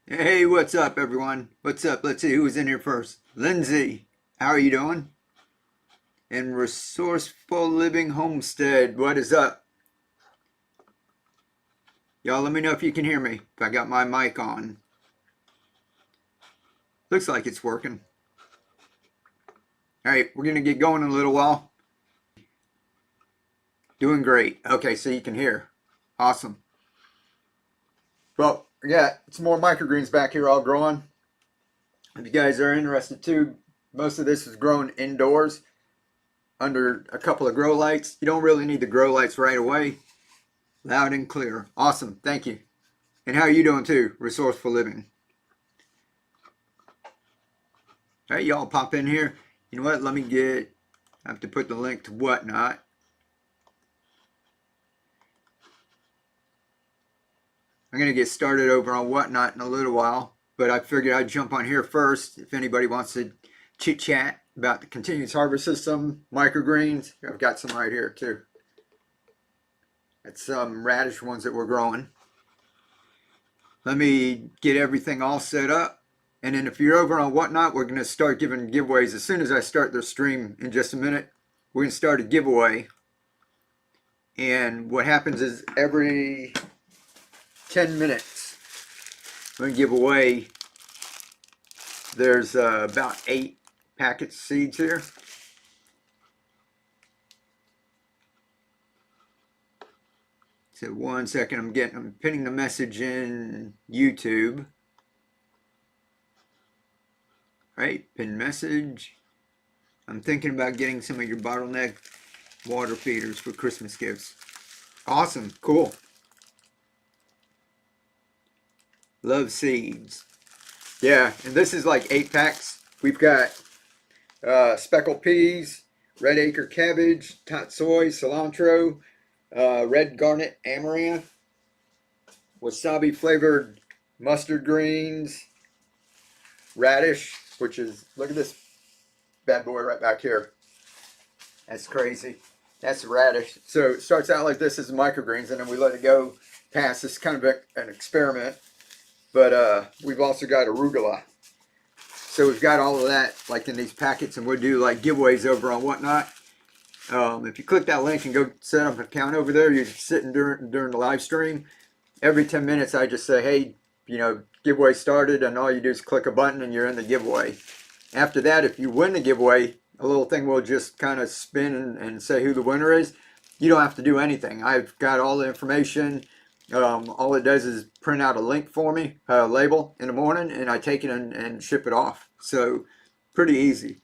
Hey, what's up, everyone? What's up? Let's see who's in here first. Lindsay, how are you doing? And Resourceful Living Homestead, what is up? Y'all, let me know if you can hear me. If I got my mic on. Looks like it's working. All right, we're going to get going in a little while. Doing great. Okay, so you can hear. Awesome. Well, yeah, some more microgreens back here all growing. If you guys are interested too, most of this is grown indoors under a couple of grow lights. You don't really need the grow lights right away. Loud and clear. Awesome. Thank you. And how are you doing too? Resourceful Living. All right, y'all pop in here. You know what? I have to put the link to Whatnot. I'm going to get started over on Whatnot in a little while, but I figured I'd jump on here first if anybody wants to chit chat about the continuous harvest system, microgreens. I've got some right here too. That's some radish ones that we're growing. Let me get everything all set up. And then if you're over on Whatnot, we're going to start giving giveaways as soon as I start the stream in just a minute. We're going to start a giveaway. And what happens is every 10 minutes, we're going to give away, there's about 8 packets of seeds here. So 1 second, I'm pinning the message in YouTube. Right, pin message. I'm thinking about getting some of your bottleneck water feeders for Christmas gifts. Awesome, cool. Love seeds. Yeah, and this is like 8 packs. We've got speckled peas, red acre cabbage, tatsoi, cilantro, red garnet amaranth, wasabi flavored mustard greens, radish, which is, look at this bad boy right back here. That's crazy. That's radish. So it starts out like this as microgreens, and then we let it go past. This is kind of an experiment. But we've also got arugula. So we've got all of that like in these packets, and we'll do like giveaways over on Whatnot. If you click that link and go set up an account over there, you're sitting during the live stream. Every 10 minutes, I just say, hey, giveaway started, and all you do is click a button and you're in the giveaway. After that, if you win the giveaway, a little thing will just kind of spin and say who the winner is. You don't have to do anything. I've got all the information. All it does is print out a link for me, a label in the morning, and I take it and ship it off. So pretty easy.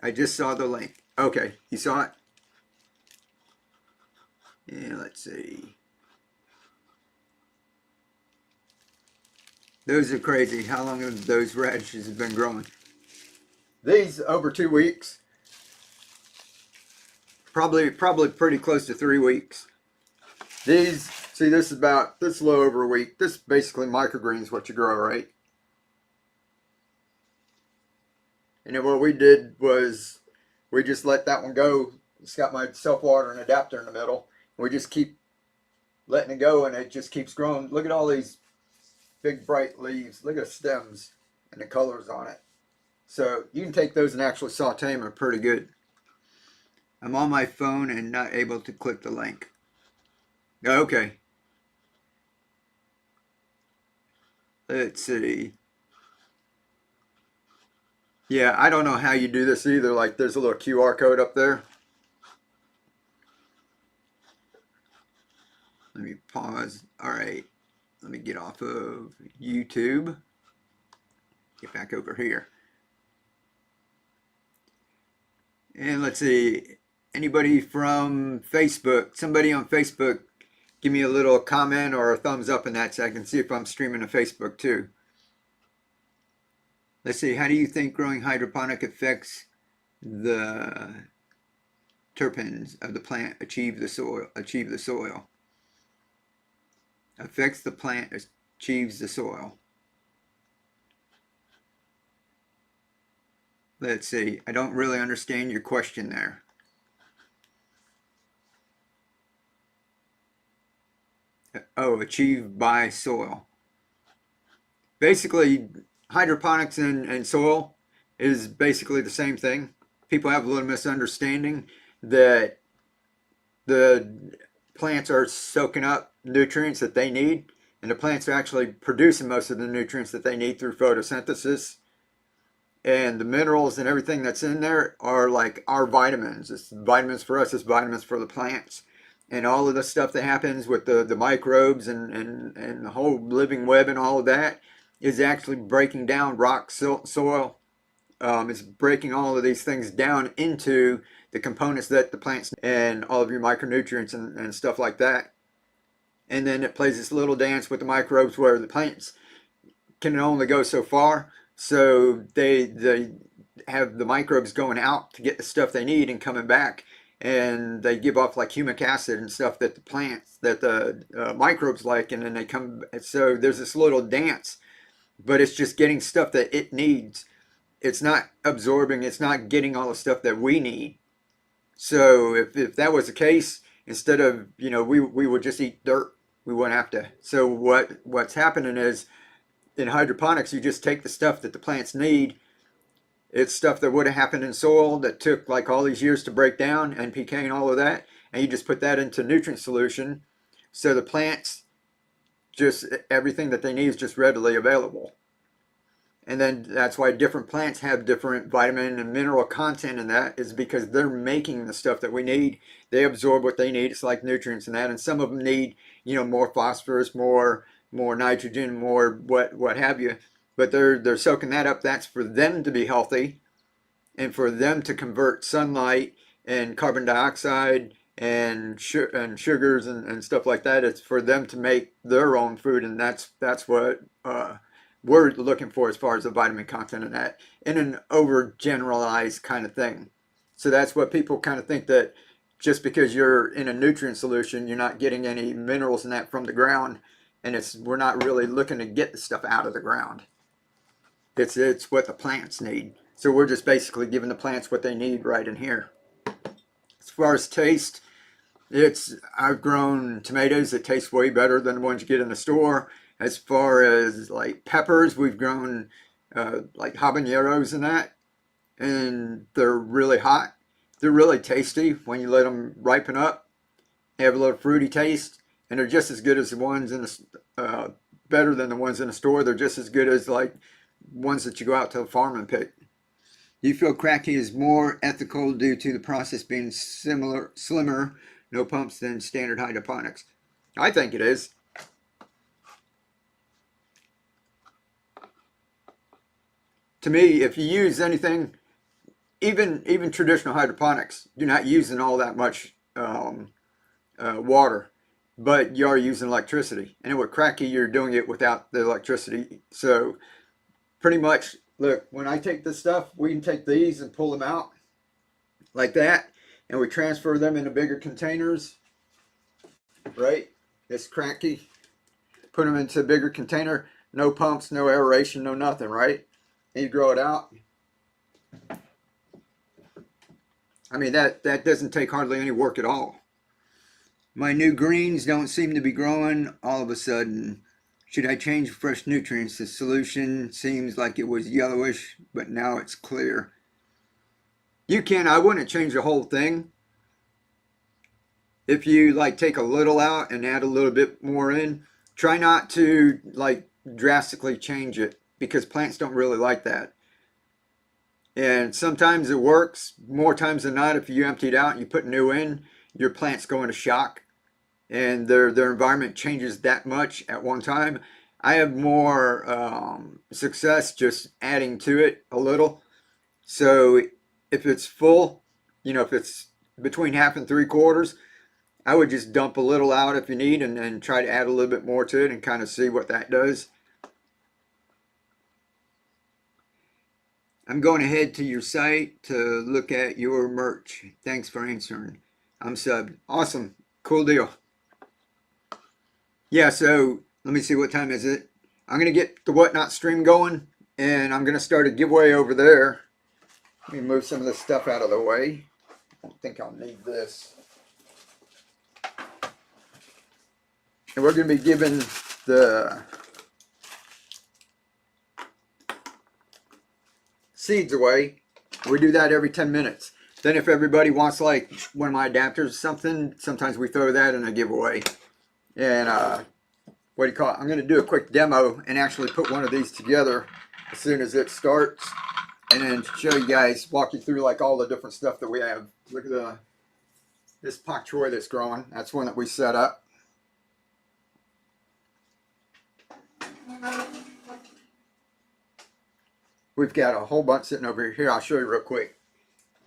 I just saw the link. Okay, you saw it? Yeah, let's see. Those are crazy. How long have those radishes been growing? These over 2 weeks. Probably pretty close to 3 weeks. These, see, this is a little over a week. This is basically microgreens, what you grow, right? And then what we did was we just let that one go. It's got my self-watering adapter in the middle. We just keep letting it go, and it just keeps growing. Look at all these big bright leaves. Look at the stems and the colors on it. So you can take those and actually saute them. Are pretty good. I'm on my phone and not able to click the link. Okay. Let's see. Yeah, I don't know how you do this either. Like, there's a little QR code up there. Let me pause. All right. Let me get off of YouTube. Get back over here. And let's see. Anybody from Facebook? Somebody on Facebook, give me a little comment or a thumbs up in that so I can see if I'm streaming to Facebook too. Let's see. How do you think growing hydroponic affects the terpenes of the plant achieve the soil? Affects the plant achieves the soil. Let's see. I don't really understand your question there. Oh, achieved by soil. Basically, hydroponics and soil is basically the same thing. People have a little misunderstanding that the plants are soaking up nutrients that they need, and the plants are actually producing most of the nutrients that they need through photosynthesis. And the minerals and everything that's in there are like our vitamins. It's vitamins for us, it's vitamins for the plants. And all of the stuff that happens with the microbes and the whole living web and all of that is actually breaking down rock, soil. It's breaking all of these things down into the components that the plants and all of your micronutrients and stuff like that. And then it plays this little dance with the microbes where the plants can only go so far. So they have the microbes going out to get the stuff they need and coming back, and they give off like humic acid and stuff that the plants that the microbes like, and then they come. So there's this little dance, but it's just getting stuff that it needs. It's not absorbing. It's not getting all the stuff that we need. So if that was the case, instead of we would just eat dirt. We wouldn't have to. So what's happening is in hydroponics, you just take the stuff that the plants need. It's stuff that would have happened in soil that took like all these years to break down, NPK and all of that, and you just put that into nutrient solution. So the plants, just everything that they need is just readily available. And then that's why different plants have different vitamin and mineral content in that, is because they're making the stuff that we need. They absorb what they need. It's like nutrients and that. And some of them need, more phosphorus, more nitrogen, more what have you. But they're soaking that up. That's for them to be healthy and for them to convert sunlight and carbon dioxide and sugars and stuff like that. It's for them to make their own food, and that's what we're looking for as far as the vitamin content in that, in an overgeneralized kind of thing. So that's what people kind of think, that just because you're in a nutrient solution, you're not getting any minerals in that from the ground, and we're not really looking to get the stuff out of the ground. It's what the plants need. So we're just basically giving the plants what they need right in here. As far as taste, I've grown tomatoes that taste way better than the ones you get in the store. As far as like peppers, we've grown like habaneros and that, and they're really hot. They're really tasty when you let them ripen up. They have a little fruity taste, and they're just as good as the ones in the better than the ones in the store. They're just as good as like ones that you go out to the farm and pick. Do you feel Kratky is more ethical due to the process being slimmer, no pumps, than standard hydroponics? I think it is. To me, if you use anything, even traditional hydroponics, you're not using all that much water, but you are using electricity. And with Kratky, you're doing it without the electricity. So pretty much, look, when I take this stuff, we can take these and pull them out like that, and we transfer them into bigger containers, right? This Kratky, put them into a bigger container, no pumps, no aeration, no nothing, right? And you grow it out. I mean, that doesn't take hardly any work at all. My new greens don't seem to be growing all of a sudden. Should I change fresh nutrients? The solution seems like it was yellowish, but now it's clear. You can. I wouldn't change the whole thing. If you like take a little out and add a little bit more in, try not to like drastically change it, because plants don't really like that. And sometimes it works. More times than not, if you empty it out and you put new in, your plants go into shock and their environment changes that much at one time. I have more success just adding to it a little. So if it's full, if it's between half and 3/4, I would just dump a little out if you need, and then try to add a little bit more to it and kind of see what that does. I'm going ahead to your site to look at your merch. Thanks for answering. I'm subbed. Awesome. Cool deal. Yeah, so let me see, what time is it? I'm going to get the Whatnot stream going, and I'm going to start a giveaway over there. Let me move some of this stuff out of the way. I don't think I'll need this. And we're going to be giving the seeds away. We do that every 10 minutes. Then if everybody wants like one of my adapters or something, sometimes we throw that in a giveaway. And what do you call it? I'm going to do a quick demo and actually put one of these together as soon as it starts. And then show you guys, walk you through like all the different stuff that we have. Look at this pak choi that's growing. That's one that we set up. We've got a whole bunch sitting over here. I'll show you real quick.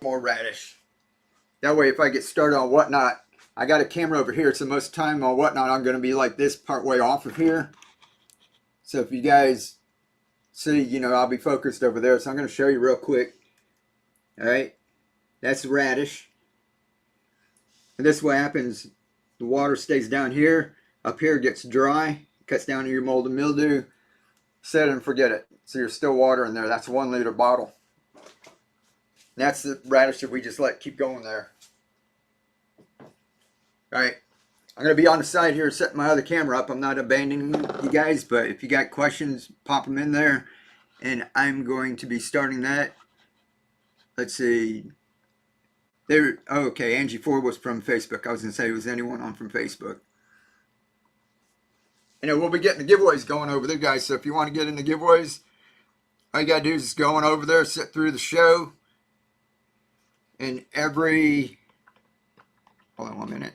More radish. That way if I get started on Whatnot, I got a camera over here, so most of the time on Whatnot I'm going to be like this part way off of here. So if you guys see, you know, I'll be focused over there. So I'm going to show you real quick. Alright, that's the radish. And this is what happens. The water stays down here. Up here it gets dry. Cuts down to your mold and mildew. Set it and forget it. So you're still water in there. That's a 1 liter bottle. And that's the radish that we just let keep going there. Alright, I'm going to be on the side here setting my other camera up. I'm not abandoning you guys, but if you got questions, pop them in there. And I'm going to be starting that. Let's see. There. Oh, okay, Angie Ford was from Facebook. I was going to say, was anyone on from Facebook? And we'll be getting the giveaways going over there, guys. So if you want to get in the giveaways, all you got to do is just go on over there, sit through the show. And hold on 1 minute.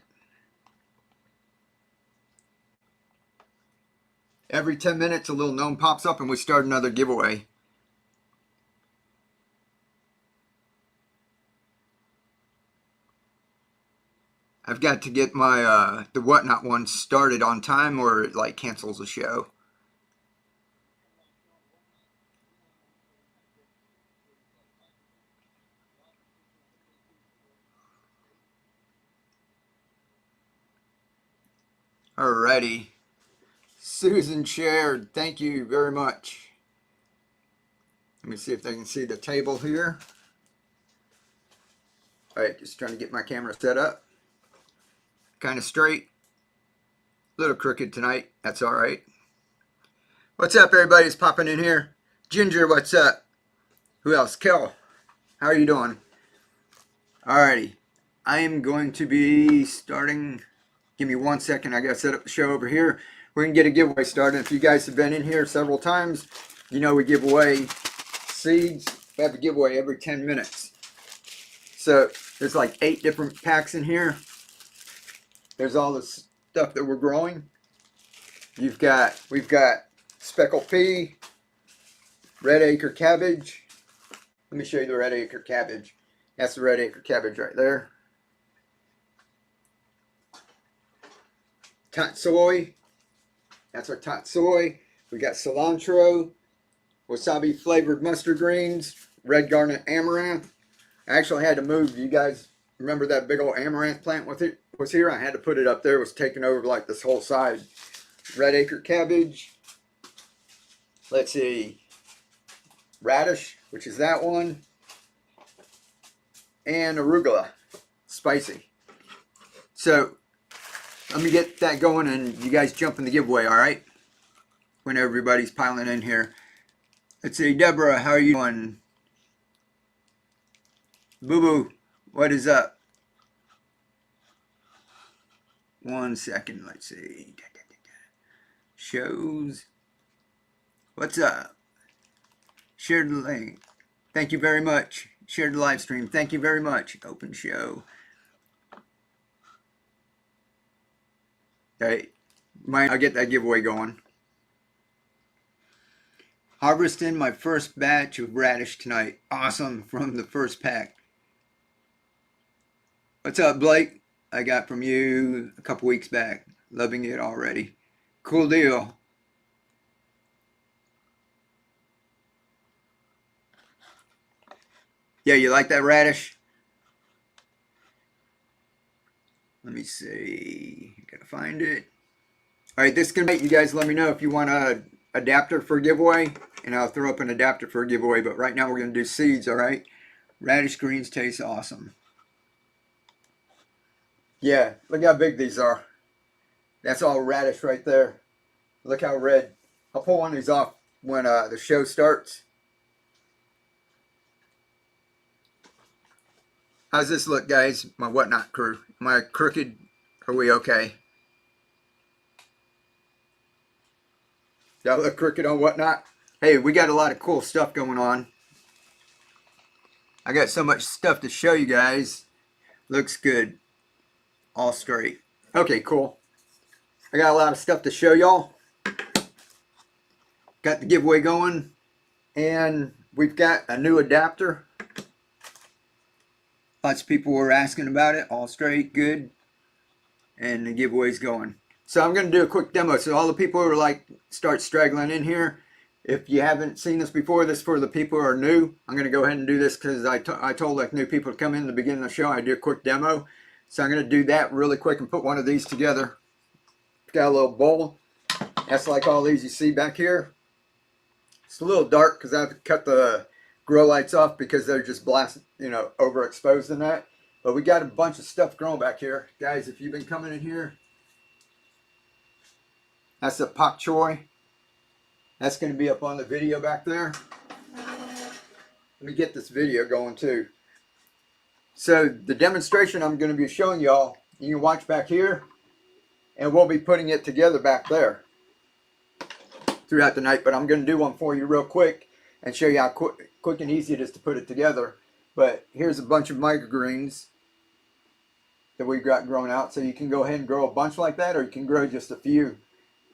Every 10 minutes, a little gnome pops up and we start another giveaway. I've got to get my the Whatnot one started on time or it like cancels the show. Alrighty. Susan shared. Thank you very much. Let me see if they can see the table here. Alright, just trying to get my camera set up. Kind of straight. A little crooked tonight. That's alright. What's up, everybody? It's popping in here. Ginger, what's up? Who else? Kel, how are you doing? Alrighty. I am going to be starting. Give me 1 second. I got to set up the show over here. We're going to get a giveaway started. If you guys have been in here several times, you know we give away seeds. We have a giveaway every 10 minutes. So there's like 8 different packs in here. There's all the stuff that we're growing. We've got speckled pea, red acre cabbage. Let me show you the red acre cabbage. That's the red acre cabbage right there. Tatsoi. That's our tatsoi. We got cilantro, wasabi flavored mustard greens, red garnet amaranth. I actually had to move. You guys remember that big old amaranth plant was here? I had to put it up there. It was taking over like this whole side. Red acre cabbage. Let's see. Radish, which is that one. And arugula. Spicy. So let me get that going and you guys jump in the giveaway, alright? When everybody's piling in here. Let's see, Deborah, how are you doing? Boo Boo, what is up? 1 second, let's see. Shows. What's up? Share the link. Thank you very much. Share the live stream. Thank you very much. Open show. Okay, I'll get that giveaway going. Harvesting my first batch of radish tonight. Awesome, from the first pack. What's up, Blake? I got from you a couple weeks back. Loving it already. Cool deal. Yeah, you like that radish? Let me see. Gotta find it. Alright, this is gonna make you guys let me know if you want an adapter for a giveaway, and I'll throw up an adapter for a giveaway, but right now we're gonna do seeds, alright? Radish greens taste awesome. Yeah, look how big these are. That's all radish right there. Look how red. I'll pull one of these off when the show starts. How's this look, guys? My whatnot crew. Am I crooked? Are we okay? Y'all look crooked on whatnot? Hey, we got a lot of cool stuff going on. I got so much stuff to show you guys. Looks good. All straight. Okay, cool. I got a lot of stuff to show y'all. Got the giveaway going. And we've got a new adapter. Lots of people were asking about it. All straight, good. And the giveaway's going. So I'm going to do a quick demo. So all the people who are like, start straggling in here. If you haven't seen this before, this for the people who are new. I'm going to go ahead and do this because I told like new people to come in the beginning of the show. I do a quick demo. So I'm going to do that really quick and put one of these together. Got a little bowl. That's like all these you see back here. It's a little dark because I have to cut the grow lights off because they're just blasted, you know, overexposed in that. But we got a bunch of stuff growing back here. Guys, if you've been coming in here, that's the pak choi. That's going to be up on the video back there. Let me get this video going too. So the demonstration I'm going to be showing y'all, you can watch back here, and we'll be putting it together back there throughout the night. But I'm going to do one for you real quick and show you how quick and easy it is to put it together. But here's a bunch of microgreens that we got growing out. So you can go ahead and grow a bunch like that, or you can grow just a few.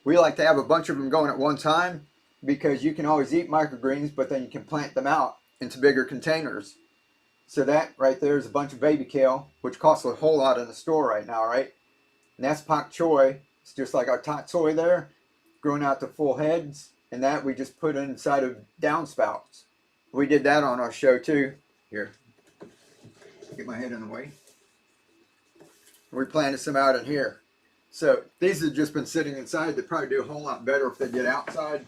We like to have a bunch of them going at one time because you can always eat microgreens, but then you can plant them out into bigger containers. So that right there is a bunch of baby kale, which costs a whole lot in the store right now, right? And that's pak choi. It's just like our tat soy there, growing out to full heads. And that we just put inside of downspouts. We did that on our show too. Here, get my head in the way. We planted some out in here. So these have just been sitting inside. They probably do a whole lot better if they get outside.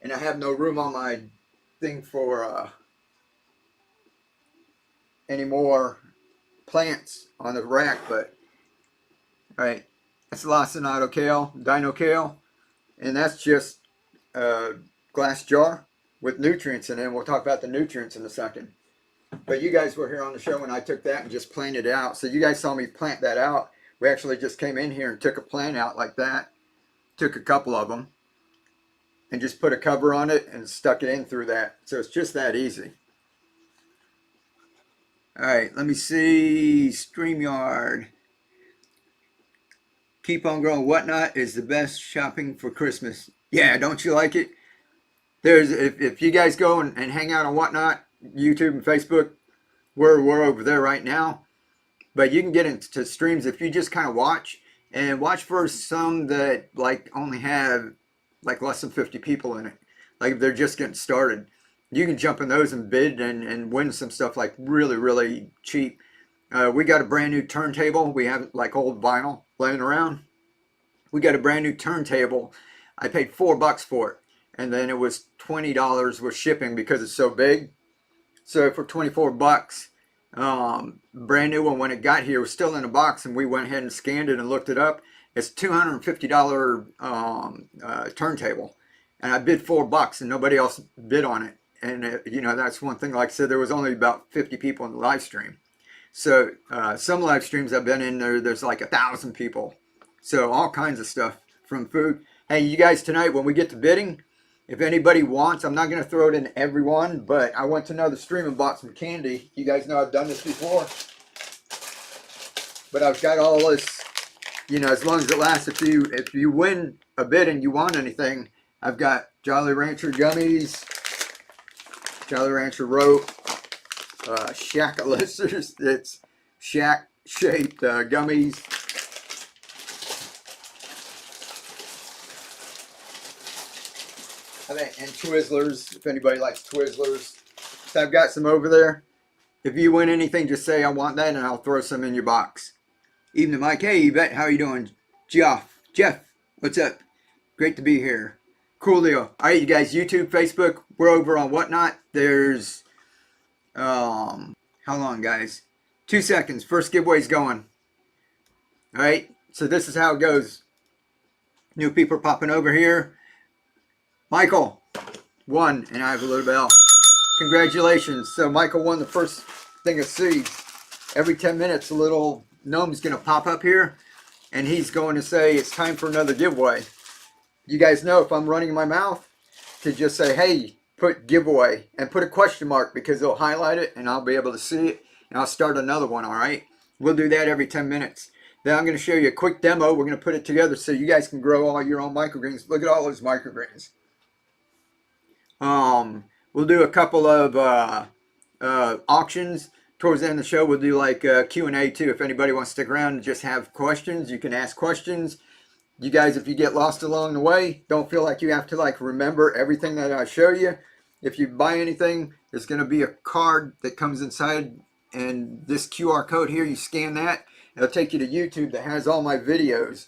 And I have no room on my thing for any more plants on the rack. But all right, that's lacinato kale, dino kale, and that's just a glass jar with nutrients in it. And we'll talk about the nutrients in a second. But you guys were here on the show when I took that and just planted it out. So you guys saw me plant that out. We actually just came in here and took a plant out like that. Took a couple of them. And just put a cover on it and stuck it in through that. So it's just that easy. Alright, let me see. StreamYard. Keep on Growing Whatnot is the best shopping for Christmas. Yeah, don't you like it? There's if you guys go and hang out on Whatnot, YouTube and Facebook, we're over there right now. But you can get into streams if you just kind of watch. And watch for some that like only have like less than 50 people in it. Like if they're just getting started. You can jump in those and bid and win some stuff like really, really cheap. We got a brand new turntable. We have like old vinyl laying around. We got a brand new turntable. I paid $4 for it. And then it was $20 with shipping because it's so big. So for 24 bucks, brand new one when it got here was still in a box, and we went ahead and scanned it and looked it up. It's $250 turntable, and I bid $4 and nobody else bid on it. And you know, that's one thing. Like I said, there was only about 50 people in the live stream. So some live streams I've been in there's like 1,000 people. So all kinds of stuff from food. Hey, you guys, tonight when we get to bidding, if anybody wants, I'm not going to throw it in everyone, but I went to another stream and bought some candy. You guys know I've done this before. But I've got all this, you know, as long as it lasts. If you win a bid and you want anything, I've got Jolly Rancher gummies, Jolly Rancher rope, Shack Elixers. It's Shack shaped gummies. And Twizzlers, if anybody likes Twizzlers. So I've got some over there. If you win anything, just say I want that and I'll throw some in your box. Evening, Mike. Hey, Yvette, how you doing? Jeff, what's up? Great to be here. Cool deal. All right, you guys, YouTube, Facebook, we're over on Whatnot. There's, how long, guys? 2 seconds. First giveaway's going. All right, so this is how it goes. New people popping over here. Michael won, and I have a little bell. Congratulations. So Michael won the first thing of seeds. every 10 minutes a little gnome's going to pop up here, and he's going to say it's time for another giveaway. You guys know if I'm running my mouth to just say, hey, put giveaway and put a question mark, because they'll highlight it and I'll be able to see it, and I'll start another one. All right, we'll do that every 10 minutes. Then I'm going to show you a quick demo. We're going to put it together so you guys can grow all your own microgreens. Look at all those microgreens. We'll do a couple of auctions towards the end of the show. We'll do like Q&A too. If anybody wants to stick around and just have questions, you can ask questions. You guys, if you get lost along the way, don't feel like you have to like remember everything that I show you. If you buy anything, there's going to be a card that comes inside, and this QR code here, you scan that, it'll take you to YouTube that has all my videos.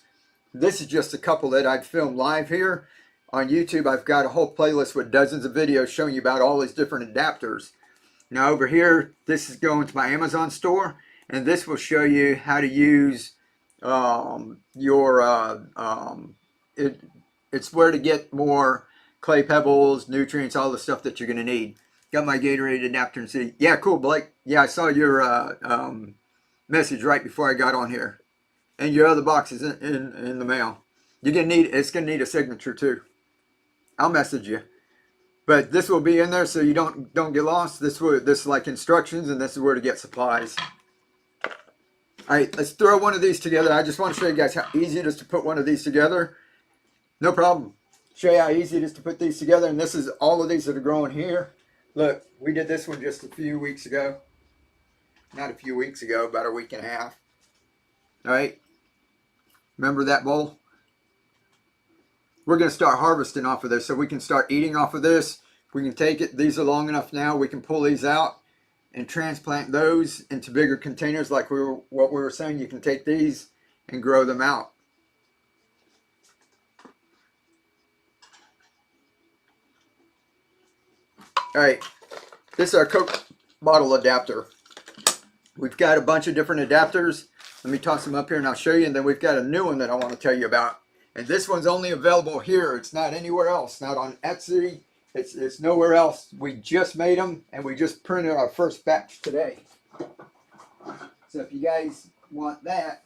This is just a couple that I've filmed live here. On YouTube, I've got a whole playlist with dozens of videos showing you about all these different adapters. Now over here, this is going to my Amazon store, and this will show you how to use it's where to get more clay pebbles, nutrients, all the stuff that you're going to need. Got my Gatorade adapter and see. Yeah, cool, Blake. Yeah, I saw your message right before I got on here, and your other box is in the mail. You're gonna need, it's gonna need a signature too. I'll message you, but this will be in there so you don't get lost. This is like instructions, and this is where to get supplies. All right, let's throw one of these together. I just want to show you guys how easy it is to put one of these together. No problem. Show you how easy it is to put these together, and this is all of these that are growing here. Look, we did this one just a few weeks ago. Not a few weeks ago, about a week and a half. All right, remember that bowl? We're going to start harvesting off of this, so we can start eating off of this. We can take it. These are long enough now. We can pull these out and transplant those into bigger containers, like what we were saying. You can take these and grow them out. All right, this is our Coke bottle adapter. We've got a bunch of different adapters. Let me toss them up here and I'll show you. And then we've got a new one that I want to tell you about. And this one's only available here. It's not anywhere else. Not on Etsy. It's nowhere else. We just made them, and we just printed our first batch today. So if you guys want that,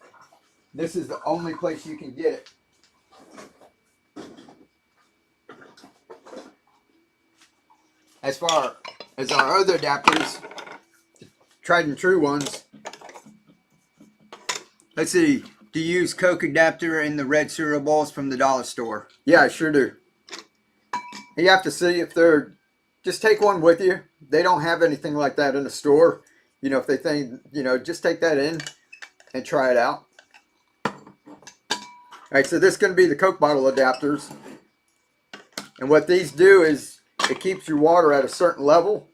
this is the only place you can get it. As far as our other adapters, tried and true ones, let's see, do you use Coke adapter in the red cereal bowls from the dollar store? Yeah, I sure do. You have to see if they're, just take one with you. They don't have anything like that in the store. You know, if they think, you know, just take that in and try it out. All right, so this is going to be the Coke bottle adapters. And what these do is it keeps your water at a certain level.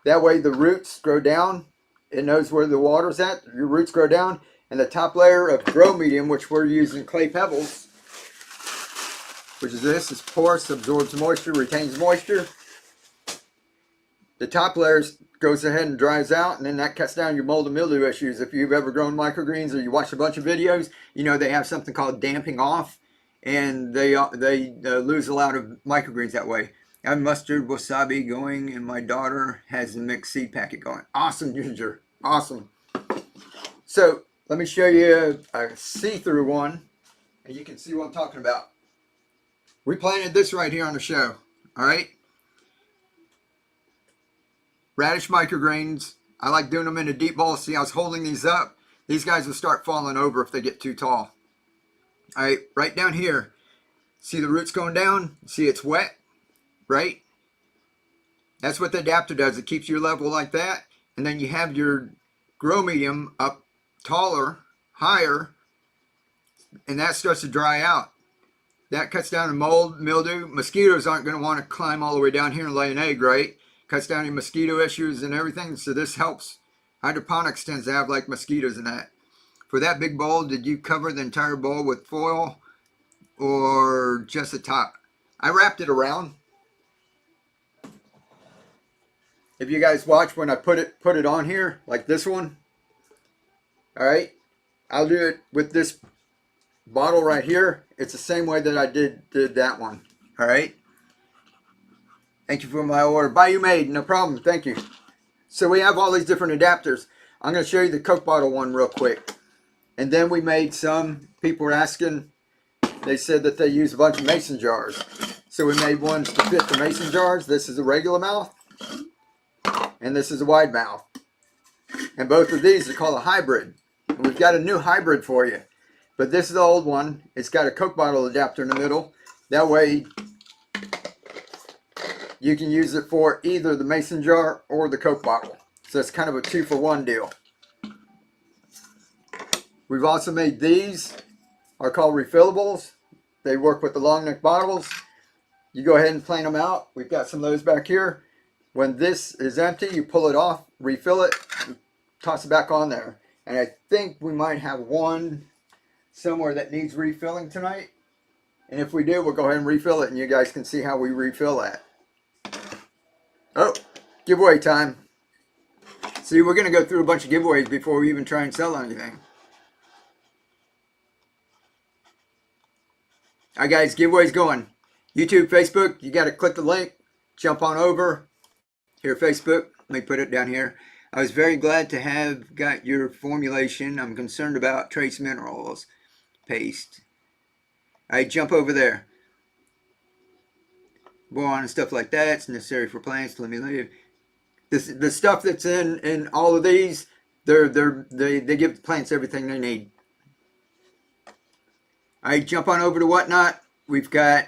That way the roots grow down. It knows where the water's at. Your roots grow down. And the top layer of grow medium, which we're using clay pebbles, which is this, is porous, absorbs moisture, retains moisture. The top layer goes ahead and dries out, and then that cuts down your mold and mildew issues. If you've ever grown microgreens or you watch a bunch of videos, you know they have something called damping off, and they lose a lot of microgreens that way. I have mustard, wasabi going, and my daughter has a mixed seed packet going. Awesome, Ginger. Awesome. So let me show you a see-through one, and you can see what I'm talking about. We planted this right here on the show, all right? Radish microgreens. I like doing them in a deep bowl. See, I was holding these up. These guys will start falling over if they get too tall. All right, right down here. See the roots going down? See it's wet, right? That's what the adapter does. It keeps your level like that. And then you have your grow medium up taller, higher, and that starts to dry out. That cuts down the mold, mildew. Mosquitoes aren't going to want to climb all the way down here and lay an egg, right? Cuts down your mosquito issues and everything. So this helps. Hydroponics tends to have like mosquitoes in that. For that big bowl, did you cover the entire bowl with foil or just the top? I wrapped it around. If you guys watch when I put it on here, like this one, all right, I'll do it with this bottle right here. It's the same way that I did that one. All right. Thank you for my order. Buy you made, no problem. Thank you. So we have all these different adapters. I'm going to show you the Coke bottle one real quick. And then we made some, people were asking, they said that they use a bunch of mason jars. So we made ones to fit the mason jars. This is a regular mouth. And this is a wide mouth. And both of these are called a hybrid. And we've got a new hybrid for you. But this is the old one. It's got a Coke bottle adapter in the middle. That way you can use it for either the mason jar or the Coke bottle. So it's kind of a 2-for-1 deal. We've also made these, are called refillables. They work with the long neck bottles. You go ahead and plane them out. We've got some of those back here. When this is empty, you pull it off, refill it, toss it back on there. And I think we might have one somewhere that needs refilling tonight. And if we do, we'll go ahead and refill it and you guys can see how we refill that. Oh, giveaway time. See, we're going to go through a bunch of giveaways before we even try and sell anything. Alright guys, giveaways going. YouTube, Facebook, you got to click the link, jump on over. Here, Facebook, let me put it down here. I was very glad to have got your formulation. I'm concerned about trace minerals. Paste. Alright, jump over there. Boron and stuff like that. It's necessary for plants. Let me leave. The stuff that's in all of these, they give the plants everything they need. Alright, jump on over to Whatnot. We've got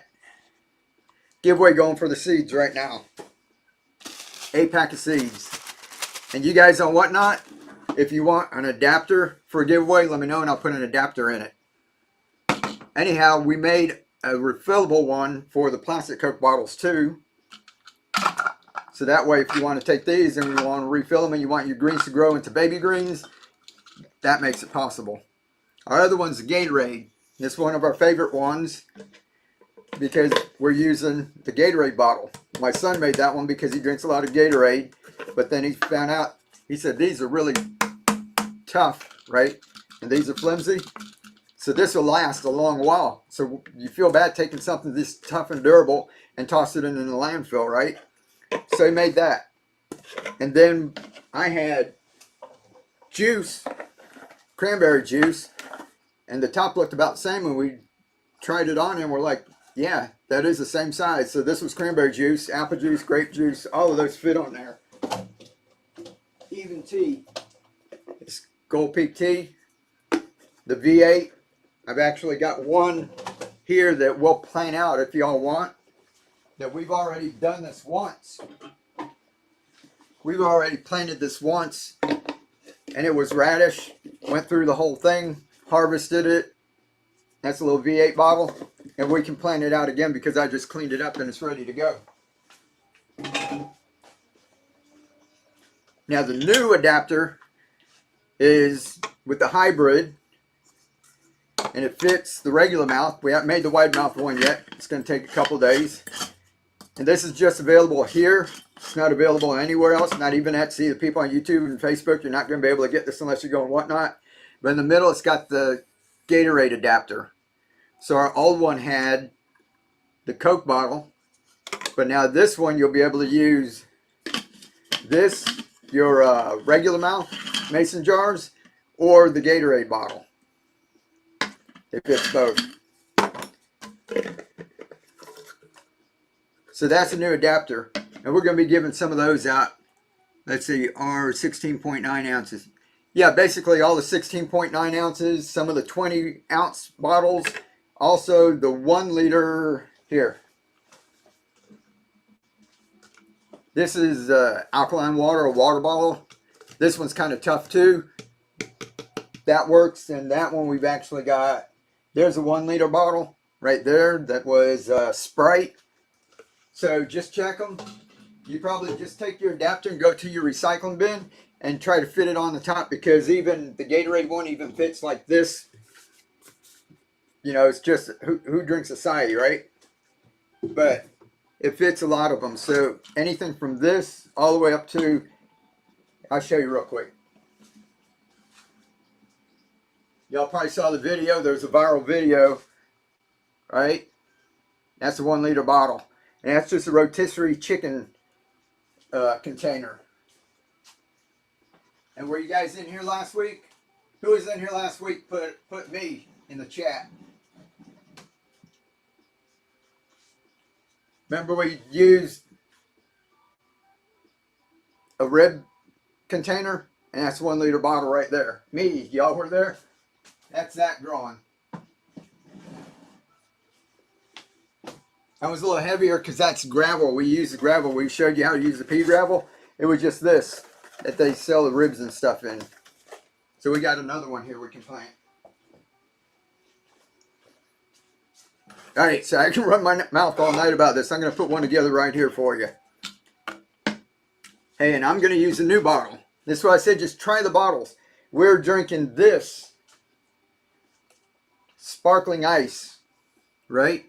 giveaway going for the seeds right now. 8-pack of seeds. And you guys on Whatnot, if you want an adapter for a giveaway, let me know and I'll put an adapter in it. Anyhow, we made a refillable one for the plastic Coke bottles too. So that way, if you want to take these and you want to refill them and you want your greens to grow into baby greens, that makes it possible. Our other one's the Gatorade. This is one of our favorite ones because we're using the Gatorade bottle. My son made that one because he drinks a lot of Gatorade, but then he found out, he said these are really tough, right? And these are flimsy. So this will last a long while. So you feel bad taking something this tough and durable and toss it in the landfill, right? So he made that. And then I had juice, cranberry juice, and the top looked about the same when we tried it on and we're like, yeah, that is the same size. So this was cranberry juice, apple juice, grape juice, all of those fit on there. Even tea. It's Gold Peak tea. The V8. I've actually got one here that we'll plan out if y'all want. That we've already done this once. We've already planted this once. And it was radish. Went through the whole thing. Harvested it. That's a little V8 bottle. And we can plant it out again because I just cleaned it up and it's ready to go. Now the new adapter is with the hybrid. And it fits the regular mouth. We haven't made the wide mouth one yet. It's going to take a couple days. And this is just available here. It's not available anywhere else. Not even Etsy. The people on YouTube and Facebook, you're not going to be able to get this unless you go and Whatnot. But in the middle, it's got the Gatorade adapter. So our old one had the Coke bottle. But now this one, you'll be able to use this, your regular mouth mason jars, or the Gatorade bottle. It fits both. So that's a new adapter. And we're going to be giving some of those out. Let's see, our 16.9 ounces. Yeah, basically all the 16.9 ounces, some of the 20 ounce bottles, also the 1 liter here. This is alkaline water, a water bottle. This one's kind of tough too. That works, and that one we've actually got. There's a 1 liter bottle right there that was Sprite. So just check them. You probably just take your adapter and go to your recycling bin and try to fit it on the top because even the Gatorade one even fits like this. You know, it's just who drinks acai, right? But it fits a lot of them. So anything from this all the way up to, I'll show you real quick. Y'all probably saw the video. There's a viral video, right? That's a 1 liter bottle. And that's just a rotisserie chicken container. And were you guys in here last week? Who was in here last week? Put me in the chat. Remember we used a rib container? And that's 1 liter bottle right there. Me, y'all were there? That's that growing. That was a little heavier because that's gravel. We use the gravel. We showed you how to use the pea gravel. It was just this that they sell the ribs and stuff in. So we got another one here we can plant. All right, so I can run my mouth all night about this. I'm going to put one together right here for you. Hey, and I'm going to use a new bottle. This is why I said just try the bottles. We're drinking this sparkling ice, right?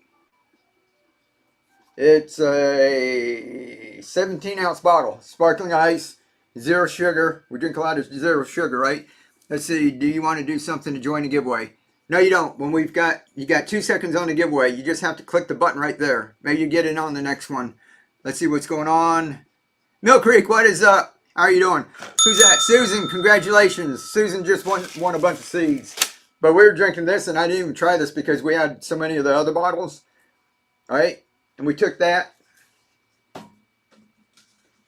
It's a 17-ounce bottle. Sparkling ice, 0 sugar. We drink a lot of 0 sugar, right? Let's see, do you want to do something to join the giveaway? No, you don't. When you got 2 seconds on the giveaway, you just have to click the button right there. Maybe you get in on the next one. Let's see what's going on. Mill Creek, what is up? How are you doing? Who's that? Susan, congratulations. Susan just won a bunch of seeds. But we were drinking this, and I didn't even try this because we had so many of the other bottles. All right? And we took that. Like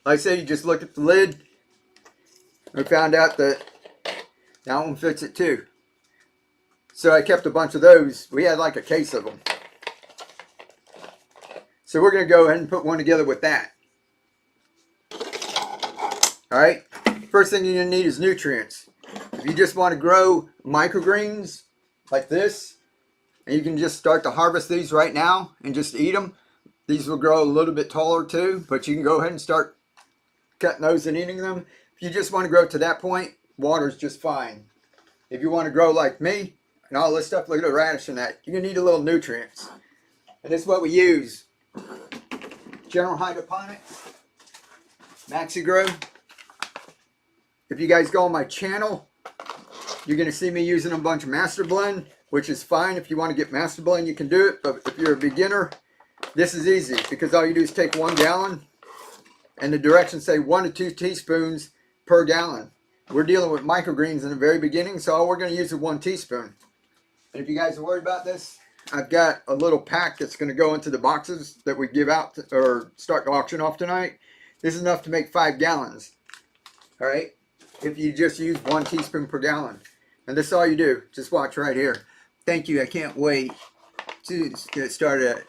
I said, you just look at the lid. We found out that that one fits it too. So I kept a bunch of those. We had like a case of them. So we're going to go ahead and put one together with that. Alright, first thing you're going to need is nutrients. If you just want to grow microgreens like this, and you can just start to harvest these right now and just eat them. These will grow a little bit taller too, but you can go ahead and start cutting those and eating them. If you just want to grow to that point, water's just fine. If you want to grow like me, and all this stuff, look at the radish and that, you're going to need a little nutrients. And this is what we use. General Hydroponics, Maxi-Grow. If you guys go on my channel, you're going to see me using a bunch of Master Blend, which is fine. If you want to get Master Blend, you can do it. But if you're a beginner, this is easy because all you do is take 1 gallon and the directions say 1 to 2 teaspoons per gallon. We're dealing with microgreens in the very beginning, so all we're going to use is 1 teaspoon. And if you guys are worried about this, I've got a little pack that's going to go into the boxes that we give out or start to auction off tonight. This is enough to make 5 gallons. All right? If you just use 1 teaspoon per gallon. And this is all you do. Just watch right here. Thank you. I can't wait to get started.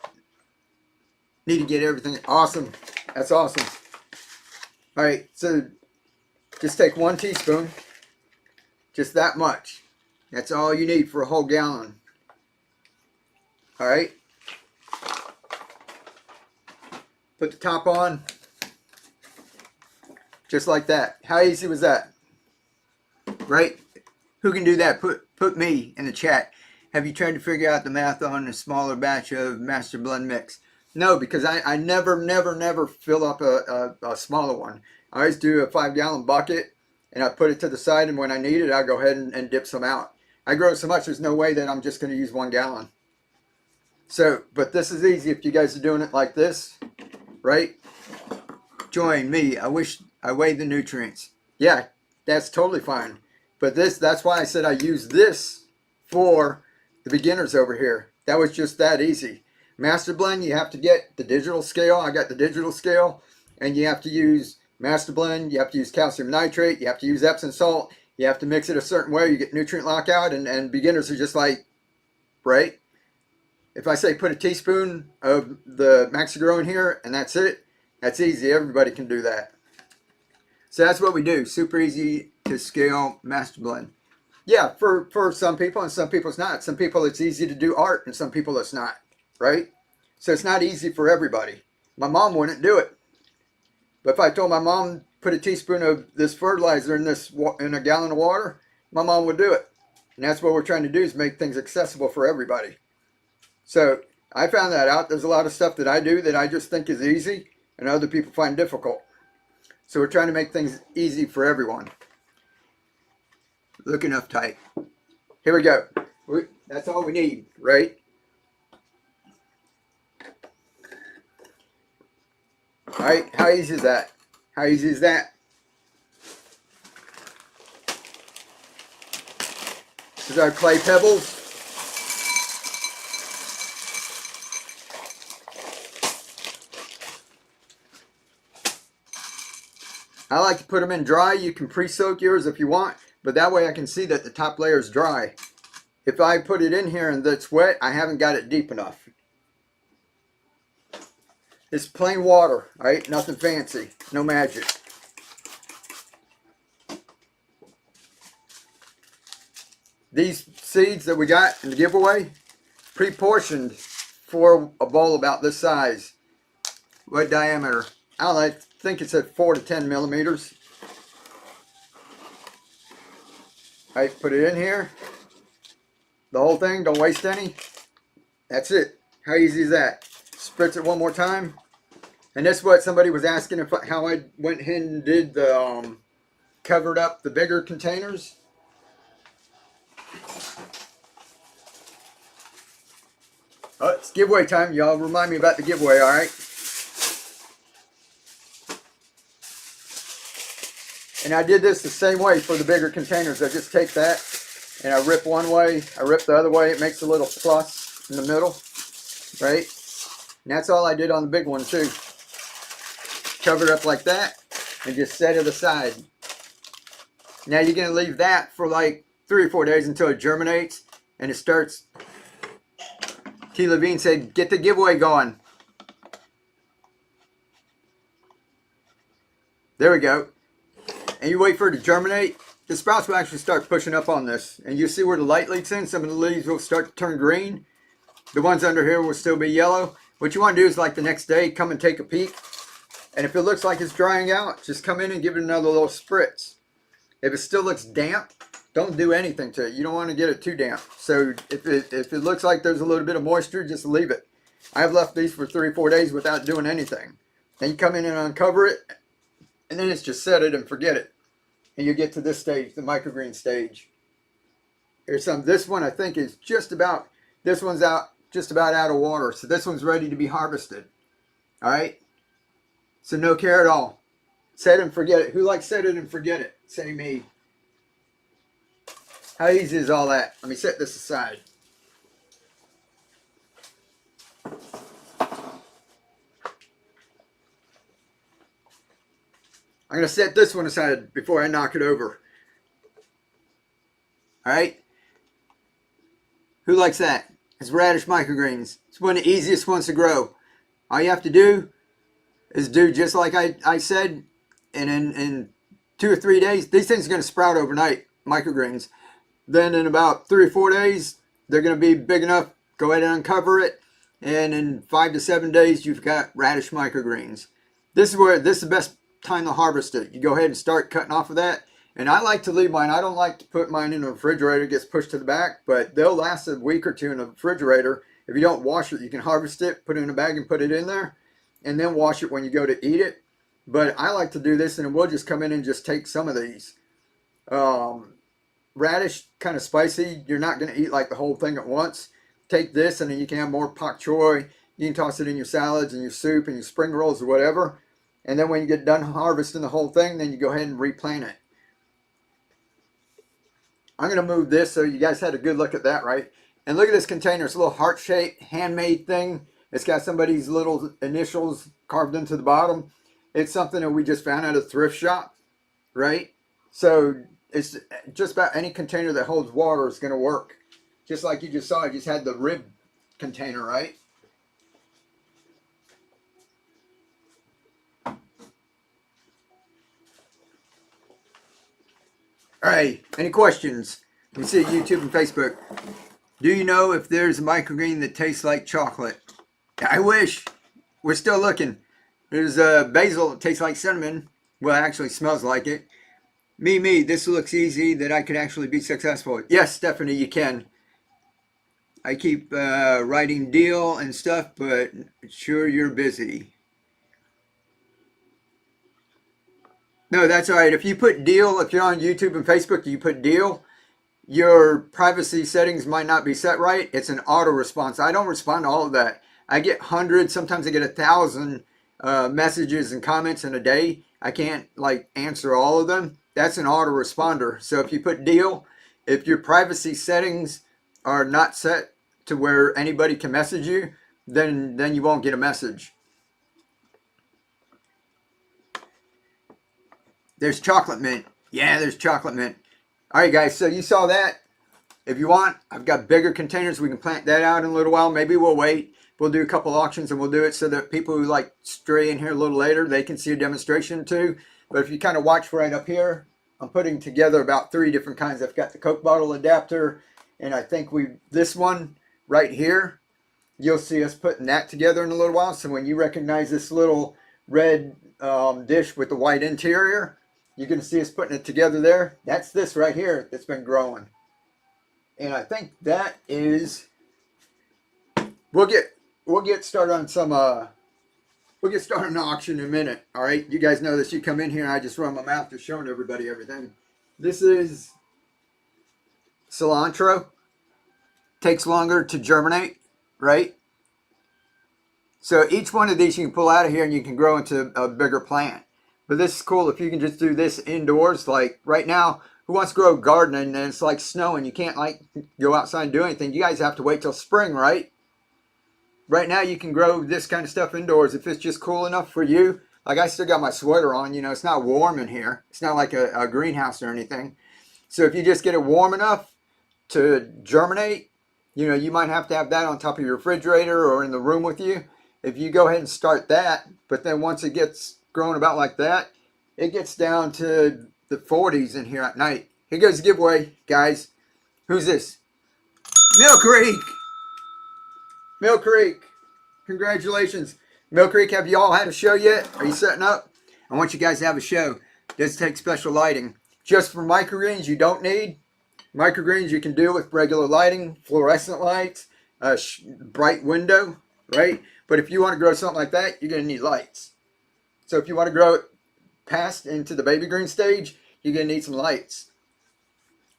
Need to get everything. Awesome. That's awesome. All right. So just take 1 teaspoon. Just that much. That's all you need for a whole gallon. All right. Put the top on. Just like that. How easy was that? Right? Who can do that? Put me in the chat. Have you tried to figure out the math on a smaller batch of Master Blend mix? No, because I never fill up a smaller one. I always do a 5-gallon bucket and I put it to the side, and when I need it, I go ahead and dip some out. I grow so much, there's no way that I'm just going to use 1 gallon. So, but this is easy if you guys are doing it like this, right? Join me. I wish I weighed the nutrients. Yeah, that's totally fine. But that's why I said I use this for the beginners over here. That was just that easy. Master Blend, you have to get the digital scale. I got the digital scale. And you have to use Master Blend. You have to use calcium nitrate. You have to use Epsom salt. You have to mix it a certain way. You get nutrient lockout. And beginners are just like, right? If I say put a teaspoon of the Maxi-Grow in here and that's it, that's easy. Everybody can do that. So that's what we do. Super easy to scale Master Blend. Yeah, for some people, and some people it's not. Some people it's easy to do art, and some people it's not, right? So it's not easy for everybody. My mom wouldn't do it. But if I told my mom put a teaspoon of this fertilizer in a gallon of water, my mom would do it. And that's what we're trying to do, is make things accessible for everybody. So I found that out. There's a lot of stuff that I do that I just think is easy and other people find difficult. So we're trying to make things easy for everyone. Looking up tight. Here we go. That's all we need, right? All right, how easy is that? How easy is that? is our clay pebbles. I like to put them in dry. You can pre-soak yours if you want, but that way I can see that the top layer is dry. If I put it in here and it's wet, I haven't got it deep enough. It's plain water, right? Nothing fancy, no magic. These seeds that we got in the giveaway, pre-portioned for a bowl about this size. What diameter? I don't know, I think it's at 4 to 10 millimeters. All right, put it in here. The whole thing, don't waste any. That's it. How easy is that? Spritz it one more time. And that's what somebody was asking, if how I went ahead and did the covered up the bigger containers. Oh, it's giveaway time. Y'all remind me about the giveaway, all right? And I did this the same way for the bigger containers. I just take that and I rip one way, I rip the other way. It makes a little plus in the middle, right? And that's all I did on the big one too. Cover it up like that and just set it aside. Now you're going to leave that for like 3 or 4 days until it germinates and it starts. T. Levine said, get the giveaway going. There we go. And you wait for it to germinate. The sprouts will actually start pushing up on this. And you see where the light leaks in. Some of the leaves will start to turn green. The ones under here will still be yellow. What you want to do is like the next day, come and take a peek. And if it looks like it's drying out, just come in and give it another little spritz. If it still looks damp, don't do anything to it. You don't want to get it too damp. So if it looks like there's a little bit of moisture, just leave it. I've left these for 3 or 4 days without doing anything. Then you come in and uncover it, and then it's just set it and forget it. And you get to this stage, the microgreen stage. Here's some. This one I think is just about, this one's just about out of water. So this one's ready to be harvested. All right. So no care at all. Set it and forget it. Who likes set it and forget it? Say me. How easy is all that? Let me set this aside. I'm going to set this one aside before I knock it over. All right. Who likes that? It's radish microgreens. It's one of the easiest ones to grow. All you have to do is do just like I said. And in 2 or 3 days, these things are going to sprout overnight, microgreens. Then in about 3 or 4 days, they're going to be big enough. Go ahead and uncover it. And in 5 to 7 days, you've got radish microgreens. This is the best time to harvest it. You go ahead and start cutting off of that. And I like to leave mine. I don't like to put mine in the refrigerator. It gets pushed to the back. But they'll last a week or 2 in the refrigerator. If you don't wash it, you can harvest it, put it in a bag and put it in there. And then wash it when you go to eat it. But I like to do this, and we'll just come in and just take some of these. Radish, kind of spicy. You're not going to eat like the whole thing at once. Take this, and then you can have more pak choy. You can toss it in your salads and your soup and your spring rolls or whatever. And then when you get done harvesting the whole thing, then you go ahead and replant it. I'm going to move this so you guys had a good look at that, right? And look at this container. It's a little heart-shaped, handmade thing. It's got somebody's little initials carved into the bottom. It's something that we just found at a thrift shop, right? So it's just about any container that holds water is going to work. Just like you just saw, I just had the rib container, right? All right, any questions? You see YouTube and Facebook. Do you know if there's a microgreen that tastes like chocolate? I wish. We're still looking. There's basil that tastes like cinnamon. Well, it actually smells like it. Me, this looks easy that I could actually be successful. Yes, Stephanie, you can. I keep writing deal and stuff, but sure you're busy. No, that's all right. If you put deal, if you're on YouTube and Facebook, you put deal, your privacy settings might not be set right. It's an auto response. I don't respond to all of that. I get hundreds, sometimes I get 1,000 messages and comments in a day. I can't like answer all of them. That's an autoresponder. So if you put deal, if your privacy settings are not set to where anybody can message you, then you won't get a message. There's chocolate mint. Yeah, there's chocolate mint. All right, guys, so you saw that. If you want, I've got bigger containers. We can plant that out in a little while. Maybe we'll wait. We'll do a couple auctions and we'll do it so that people who like stray in here a little later, they can see a demonstration too. But if you kind of watch right up here, I'm putting together about 3 different kinds. I've got the Coke bottle adapter, and I think this one right here, you'll see us putting that together in a little while. So when you recognize this little red dish with the white interior, you're going to see us putting it together there. That's this right here that's been growing. And I think that is, we'll get started on some we'll get started on an auction in a minute. All right, you guys know this. You come in here and I just run my mouth just showing everybody everything. This is cilantro. Takes longer to germinate, right? So each one of these you can pull out of here and you can grow into a bigger plant. But this is cool if you can just do this indoors. Like right now, who wants to grow a garden and it's like snowing? You can't like go outside and do anything. You guys have to wait till spring, right? Right now you can grow this kind of stuff indoors if it's just cool enough for you. Like I still got my sweater on, you know, it's not warm in here. It's not like a greenhouse or anything. So if you just get it warm enough to germinate, you know, you might have to have that on top of your refrigerator or in the room with you. If you go ahead and start that, but then once it gets growing about like that, it gets down to the 40s in here at night. Here goes the giveaway, guys. Who's this? Mill Creek. Mill Creek. Congratulations. Mill Creek, have you all had a show yet? Are you setting up? I want you guys to have a show. This takes special lighting. Just for microgreens, you don't need. Microgreens you can do with regular lighting, fluorescent lights, a bright window, right? But if you want to grow something like that, you're going to need lights. So if you want to grow it past into the baby green stage, you're going to need some lights.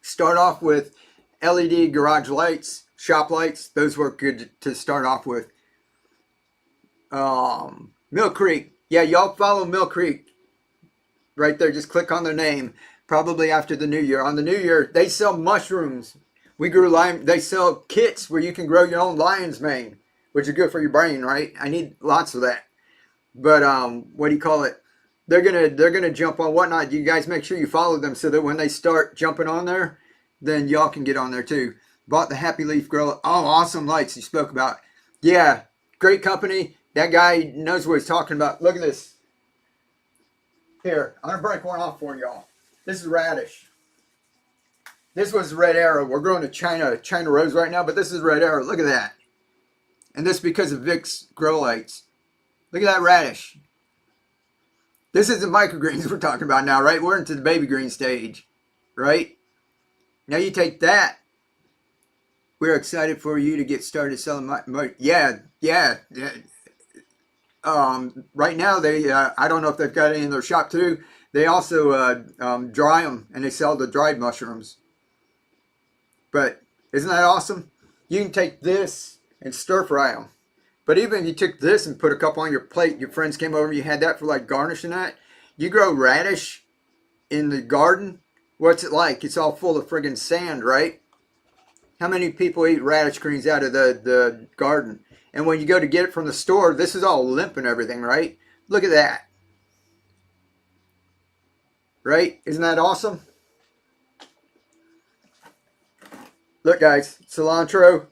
Start off with LED garage lights, shop lights. Those work good to start off with. Mill Creek. Yeah, y'all follow Mill Creek. Right there, just click on their name. Probably after the new year. On the new year, they sell mushrooms. We grew lime. They sell kits where you can grow your own lion's mane, which is good for your brain, right? I need lots of that. But what do you call it? They're gonna jump on whatnot. You guys make sure you follow them so that when they start jumping on there, then y'all can get on there too. Bought the Happy Leaf Grill. Oh, awesome lights you spoke about. Yeah, great company. That guy knows what he's talking about. Look at this. Here, I'm gonna break one off for y'all. This is radish. This was red arrow. We're growing a China rose right now, but this is red arrow. Look at that. And this because of Vic's grow lights. Look at that radish. This is the microgreens we're talking about now, right? We're into the baby green stage, right? Now you take that. We're excited for you to get started selling yeah. Right now they, I don't know if they've got any in their shop too. They also dry them and they sell the dried mushrooms. But isn't that awesome? You can take this and stir fry them. But even if you took this and put a couple on your plate, your friends came over and you had that for like garnish and that. You grow radish in the garden. What's it like? It's all full of friggin' sand, right? How many people eat radish greens out of the garden? And when you go to get it from the store, this is all limp and everything, right? Look at that. Right? Isn't that awesome? Look, guys, cilantro.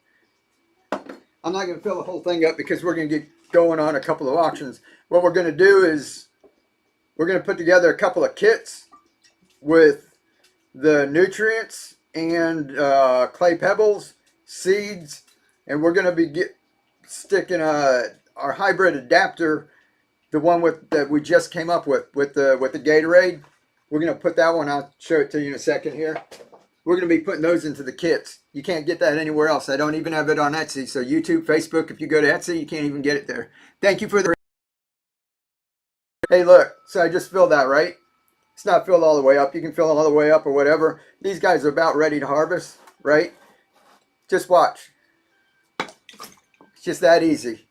I'm not going to fill the whole thing up because we're going to get going on a couple of auctions. What we're going to do is we're going to put together a couple of kits with the nutrients and clay pebbles, seeds, and we're going to be sticking our hybrid adapter, the one that we just came up with the Gatorade. We're going to put that one. I'll show it to you in a second here. We're going to be putting those into the kits. You can't get that anywhere else. I don't even have it on Etsy. So YouTube, Facebook, if you go to Etsy, you can't even get it there. Thank you for the... Hey, look. So I just filled that, right? It's not filled all the way up. You can fill it all the way up or whatever. These guys are about ready to harvest, right? Just watch. It's just that easy,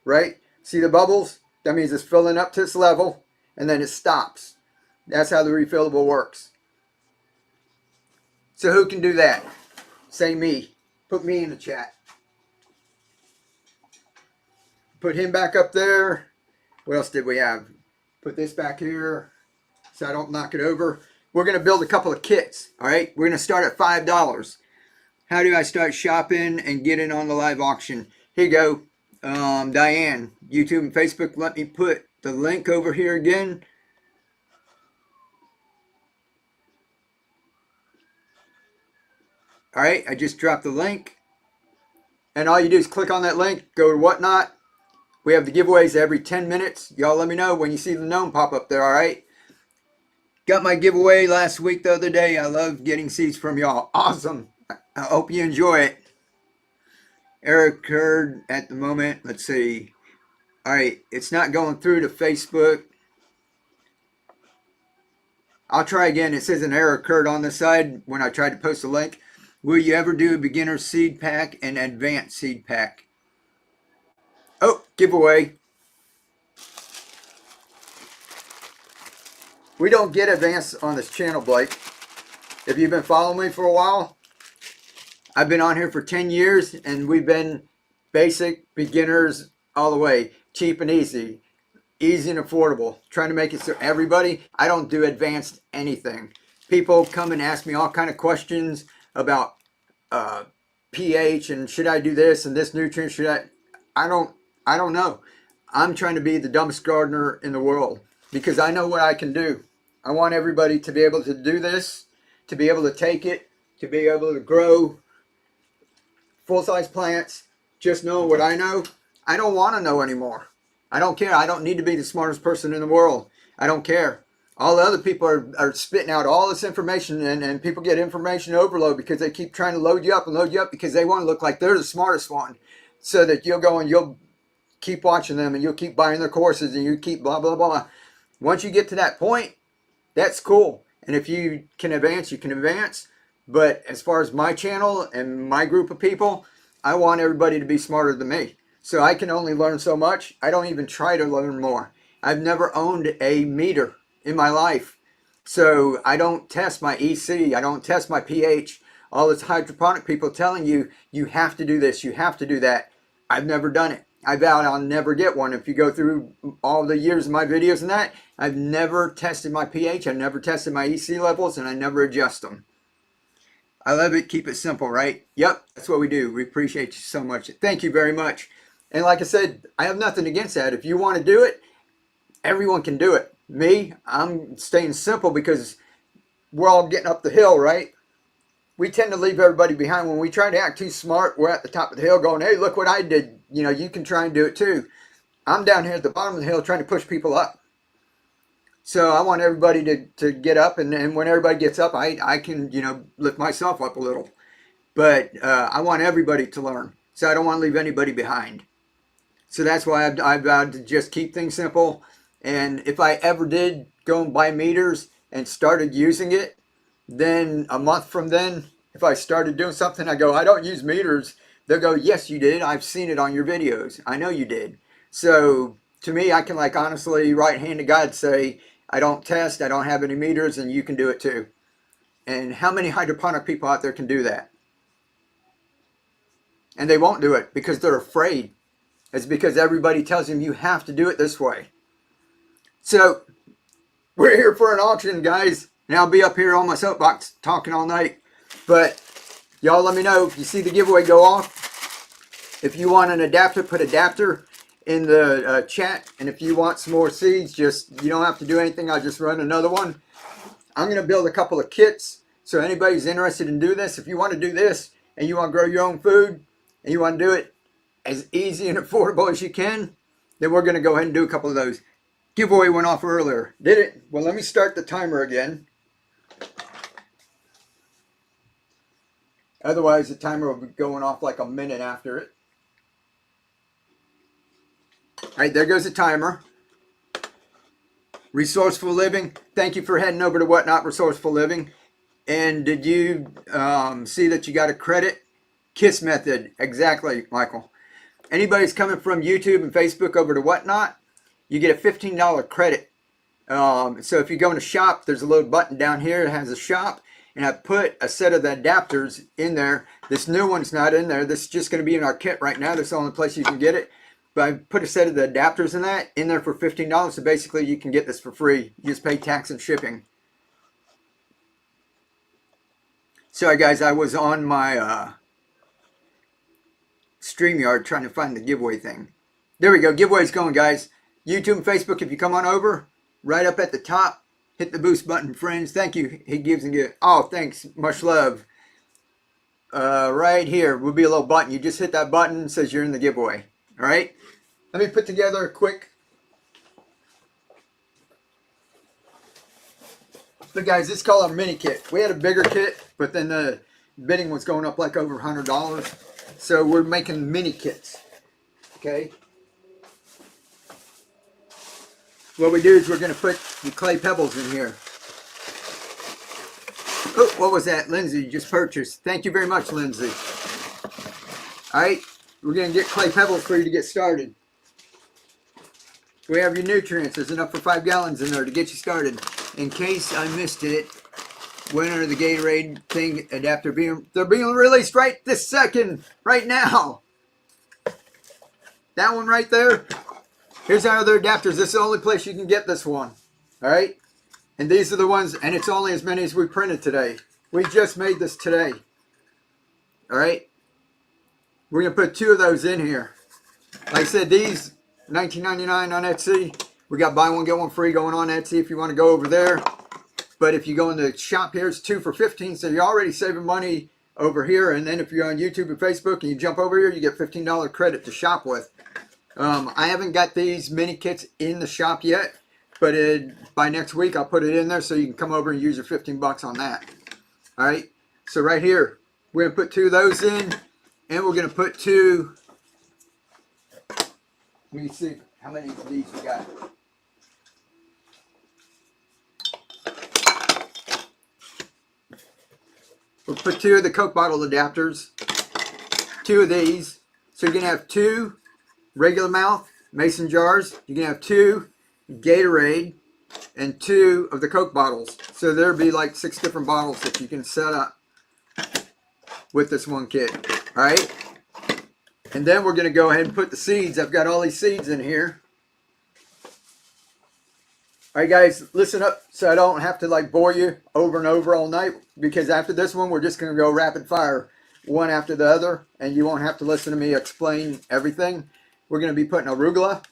right? See the bubbles? That means it's filling up to its level, and then it stops. That's how the refillable works. So who can do that? Say me. Put me in the chat. Put him back up there. What else did we have? Put this back here so I don't knock it over. We're going to build a couple of kits. All right. We're going to start at $5. How do I start shopping and get in on the live auction? Here you go. Diane, YouTube and Facebook, let me put the link over here again. All right, I just dropped the link. And all you do is click on that link, go to Whatnot. We have the giveaways every 10 minutes. Y'all let me know when you see the gnome pop up there, all right? Got my giveaway last week the other day. I love getting seeds from y'all. Awesome. I hope you enjoy it. Error occurred at the moment. Let's see. All right, it's not going through to Facebook. I'll try again. It says an error occurred on the side when I tried to post a link. Will you ever do a beginner seed pack and advanced seed pack? Oh, giveaway. We don't get advanced on this channel, Blake. If you've been following me for a while, I've been on here for 10 years and we've been basic, beginners, all the way. Cheap and easy. Easy and affordable. Trying to make it so everybody, I don't do advanced anything. People come and ask me all kind of questions about pH and should I do this and this nutrient, should I don't know. I'm trying to be the dumbest gardener in the world because I know what I can do. I want everybody to be able to do this, to be able to take it, to be able to grow full-size plants, just knowing what I know. I don't want to know anymore. I don't care. I don't need to be the smartest person in the world. I don't care. All the other people are spitting out all this information and people get information overload because they keep trying to load you up and load you up because they want to look like they're the smartest one so that you'll go and you'll keep watching them and you'll keep buying their courses and you keep blah, blah, blah. Once you get to that point, that's cool. And if you can advance, you can advance. But as far as my channel and my group of people, I want everybody to be smarter than me. So I can only learn so much. I don't even try to learn more. I've never owned a meter in my life. So I don't test my EC. I don't test my pH. All this hydroponic people telling you, you have to do this, you have to do that. I've never done it. I vowed I'll never get one. If you go through all the years of my videos and that, I've never tested my pH. I've never tested my EC levels and I never adjust them. I love it. Keep it simple, right? Yep, that's what we do. We appreciate you so much. Thank you very much. And like I said, I have nothing against that. If you want to do it, everyone can do it. Me, I'm staying simple because we're all getting up the hill, right? We tend to leave everybody behind. When we try to act too smart, we're at the top of the hill going, hey, look what I did. You know, you can try and do it too. I'm down here at the bottom of the hill trying to push people up. So I want everybody to get up, and when everybody gets up, I can, you know, lift myself up a little. But I want everybody to learn. So I don't want to leave anybody behind. So that's why I've vowed to just keep things simple. And if I ever did go and buy meters and started using it, then a month from then, if I started doing something, I go, I don't use meters. They'll go, yes, you did. I've seen it on your videos. I know you did. So to me, I can like honestly, right hand to God say, I don't test, I don't have any meters, and you can do it too. And how many hydroponic people out there can do that? And they won't do it because they're afraid. It's because everybody tells them you have to do it this way. So we're here for an auction, guys. And I'll be up here on my soapbox talking all night. But y'all let me know if you see the giveaway go off. If you want an adapter, put adapter in the chat. And if you want some more seeds, just you don't have to do anything. I'll just run another one. I'm going to build a couple of kits. So anybody's interested in doing this, if you want to do this and you want to grow your own food and you want to do it as easy and affordable as you can, then we're going to go ahead and do a couple of those. Giveaway went off earlier. Did it? Well, let me start the timer again. Otherwise, the timer will be going off like a minute after it. All right, there goes the timer. Resourceful Living. Thank you for heading over to Whatnot Resourceful Living. And did you see that you got a credit? KISS method. Exactly, Michael. Anybody's coming from YouTube and Facebook over to Whatnot, you get a $15 credit. So if you go in a shop, there's a little button down here that has a shop. and I put a set of the adapters in there. This new one's not in there. This is just going to be in our kit right now. This is the only place you can get it. But I put a set of the adapters in there for $15. So basically you can get this for free. You just pay tax and shipping. Sorry guys, I was on my StreamYard trying to find the giveaway thing. There we go. Giveaway's going, guys. YouTube and Facebook, if you come on over, right up at the top, hit the boost button, friends. Thank you. He gives and gives. Oh, thanks. Much love. Right here will be a little button. You just hit that button. It says you're in the giveaway. All right. Let me put together a quick. Look, guys, this is called a mini kit. We had a bigger kit, but then the bidding was going up like over $100. So we're making mini kits. Okay. What we do is we're going to put the clay pebbles in here. Oh, what was that? Lindsay just purchased. Thank you very much, Lindsay. Alright, we're going to get clay pebbles for you to get started. We have your nutrients. There's enough for 5 gallons in there to get you started. In case I missed it, when are the Gatorade thing adapter they're being released right this second, right now. That one right there. Here's our other adapters. This is the only place you can get this one. Alright? And these are the ones, and it's only as many as we printed today. We just made this today. Alright? We're going to put 2 of those in here. Like I said, these, $19.99 on Etsy. We got buy one, get one free going on Etsy if you want to go over there. But if you go in the shop here, it's 2 for $15. So you're already saving money over here. And then if you're on YouTube and Facebook and you jump over here, you get $15 credit to shop with. I haven't got these mini kits in the shop yet, but by next week I'll put it in there so you can come over and use your 15 bucks on that. All right. So right here, we're going to put 2 of those in, and we're going to put 2. Let me see how many of these we got. We'll put 2 of the Coke bottle adapters, 2 of these. So you're going to have 2 regular mouth mason jars. You can have 2 Gatorade and 2 of the Coke bottles. So there'll be like 6 different bottles that you can set up with this one kit. All right. And then we're going to go ahead and put the seeds. I've got all these seeds in here. All right, guys, listen up so I don't have to like bore you over and over all night, because after this one, we're just going to go rapid fire one after the other, and you won't have to listen to me explain everything. We're going to be putting arugula,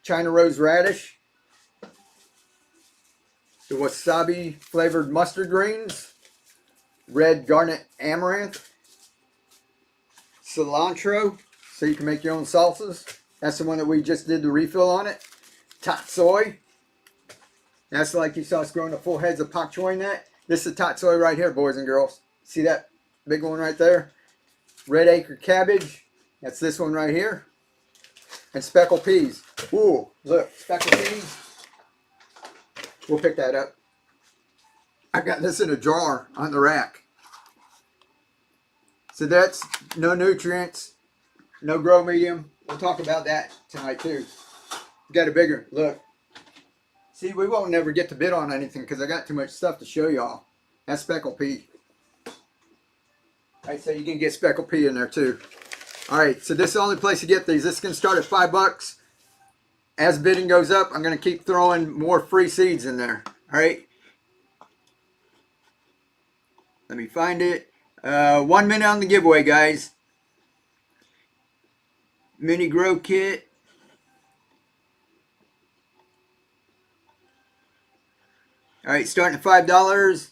China rose radish, the wasabi flavored mustard greens, red garnet amaranth, cilantro, so you can make your own salsas. That's the one that we just did the refill on it. Tot soy. That's like you saw us growing the full heads of pak choi in that. This is tot soy right here, boys and girls. See that big one right there? Red acre cabbage. That's this one right here. And speckled peas. Ooh, look, speckled peas. We'll pick that up. I got this in a jar on the rack. So that's no nutrients, no grow medium. We'll talk about that tonight too. Got a bigger look. See, we won't never get to bid on anything because I got too much stuff to show y'all. That's speckled pea. Alright, so you can get speckled pea in there too. Alright, so this is the only place to get these. This is going to start at $5. As bidding goes up, I'm going to keep throwing more free seeds in there. Alright. Let me find it. 1 minute on the giveaway, guys. Mini grow kit. Alright, starting at $5.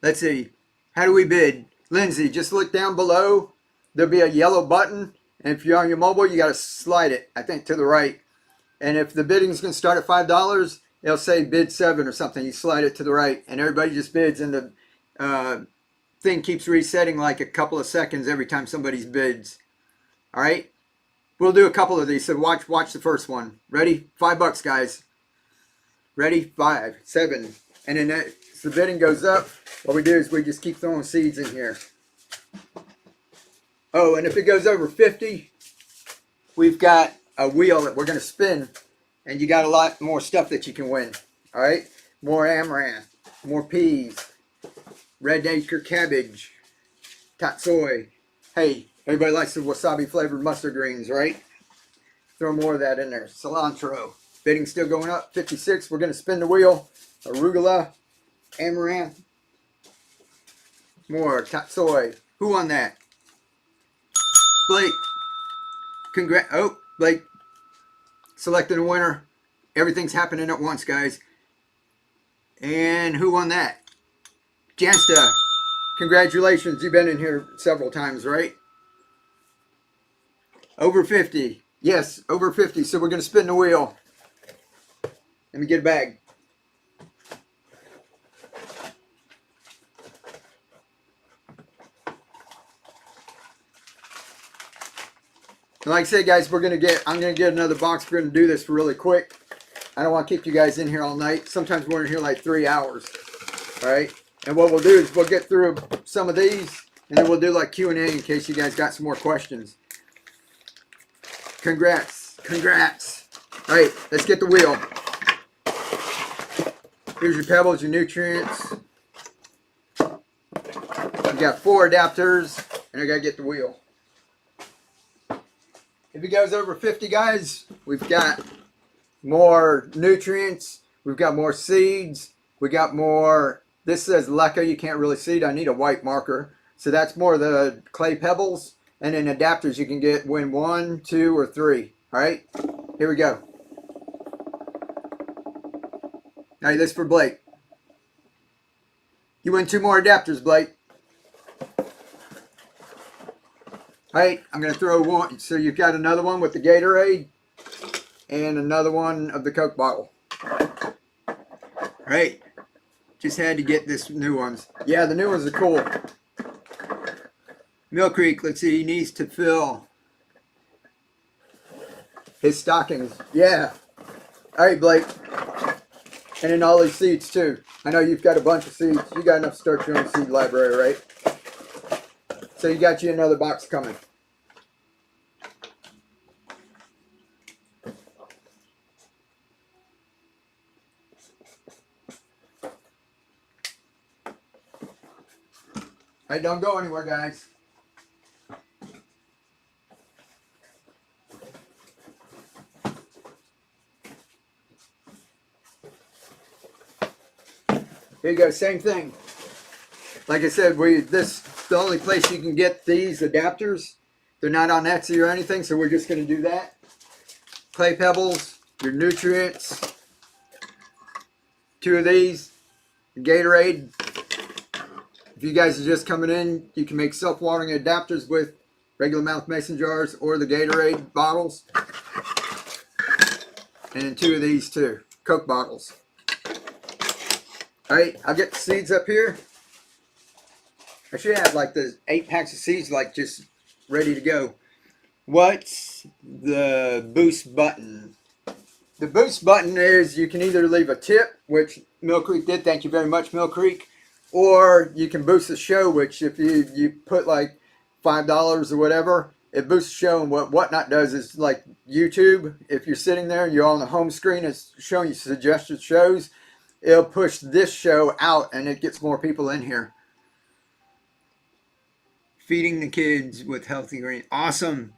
Let's see. How do we bid? Lindsay, just look down below. There'll be a yellow button. And if you're on your mobile, you got to slide it, I think, to the right. And if the bidding is going to start at $5, it'll say bid 7 or something. You slide it to the right. And everybody just bids. And the thing keeps resetting like a couple of seconds every time somebody's bids. Alright? We'll do a couple of these. So watch the first one. Ready? $5, guys. Ready? 5, 7. And then as the bidding goes up, what we do is we just keep throwing seeds in here. Oh, and if it goes over 50, we've got a wheel that we're going to spin. And you got a lot more stuff that you can win. Alright? More amaranth, more peas, Red acre cabbage. Tatsoi. Hey, everybody likes the wasabi flavored mustard greens, right? Throw more of that in there. Cilantro. Bidding still going up. 56. We're going to spin the wheel. Arugula. Amaranth. More tatsoi. Who won that? Blake. Congrats. Oh, Blake. Selected a winner. Everything's happening at once, guys. And who won that? Jansta. Congratulations. You've been in here several times, right? Over 50. Yes, over 50. So we're going to spin the wheel. Let me get a bag. Like I said, guys, I'm going to get another box. We're going to do this really quick. I don't want to keep you guys in here all night. Sometimes we're in here like 3 hours. All right. And what we'll do is we'll get through some of these, and then we'll do like Q&A in case you guys got some more questions. Congrats. Congrats. All right. Let's get the wheel. Here's your pebbles, your nutrients. You got 4 adapters, and I got to get the wheel. If it goes over 50, guys, we've got more nutrients. We've got more seeds. We got more. This says leca. You can't really see it. I need a white marker. So that's more of the clay pebbles. And then adapters you can get win 1, 2, or 3. All right. Here we go. All right, this is for Blake. You win 2 more adapters, Blake. All right, I'm going to throw one. So you've got another one with the Gatorade and another one of the Coke bottle. All right, just had to get this new ones. Yeah, the new ones are cool. Mill Creek, let's see, he needs to fill his stockings. Yeah. All right, Blake. And then all these seeds too. I know you've got a bunch of seeds. You got enough to start your own seed library, right? So you got you another box coming. Hey, don't go anywhere, guys. Here you go, same thing. Like I said, the only place you can get these adapters. They're not on Etsy or anything, so we're just going to do that. Clay pebbles, your nutrients, 2 of these, Gatorade. If you guys are just coming in, you can make self-watering adapters with regular mouth mason jars or the Gatorade bottles. And then 2 of these too, Coke bottles. All right, I'll get the seeds up here. I should have like the 8 packs of seeds like just ready to go. What's the boost button? The boost button is you can either leave a tip, which Mill Creek did. Thank you very much, Mill Creek. Or you can boost the show, which if you put like $5 or whatever, it boosts the show. And what Whatnot does is like YouTube. If you're sitting there and you're on the home screen, it's showing you suggested shows. It'll push this show out and it gets more people in here. Feeding the kids with healthy green. Awesome.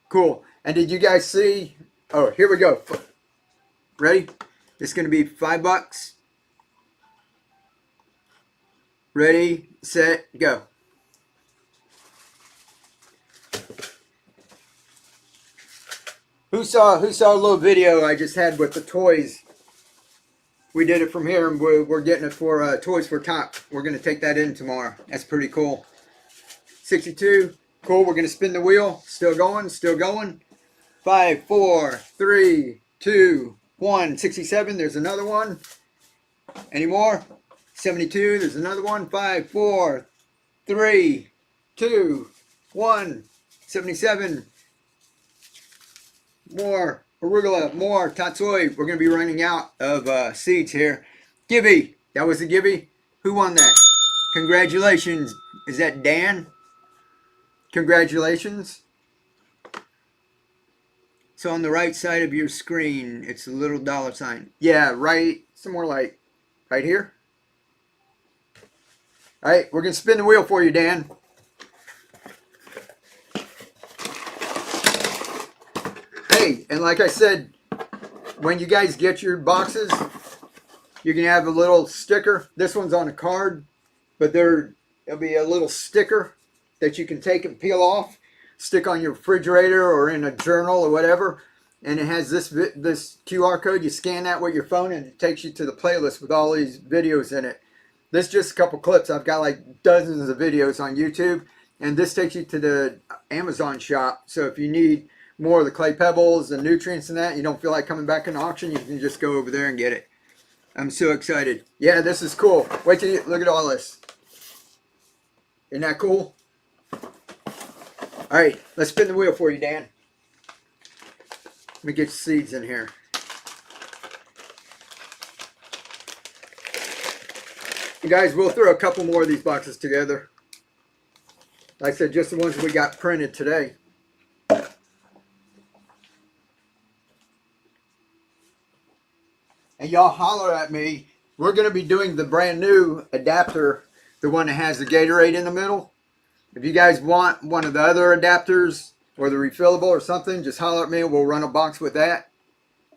Cool. And did you guys see? Oh, here we go. Ready? It's going to be $5. Ready, set, go. Who saw a little video I just had with the toys? We did it from here, and we're getting it for Toys for Top. We're going to take that in tomorrow. That's pretty cool. 62. Cool. We're going to spin the wheel. Still going. Still going. 5, 4, 3, 2, 1. 67. There's another one. Any more? 72. There's another one. 5, 4, 3, 2, 1. 77. More. Arugula, more tatsoi. We're going to be running out of seeds here. Gibby. That was a Gibby. Who won that? Congratulations. Is that Dan? Congratulations. So on the right side of your screen, it's a little $sign. Yeah, right. Somewhere like right here. All right, we're going to spin the wheel for you, Dan. Hey, and like I said, when you guys get your boxes, you can have a little sticker. This one's on a card, but there'll be a little sticker that you can take and peel off, stick on your refrigerator or in a journal or whatever. And it has this QR code. You scan that with your phone and it takes you to the playlist with all these videos in it. This is just a couple clips. I've got like dozens of videos on YouTube. And this takes you to the Amazon shop. So if you need more of the clay pebbles and nutrients and that, you don't feel like coming back in the auction, you can just go over there and get it. I'm so excited. Yeah, this is cool. Wait till you look at all this. Isn't that cool? All right, let's spin the wheel for you, Dan. Let me get your seeds in here. You guys, we'll throw a couple more of these boxes together. Like I said, just the ones we got printed today. And y'all holler at me. We're going to be doing the brand new adapter, the one that has the Gatorade in the middle. If you guys want one of the other adapters or the refillable or something, just holler at me and we'll run a box with that.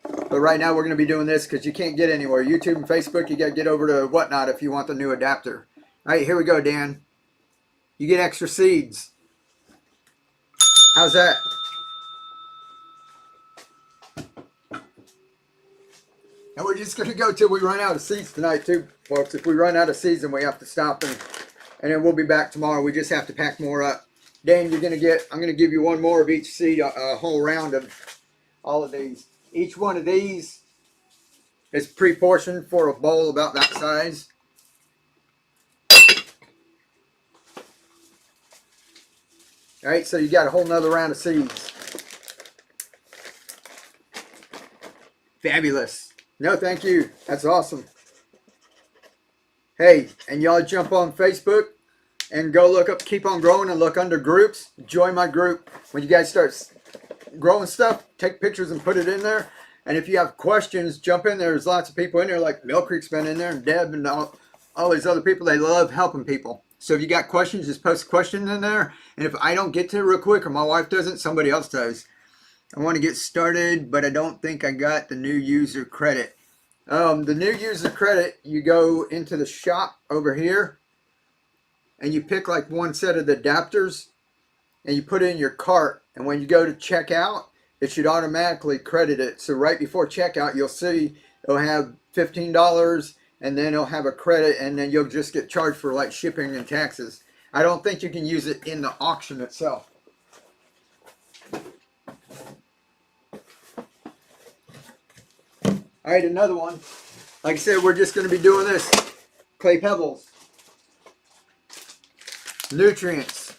But right now we're going to be doing this because you can't get anywhere. YouTube and Facebook, you got to get over to Whatnot if you want the new adapter. All right, here we go, Dan. You get extra seeds. How's that? And we're just going to go till we run out of seeds tonight too, folks. If we run out of seeds, then we have to stop and then we'll be back tomorrow. We just have to pack more up. Dan, you're going to get, I'm going to give you one more of each seed, a whole round of all of these. Each one of these is pre-portioned for a bowl about that size. All right, so you got a whole nother round of seeds. Fabulous. No, thank you. That's awesome. Hey, and y'all jump on Facebook and go look up Keep On Growing and look under groups. Join my group. When you guys start growing stuff, take pictures and put it in there. And if you have questions, jump in there. There's lots of people in there, like Mill Creek's been in there, and Deb and all these other people. They love helping people. So if you got questions, just post questions in there. And if I don't get to it real quick or my wife doesn't, somebody else does. I want to get started, but I don't think I got the new user credit. The new user credit, you go into the shop over here and you pick like one set of the adapters and you put it in your cart. And when you go to check out, it should automatically credit it. So right before checkout, you'll see it'll have $15 and then it'll have a credit and then you'll just get charged for like shipping and taxes. I don't think you can use it in the auction itself. All right, another one. Like I said, we're just going to be doing this. Clay pebbles. Nutrients.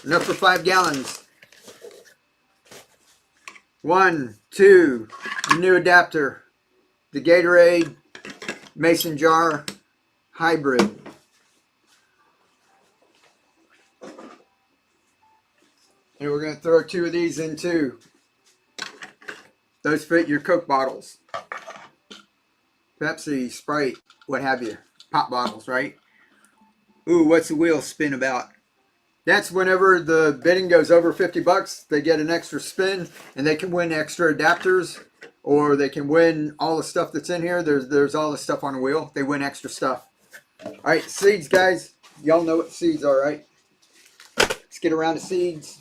Enough for 5 gallons. 1, 2, new adapter. The Gatorade Mason jar hybrid. And we're going to throw 2 of these in too. Those fit your Coke bottles. Pepsi, Sprite, what have you. Pop bottles, right? Ooh, what's the wheel spin about? That's whenever the bidding goes over 50 bucks, they get an extra spin and they can win extra adapters or they can win all the stuff that's in here. There's all the stuff on the wheel. They win extra stuff. All right, seeds, guys. Y'all know what seeds are, right? Let's get around to seeds.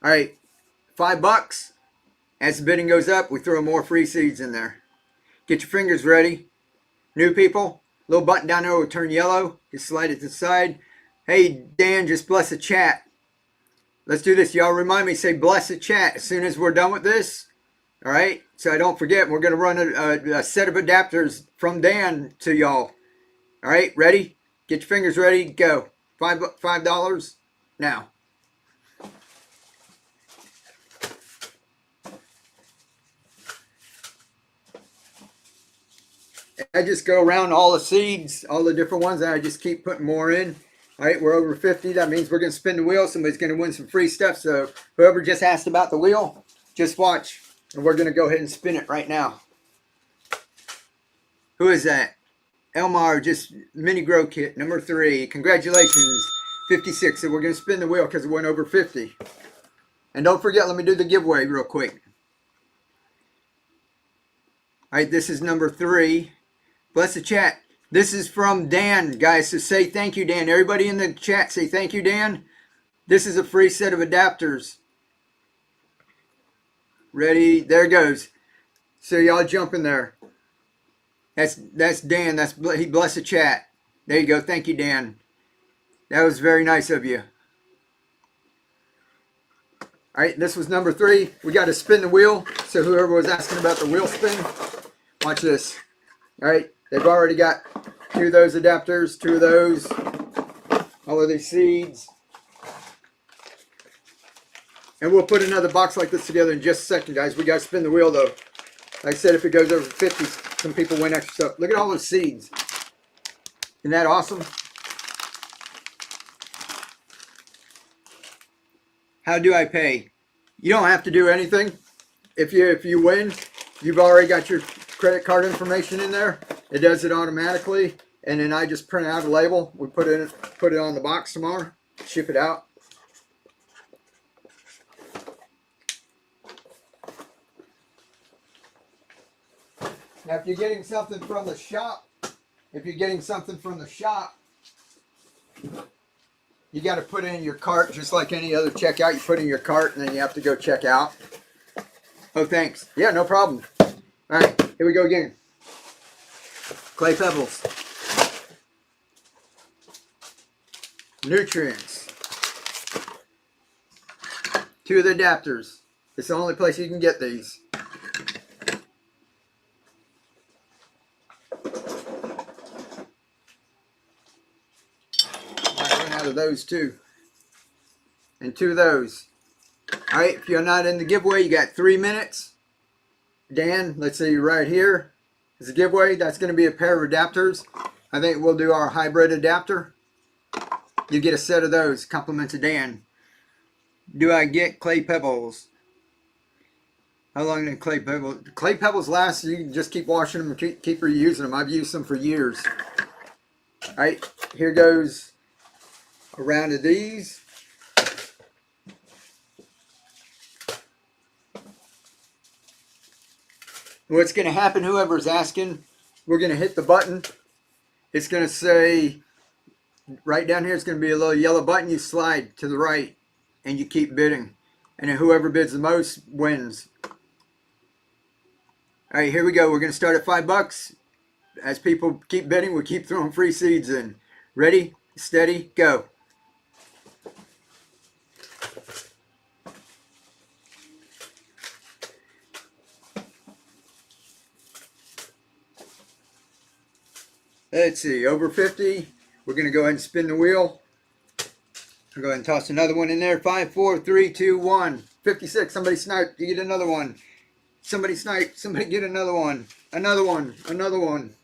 All right, $5. As the bidding goes up, we throw more free seeds in there. Get your fingers ready. New people, little button down there will turn yellow. Just slide it to the side. Hey, Dan, just bless the chat. Let's do this. Y'all remind me, say bless the chat as soon as we're done with this. All right, so I don't forget, we're going to run a set of adapters from Dan to y'all. All right, ready? Get your fingers ready. Go. $5 now. I just go around all the seeds, all the different ones, and I just keep putting more in. All right, we're over 50. That means we're going to spin the wheel. Somebody's going to win some free stuff. So whoever just asked about the wheel, just watch. And we're going to go ahead and spin it right now. Who is that? Elmar, just mini grow kit number 3. Congratulations, 56. So we're going to spin the wheel because it went over 50. And don't forget, let me do the giveaway real quick. All right, this is number 3. Bless the chat. This is from Dan, guys. So say thank you, Dan. Everybody in the chat, say thank you, Dan. This is a free set of adapters. Ready? There it goes. So y'all jump in there. That's Dan. He bless the chat. There you go. Thank you, Dan. That was very nice of you. All right, this was number 3. We got to spin the wheel. So whoever was asking about the wheel spin, watch this. All right, they've already got 2 of those adapters, 2 of those, all of these seeds. And we'll put another box like this together in just a second, guys. We got to spin the wheel, though. Like I said, if it goes over 50, some people win extra stuff. Look at all those seeds. Isn't that awesome? How do I pay? You don't have to do anything. If you win, you've already got your credit card information in there. It does it automatically, and then I just print out a label. We put it on the box tomorrow, ship it out. Now, if you're getting something from the shop, you got to put in your cart just like any other checkout. You put in your cart, and then you have to go check out. Oh, thanks. Yeah, no problem. All right, here we go again. Clay pebbles. Nutrients. 2 of the adapters. It's the only place you can get these. Might run out of those too. And 2 of those. All right, if you're not in the giveaway, you got 3 minutes. Dan, let's see right here is a giveaway. That's going to be a pair of adapters. I think we'll do our hybrid adapter. You get a set of those, compliment to Dan. Do I get clay pebbles? How long do clay pebbles last? You can just keep washing them and keep reusing them. I've used them for years. All right, here goes a round of these. What's going to happen, whoever's asking, we're going to hit the button. It's going to say, right down here, it's going to be a little yellow button. You slide to the right, and you keep bidding. And then whoever bids the most wins. All right, here we go. We're going to start at $5. As people keep bidding, we keep throwing free seeds in. Ready, steady, go. Let's see, over 50. We're going to go ahead and spin the wheel. I'll go ahead and toss another one in there. 5, 4, 3, 2, 1. 56. Somebody snipe. You get another one. Somebody snipe. Somebody get another one. Another one. Another one.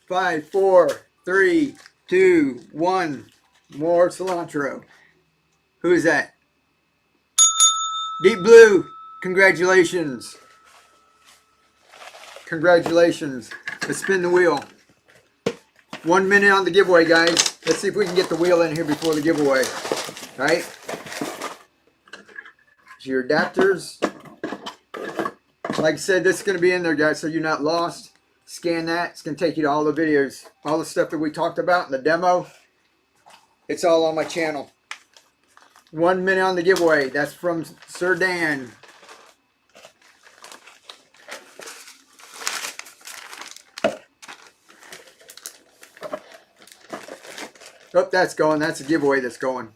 5, 4, 3, 2, 1. More cilantro. Who is that? Deep Blue. Congratulations. Congratulations. Let's spin the wheel. 1 minute on the giveaway, guys. Let's see if we can get the wheel in here before the giveaway. All right. Here's your adapters. Like I said, this is going to be in there, guys, so you're not lost. Scan that. It's going to take you to all the videos. All the stuff that we talked about in the demo. It's all on my channel. 1 minute on the giveaway. That's from Sir Dan. Oh, that's going. That's a giveaway that's going.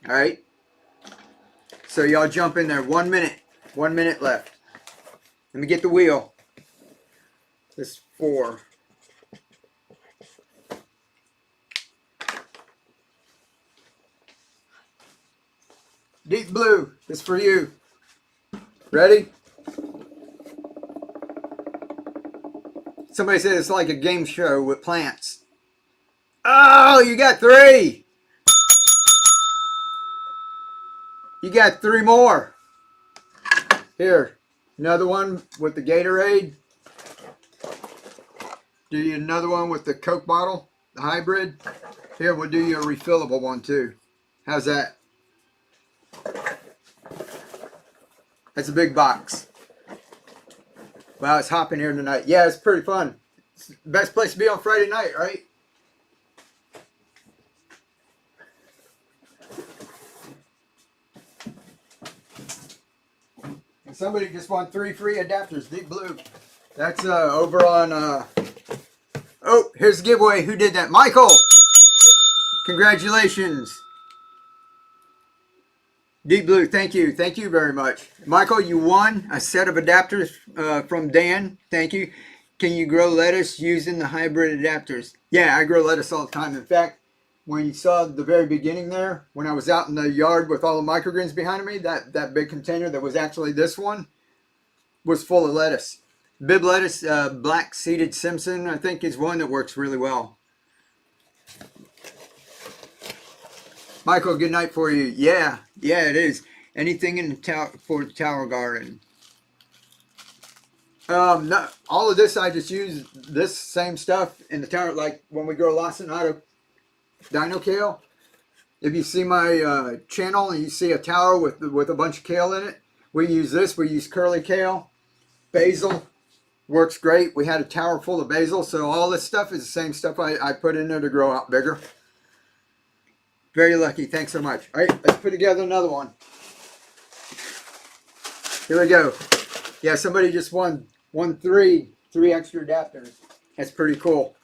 All right. So y'all jump in there. 1 minute. 1 minute left. Let me get the wheel. This 4. Deep Blue. This for you. Ready? Somebody said it's like a game show with plants. Oh, you got 3. You got 3 more. Here, another one with the Gatorade. Do you another one with the Coke bottle, the hybrid. Here, we'll do you a refillable one too. How's that? That's a big box. Wow, it's hopping here tonight. Yeah, it's pretty fun. It's the best place to be on Friday night, right? And somebody just won 3 free adapters, Deep Blue. That's over on, oh, here's the giveaway. Who did that? Michael! Congratulations. Deep Blue, thank you. Thank you very much. Michael, you won a set of adapters from Dan. Thank you. Can you grow lettuce using the hybrid adapters? Yeah, I grow lettuce all the time. In fact, when you saw the very beginning there, when I was out in the yard with all the microgreens behind me, that big container that was actually this one was full of lettuce. Bib lettuce, black seeded Simpson, I think is one that works really well. Michael, good night for you. Yeah, it is. Anything in the tower for the tower garden? No, all of this I just use this same stuff in the tower. Like when we grow lacinato dino kale. If you see my channel and you see a tower with a bunch of kale in it, we use this. We use curly kale, basil. Works great. We had a tower full of basil, so all this stuff is the same stuff I put in there to grow out bigger. Very lucky. Thanks so much. All right, let's put together another one. Here we go. Yeah, somebody just won three extra adapters. That's pretty cool.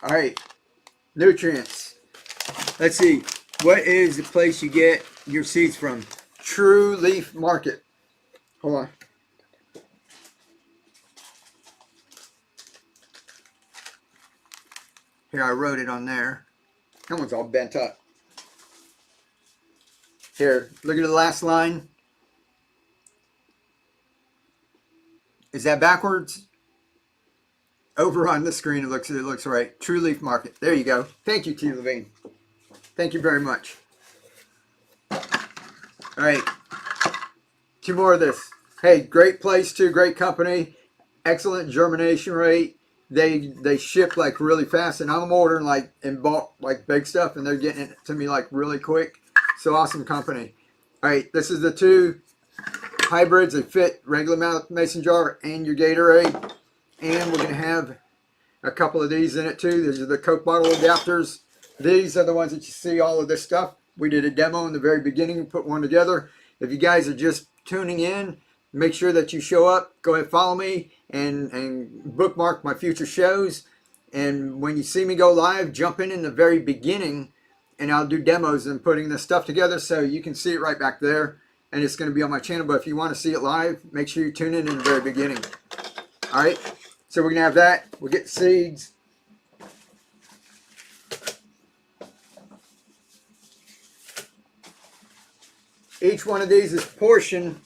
All right, nutrients. Let's see. What is the place you get your seeds from? True Leaf Market. Hold on. Here, I wrote it on there. That one's all bent up. Here, look at the last line. Is that backwards? Over on the screen, it looks right. True Leaf Market. There you go. Thank you, T. Levine. Thank you very much. All right. 2 more of this. Hey, great place too. Great company. Excellent germination rate. They ship like really fast, and I'm ordering like in bulk, like big stuff, and they're getting it to me like really quick. So awesome company. All right, this is the 2 hybrids. They fit regular mason jar and your Gatorade. And we're going to have a couple of these in it too. These are the Coke bottle adapters. These are the ones that you see all of this stuff. We did a demo in the very beginning and put one together. If you guys are just tuning in, make sure that you show up. Go ahead, follow me and bookmark my future shows. And when you see me go live, jump in the very beginning, and I'll do demos and putting this stuff together so you can see it right back there. And it's going to be on my channel. But if you want to see it live, make sure you tune in the very beginning. All right. So we're going to have that. We'll get seeds. Each one of these is portioned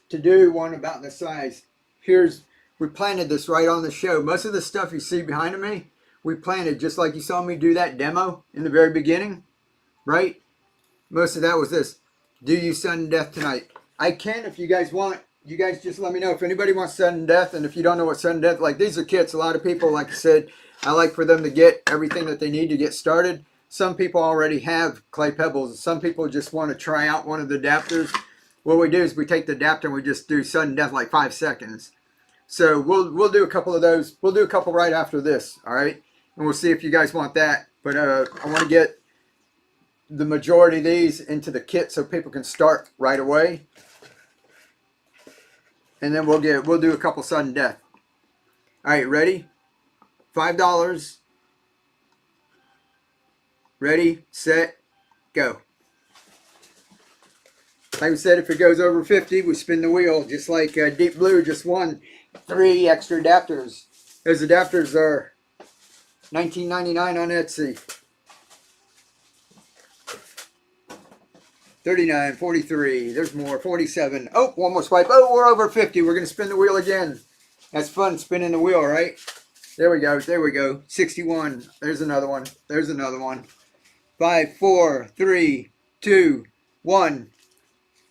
to do one about the size. We planted this right on the show. Most of the stuff you see behind me, we planted just like you saw me do that demo in the very beginning, right? Most of that was this. Do you sudden death tonight? I can if you guys want. You guys just let me know if anybody wants sudden death, and if you don't know what sudden death, like these are kits. A lot of people, like I said, I like for them to get everything that they need to get started. Some people already have clay pebbles. Some people just want to try out one of the adapters. What we do is we take the adapter and we just do sudden death like 5 seconds. So we'll do a couple of those. We'll do a couple right after this, all right? And we'll see if you guys want that. But I want to get the majority of these into the kit so people can start right away. And then we'll do a couple sudden death. All right, ready? $5. Ready, set, go. Like we said, if it goes over 50, we spin the wheel, just like Deep Blue just won 3 extra adapters. Those adapters are $19.99 on Etsy. $39, $43, there's more, $47. Oh, one more swipe. Oh, we're over 50. We're going to spin the wheel again. That's fun, spinning the wheel, right? There we go, there we go. $61, there's another one, there's another one. 5, 4, 3, 2, 1.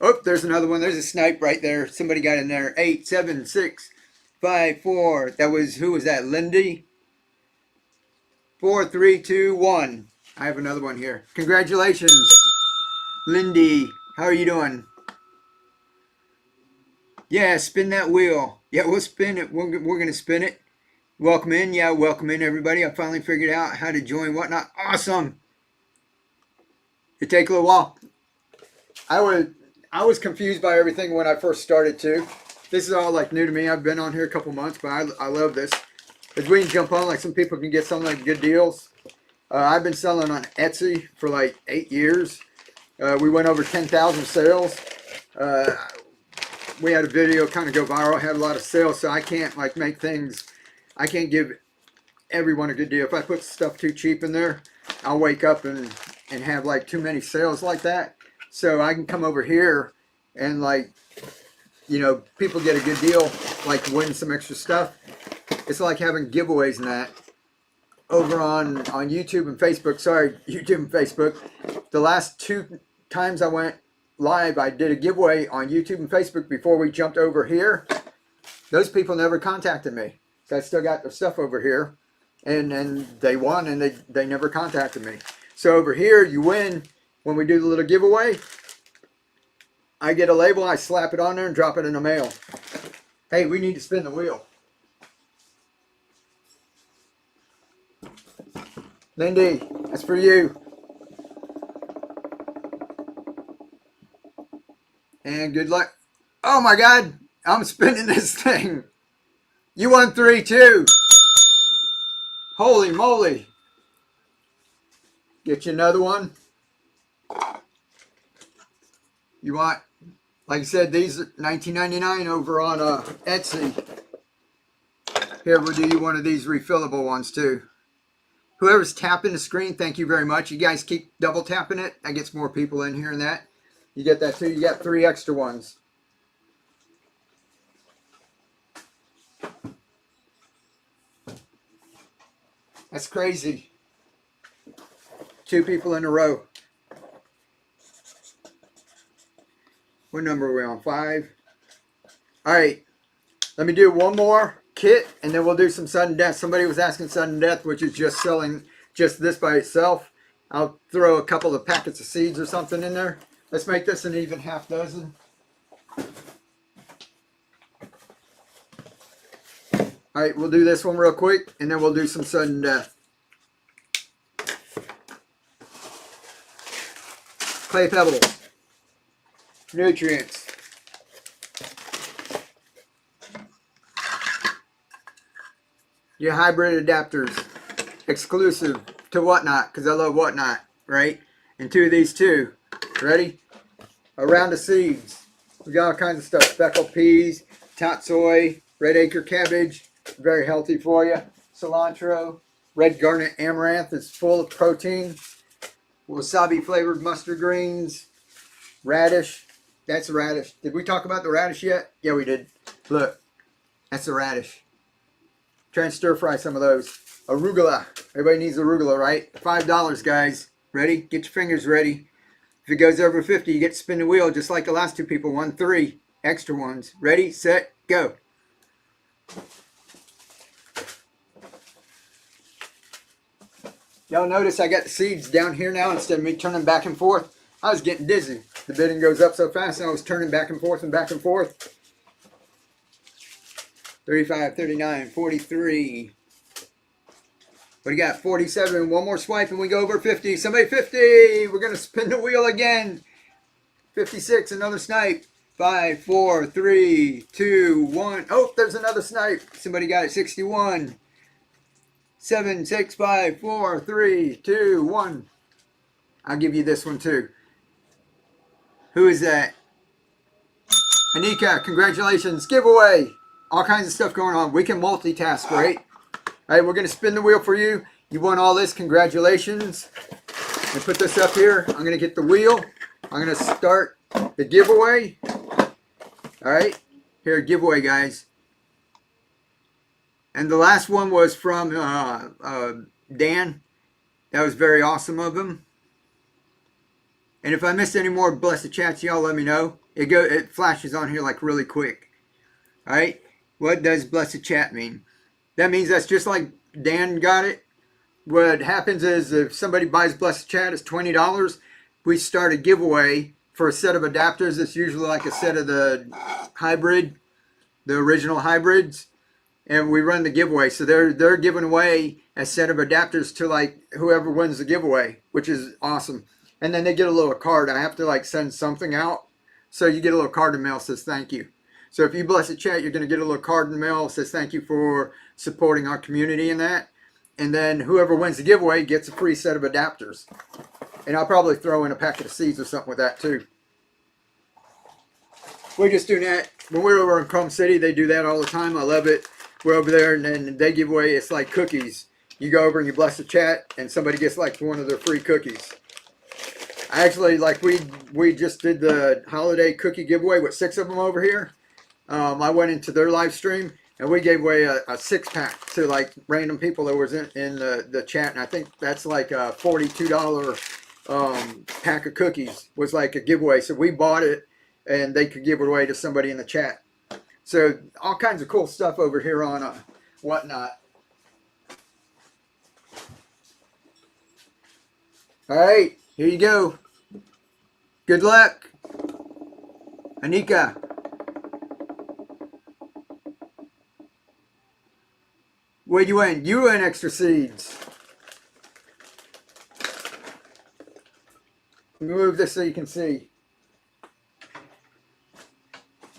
Oh, there's another one. There's a snipe right there. Somebody got in there. 8, 7, 6, 5, 4. That was, who was that? Lindy? 4, 3, 2, 1. I have another one here. Congratulations, Lindy. How are you doing? Yeah, spin that wheel. Yeah, we'll spin it. We're going to spin it. Welcome in. Yeah, welcome in, everybody. I finally figured out how to join whatnot. Awesome. It take a little while. I was confused by everything when I first started too. This is all like new to me. I've been on here a couple months, but I love this. Because we can jump on, like some people can get some like good deals. I've been selling on Etsy for like 8 years. We went over 10,000 sales. We had a video kind of go viral. I had a lot of sales, so I can't like make things. I can't give everyone a good deal. If I put stuff too cheap in there, I'll wake up and have like too many sales like that. So I can come over here and like, you know, people get a good deal, like win some extra stuff. It's like having giveaways and that over on YouTube and Facebook. Sorry, YouTube and Facebook. The last 2 times I went live, I did a giveaway on YouTube and Facebook before we jumped over here. Those people never contacted me. So I still got their stuff over here. And they won and they never contacted me. So over here, you win when we do the little giveaway. I get a label, I slap it on there and drop it in the mail. Hey, we need to spin the wheel. Lindy, that's for you. And good luck. Oh my God, I'm spinning this thing. You won 3 too. Holy moly. Get you another one. You want, like I said, these are $19.99 over on Etsy. Here, we'll do you one of these refillable ones too. Whoever's tapping the screen, thank you very much. You guys keep double tapping it. That gets more people in here and that. You get that too. You got 3 extra ones. That's crazy. 2 people in a row. What number are we on? 5? All right. Let me do one more kit, and then we'll do some sudden death. Somebody was asking sudden death, which is just selling just this by itself. I'll throw a couple of packets of seeds or something in there. Let's make this an even half dozen. All right, we'll do this one real quick, and then we'll do some sudden death. Clay pebbles. Nutrients. Your hybrid adapters. Exclusive to Whatnot, because I love Whatnot, right? And 2 of these too. Ready? A round of seeds. We got all kinds of stuff. Speckled peas, tatsoi, red acre cabbage. Very healthy for you. Cilantro. Red garnet amaranth is full of protein. Wasabi flavored mustard greens. Radish. That's a radish. Did we talk about the radish yet? Yeah, we did. Look. That's a radish. Try and stir fry some of those. Arugula. Everybody needs arugula, right? $5, guys. Ready? Get your fingers ready. If it goes over 50, you get to spin the wheel just like the last 2 people won 3 extra ones. Ready, set, go. Y'all notice I got the seeds down here now instead of me turning back and forth. I was getting dizzy. The bidding goes up so fast and I was turning back and forth and back and forth. 35, 39, 43. What do you got? 47. One more swipe and we go over 50. Somebody 50. We're going to spin the wheel again. 56. Another snipe. 5, 4, 3, 2, 1. Oh, there's another snipe. Somebody got it. 61. 7, 6, 5, 4, 3, 2, 1. I'll give you this one too. Who is that? Anika, congratulations. Giveaway. All kinds of stuff going on. We can multitask, right? All right, we're going to spin the wheel for you. You won all this. Congratulations. I'm going to put this up here. I'm going to get the wheel. I'm going to start the giveaway. All right. Here, giveaway, guys. And the last one was from Dan. That was very awesome of him. And if I missed any more blessed chats, y'all let me know. It flashes on here like really quick. All right. What does blessed chat mean? That means that's just like Dan got it. What happens is if somebody buys blessed chat, it's $20. We start a giveaway for a set of adapters. It's usually like a set of the hybrid, the original hybrids, and we run the giveaway. So they're giving away a set of adapters to like whoever wins the giveaway, which is awesome. And then they get a little card. I have to like send something out, so you get a little card in the mail that says thank you. So if you bless the chat, you're going to get a little card in the mail that says thank you for supporting our community in that. And then whoever wins the giveaway gets a free set of adapters. And I'll probably throw in a packet of seeds or something with that too. We're just doing that. When we're over in Chrome City, they do that all the time. I love it. We're over there and then they give away, it's like cookies. You go over and you bless the chat and somebody gets like one of their free cookies. I actually, like we just did the holiday cookie giveaway with 6 of them over here. I went into their live stream and we gave away a 6-pack to like random people that was in the chat. And I think that's like a $42 pack of cookies was like a giveaway. So we bought it and they could give it away to somebody in the chat. So all kinds of cool stuff over here on Whatnot. All right, here you go. Good luck. Anika. Where'd you win? You win extra seeds. Let me move this so you can see.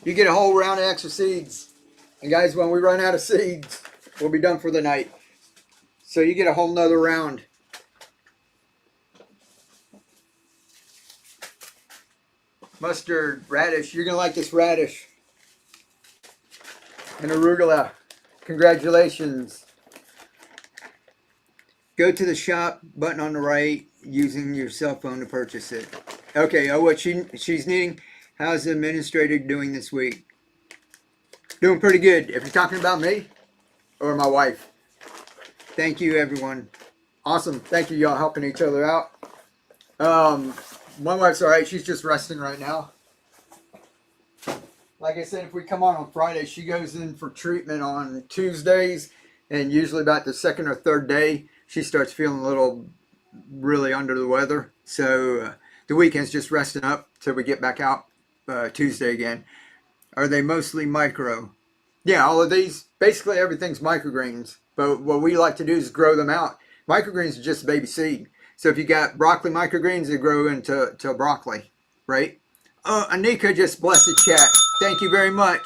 You get a whole round of extra seeds. And guys, when we run out of seeds, we'll be done for the night. So you get a whole nother round. Mustard, radish. You're going to like this radish. And arugula. Congratulations. Go to the shop button on the right using your cell phone to purchase it. Okay, oh, what she's needing. How's the administrator doing this week? Doing pretty good. If you're talking about me or my wife. Thank you, everyone. Awesome. Thank you, y'all, helping each other out. My wife's all right. She's just resting right now. Like I said, if we come on Friday, she goes in for treatment on Tuesdays. And usually about the second or third day, she starts feeling a little really under the weather. So the weekend's just resting up till we get back out Tuesday again. Are they mostly micro? Yeah, all of these, basically everything's microgreens. But what we like to do is grow them out. Microgreens are just baby seed. So if you got broccoli microgreens, they grow into broccoli, right? Anika just blessed the chat. Thank you very much.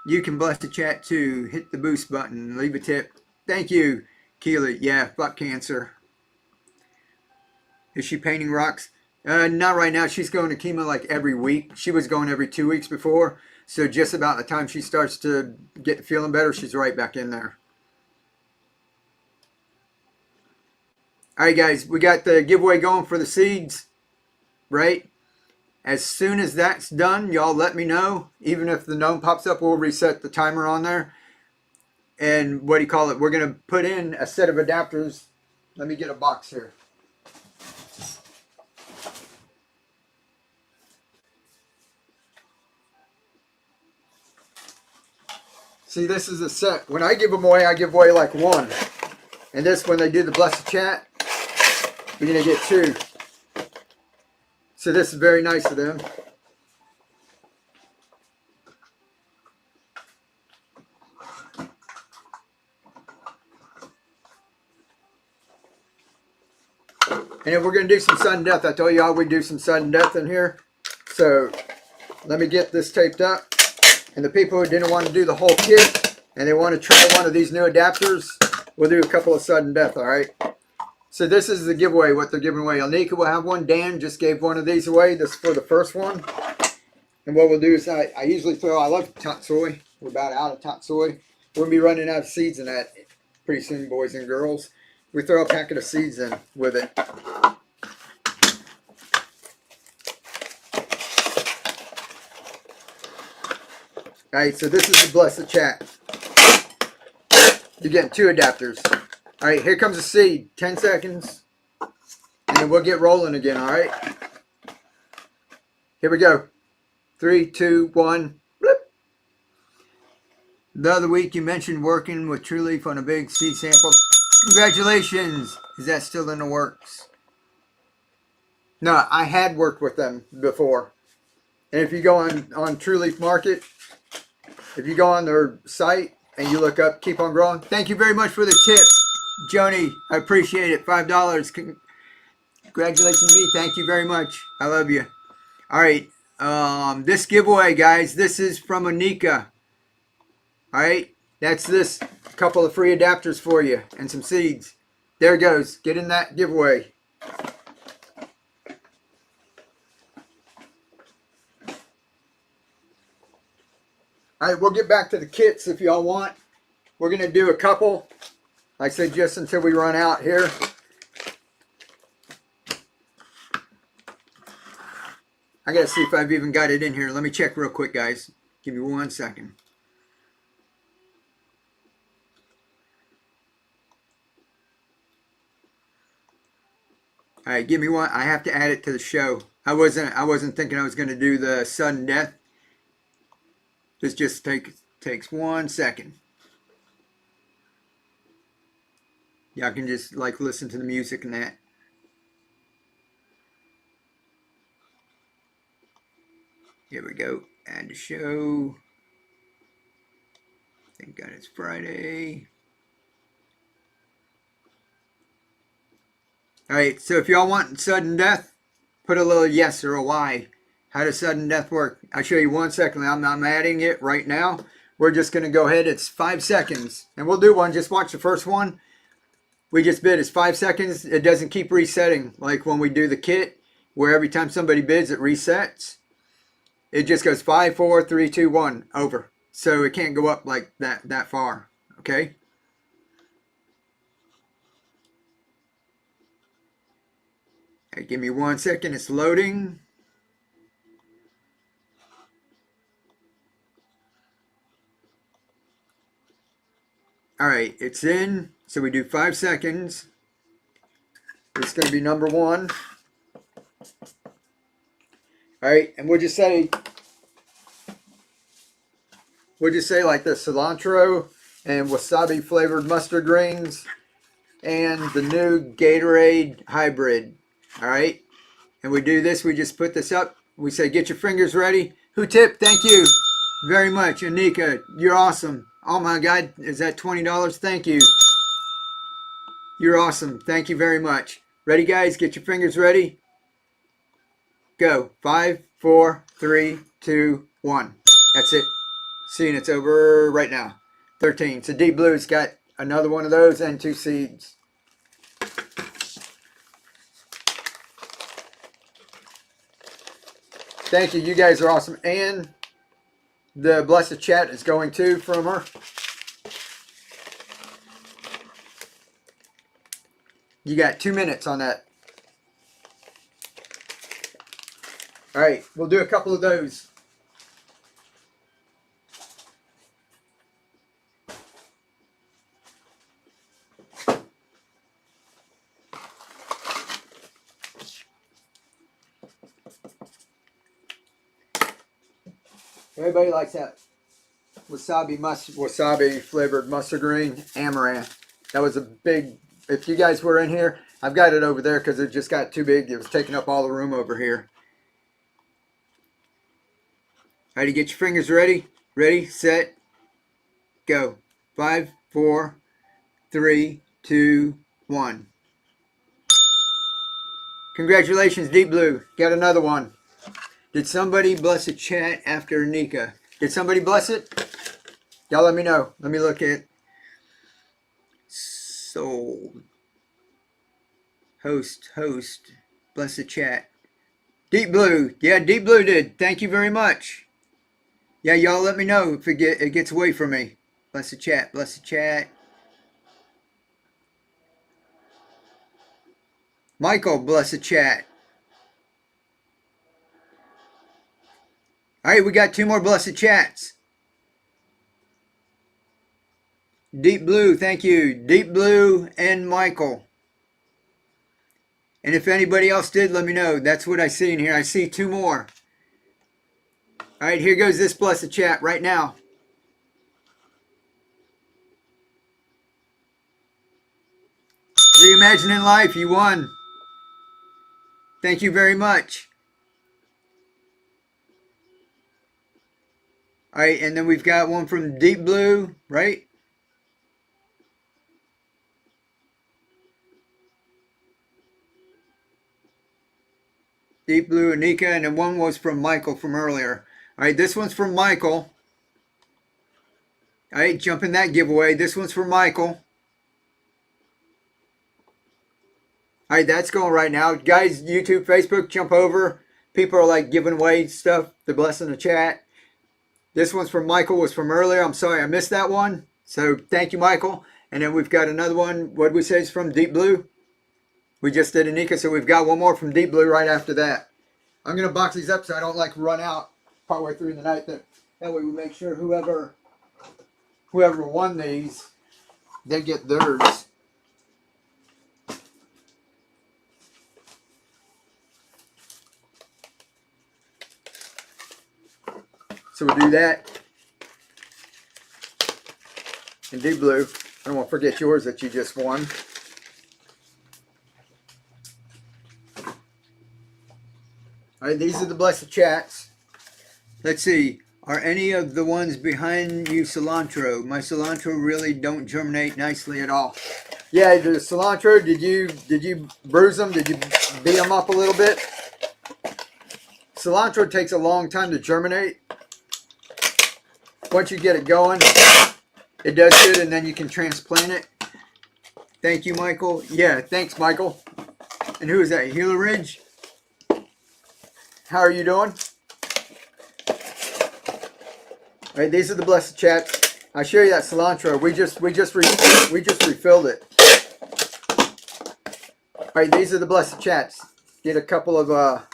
You can bless the chat too. Hit the boost button. Leave a tip. Thank you, Keely. Yeah, fuck cancer. Is she painting rocks? Not right now. She's going to chemo like every week. She was going every 2 weeks before. So just about the time she starts to get feeling better, she's right back in there. All right, guys. We got the giveaway going for the seeds, right? As soon as that's done, y'all let me know. Even if the gnome pops up, we'll reset the timer on there. And what do you call it? We're going to put in a set of adapters. Let me get a box here. See, this is a set. When I give them away, I give away like one. And this, when they do the blessed chat, we're going to get 2. So this is very nice of them. And then we're going to do some sudden death. I told y'all we'd do some sudden death in here. So let me get this taped up. And the people who didn't want to do the whole kit and they want to try one of these new adapters, we'll do a couple of sudden death, all right? So this is the giveaway, what they're giving away. Anika will have one. Dan just gave one of these away. This is for the first one. And what we'll do is I usually throw, I love tatsoi. We're about out of tatsoi. We'll be running out of seeds in that pretty soon, boys and girls. We throw a packet of seeds in with it. All right, so this is the blessed chat. You're getting 2 adapters. All right, here comes a seed. 10 seconds. And then we'll get rolling again, all right? Here we go. 3, 2, 1. Blip. The other week you mentioned working with True Leaf on a big seed sample. Congratulations. Is that still in the works? No, I had worked with them before. And if you go on True Leaf Market, if you go on their site and you look up Keep On Growing, thank you very much for the tip, Joni. I appreciate it. $5. Congratulations to me. Thank you very much. I love you. All right. This giveaway, guys, this is from Anika. All right. That's this couple of free adapters for you and some seeds. There it goes. Get in that giveaway. All right, we'll get back to the kits if y'all want. We're going to do a couple, like I said, just until we run out here. I got to see if I've even got it in here. Let me check real quick, guys. Give me 1 second. All right, give me one. I have to add it to the show. I wasn't thinking I was going to do the sudden death. This just takes 1 second. Y'all can just like listen to the music and that. Here we go. Add to show. Thank God it's Friday. All right, so if y'all want sudden death, put a little yes or a Y. How does sudden death work? I'll show you 1 second. I'm adding it right now. We're just going to go ahead. It's 5 seconds. And we'll do one. Just watch the first one. We just bid. It's 5 seconds. It doesn't keep resetting like when we do the kit, where every time somebody bids, it resets. It just goes 5, 4, 3, 2, 1, over. So it can't go up like that far. Okay? All right, give me 1 second. It's loading. All right, it's in. So we do 5 seconds. It's going to be number 1. All right, and we'll just say like the cilantro and wasabi flavored mustard greens and the new Gatorade hybrid. All right, and we do this. We just put this up. We say, get your fingers ready. Who tipped? Thank you very much, Anika. You're awesome. Oh my God, is that $20? Thank you. You're awesome. Thank you very much. Ready, guys? Get your fingers ready. Go. 5, 4, 3, 2, 1. That's it. See, and it's over right now. 13. So Deep Blue's got another one of those and 2 seeds. Thank you. You guys are awesome. And the blessed chat is going too from her. You got 2 minutes on that. All right, we'll do a couple of those. Everybody likes that wasabi flavored mustard green amaranth. That was a big. If you guys were in here, I've got it over there because it just got too big. It was taking up all the room over here. All right, get your fingers ready. Ready, set, go. 5, 4, 3, 2, 1. Congratulations, Deep Blue. Got another one. Did somebody bless a chat after Nika? Did somebody bless it? Y'all let me know. Let me look at sold. Host. Bless the chat. Deep Blue. Yeah, Deep Blue did. Thank you very much. Yeah, y'all let me know if it gets away from me. Bless the chat. Bless the chat. Michael, bless the chat. All right, we got 2 more blessed chats. Deep Blue, thank you. Deep Blue and Michael. And if anybody else did, let me know. That's what I see in here. I see 2 more. All right, here goes this blessed chat right now. Reimagining life, you won. Thank you very much. All right, and then we've got one from Deep Blue, right? Deep Blue, Anika, and then one was from Michael from earlier. All right, this one's from Michael. All right, jump in that giveaway. This one's for Michael. All right, that's going right now. Guys, YouTube, Facebook, jump over. People are like giving away stuff. They're blessing the chat. This one's from Michael, was from earlier. I'm sorry I missed that one. So thank you, Michael. And then we've got another one. What did we say is from Deep Blue? We just did Anika, so we've got one more from Deep Blue right after that. I'm going to box these up so I don't like run out partway through the night. That way we make sure whoever won these, they get theirs. So we'll do that. And Deep Blue, I don't want to forget yours that you just won. All right, these are the blessed chats. Let's see. Are any of the ones behind you cilantro? My cilantro really don't germinate nicely at all. Yeah, the cilantro, did you bruise them? Did you beat them up a little bit? Cilantro takes a long time to germinate. Once you get it going, it does good, and then you can transplant it. Thank you, Michael. Yeah, thanks, Michael. And who is that? Gila Ridge? How are you doing? All right, these are the blessed chats. I'll show you that cilantro. We just refilled it. All right, these are the blessed chats. Get a couple of our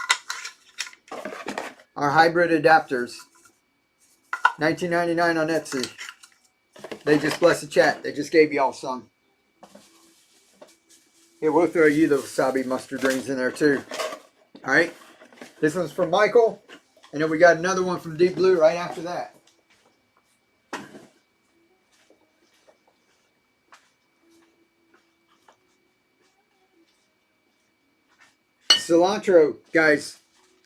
hybrid adapters. $19.99 on Etsy. They just blessed the chat. They just gave y'all some. Here, we'll throw you the wasabi mustard greens in there too. All right. This one's from Michael, and then we got another one from Deep Blue right after that. Cilantro, guys.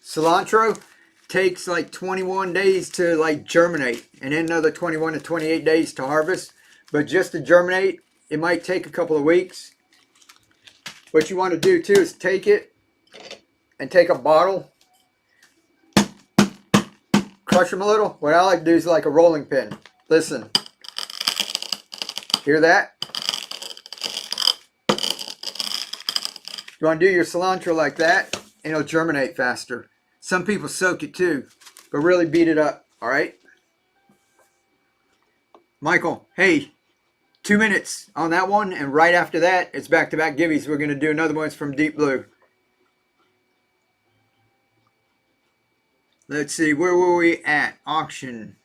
Cilantro takes like 21 days to like germinate, and then another 21 to 28 days to harvest. But just to germinate, it might take a couple of weeks. What you want to do too is take it and take a bottle, crush them a little. What I like to do is like a rolling pin. Listen, hear that? You want to do your cilantro like that, and it'll germinate faster. Some people soak it too, but really beat it up, all right? Michael, hey, 2 minutes on that one, and right after that, it's back-to-back giveies. We're going to do another one from Deep Blue. Let's see, where were we at? Auction.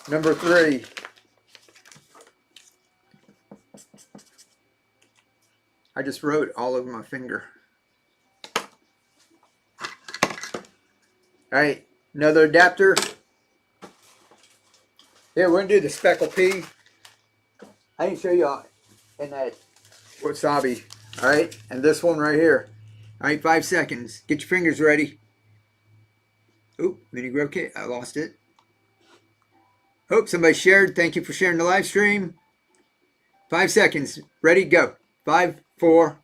Number 3. I just wrote all over my finger. All right, another adapter. Here, we're going to do the speckled pea. I didn't show you in that wasabi. All right, and this one right here. All right, 5 seconds. Get your fingers ready. Oop, mini grow kit. I lost it. Hope somebody shared. Thank you for sharing the live stream. 5 seconds. Ready, go. 5, 4,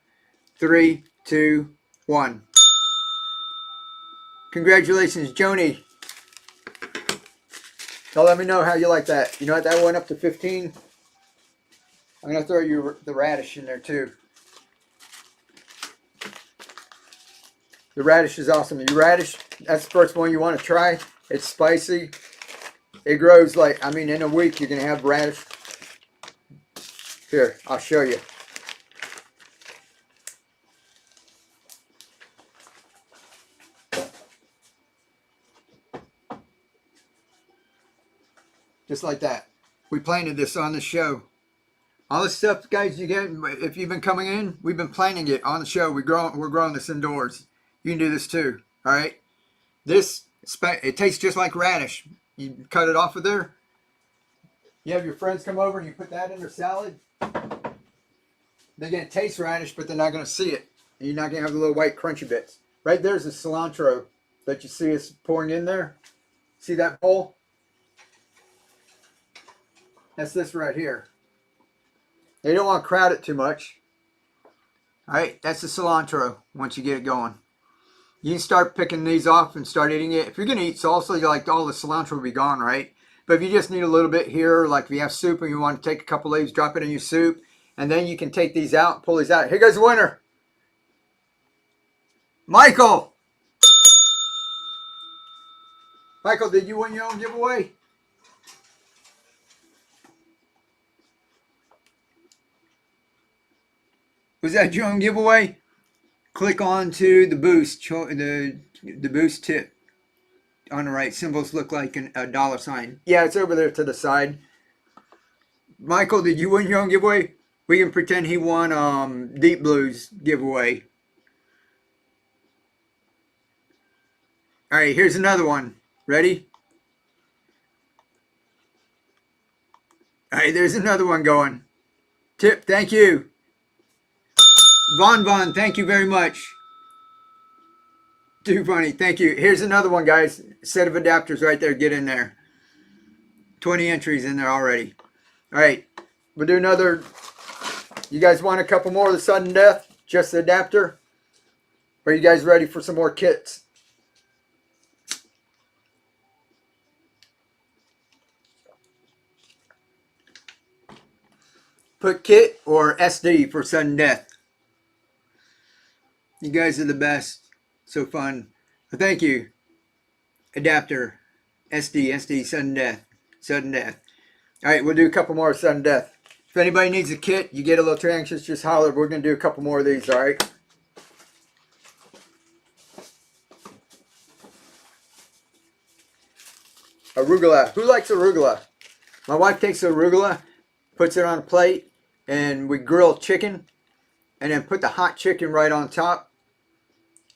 3, 2, 1. Congratulations, Joni. Now let me know how you like that. You know what? That went up to 15. I'm going to throw you the radish in there too. The radish is awesome. The radish, that's the first one you want to try. It's spicy. It grows like, I mean, in a week you're going to have radish. Here, I'll show you. Just like that. We planted this on the show. All this stuff, guys, you get, if you've been coming in, we've been planting it on the show. We're growing this indoors. You can do this too, all right? This, it tastes just like radish. You cut it off of there. You have your friends come over and you put that in their salad. They're going to taste radish, but they're not going to see it. And you're not going to have the little white crunchy bits. Right there's the cilantro that you see us pouring in there. See that bowl? That's this right here. You don't want to crowd it too much. All right, that's the cilantro once you get it going. You can start picking these off and start eating it. If you're going to eat salsa, you like all the cilantro will be gone, right? But if you just need a little bit here, like if you have soup and you want to take a couple leaves, drop it in your soup, and then you can take these out, pull these out. Here goes the winner. Michael! Michael, did you win your own giveaway? Was that your own giveaway? Click on to the boost, the boost tip on the right. Symbols look like a dollar sign. Yeah, it's over there to the side. Michael, did you win your own giveaway? We can pretend he won Deep Blue's giveaway. All right, here's another one. Ready? All right, there's another one going. Tip, thank you. Von, thank you very much. Too funny, thank you. Here's another one, guys. Set of adapters right there. Get in there. 20 entries in there already. All right, we'll do another. You guys want a couple more of the sudden death? Just the adapter? Or are you guys ready for some more kits? Put kit or SD for sudden death. You guys are the best. So fun. Well, thank you. Adapter. SD, sudden death. Sudden death. All right, we'll do a couple more sudden death. If anybody needs a kit, you get a little too anxious, just holler. We're going to do a couple more of these, all right? Arugula. Who likes arugula? My wife takes arugula, puts it on a plate, and we grill chicken, and then put the hot chicken right on top,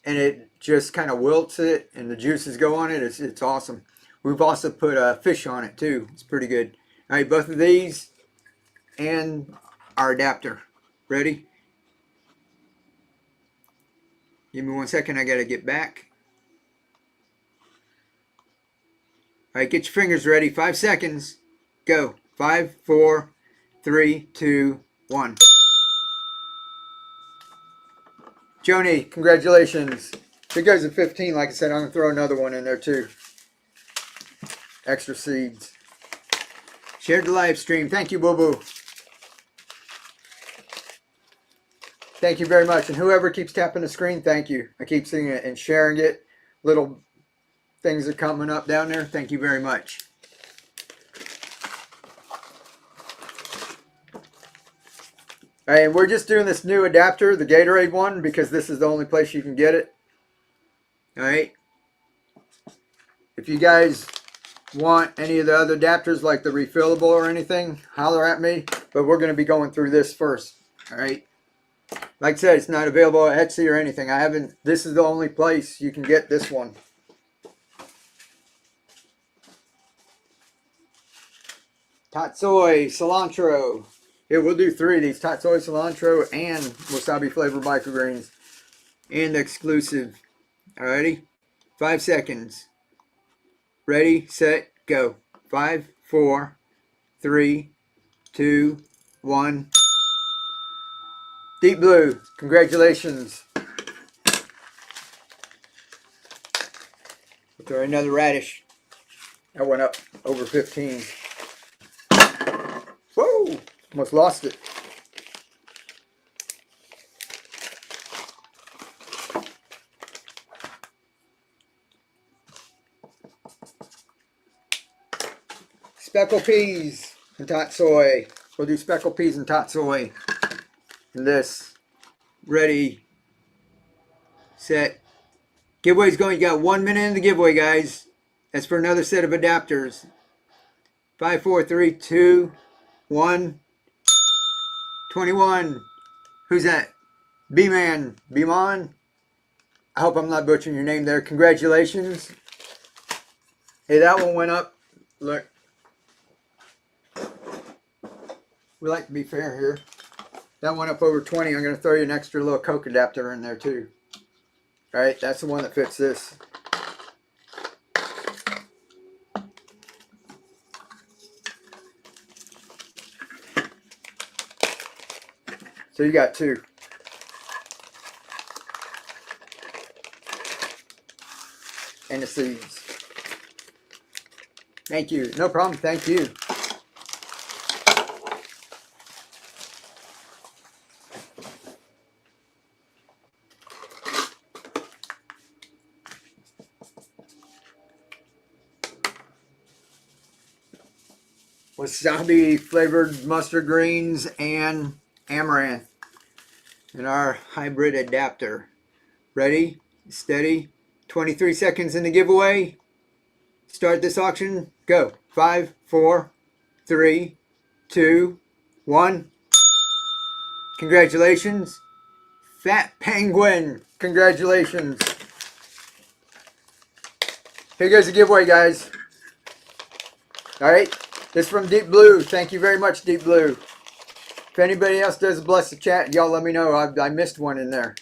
and it just kind of wilts it, and the juices go on it. It's awesome. We've also put fish on it too. It's pretty good. All right, both of these and our adapter. Ready? Give me 1 second. I got to get back. All right, get your fingers ready. 5 seconds. Go. 5, 4, 3, 2, 1. Joni, congratulations. If it goes to 15, like I said, I'm going to throw another one in there too. Extra seeds. Shared the live stream. Thank you, Boo Boo. Thank you very much. And whoever keeps tapping the screen, thank you. I keep seeing it and sharing it. Little things are coming up down there. Thank you very much. All right, and we're just doing this new adapter, the Gatorade one, because this is the only place you can get it. All right. If you guys want any of the other adapters like the refillable or anything, holler at me. But we're going to be going through this first. All right. Like I said, it's not available at Etsy or anything. This is the only place you can get this one. Tatsoi, cilantro. Here, we'll do 3 of these. Tatsoi, cilantro, and wasabi flavored microgreens. And the exclusive. Alrighty? 5 seconds. Ready, set, go. 5, 4, 3, 2, 1. Deep Blue, congratulations. We'll throw another radish. That went up over 15. Whoa! Almost lost it. Speckled peas and tatsoi. We'll do speckled peas and tatsoi. And this. Ready. Set. Giveaway's going. You got 1 minute in the giveaway, guys. That's for another set of adapters. 5, 4, 3, 2, 1. 21. Who's that? B-Man. B-Man. I hope I'm not butchering your name there. Congratulations. Hey, that one went up. Look. We like to be fair here. That went up over 20. I'm going to throw you an extra little Coke adapter in there too. All right, that's the one that fits this. So you got two. And the seeds. Thank you. No problem. Thank you. Wasabi flavored mustard greens and amaranth in our hybrid adapter. Ready, steady, 23 seconds in the giveaway. Start this auction. Go. 5, 4, 3, 2, 1. Congratulations. Fat Penguin. Congratulations. Here goes the giveaway, guys. All right. This is from Deep Blue. Thank you very much, Deep Blue. If anybody else does bless the chat, y'all let me know. I missed one in there.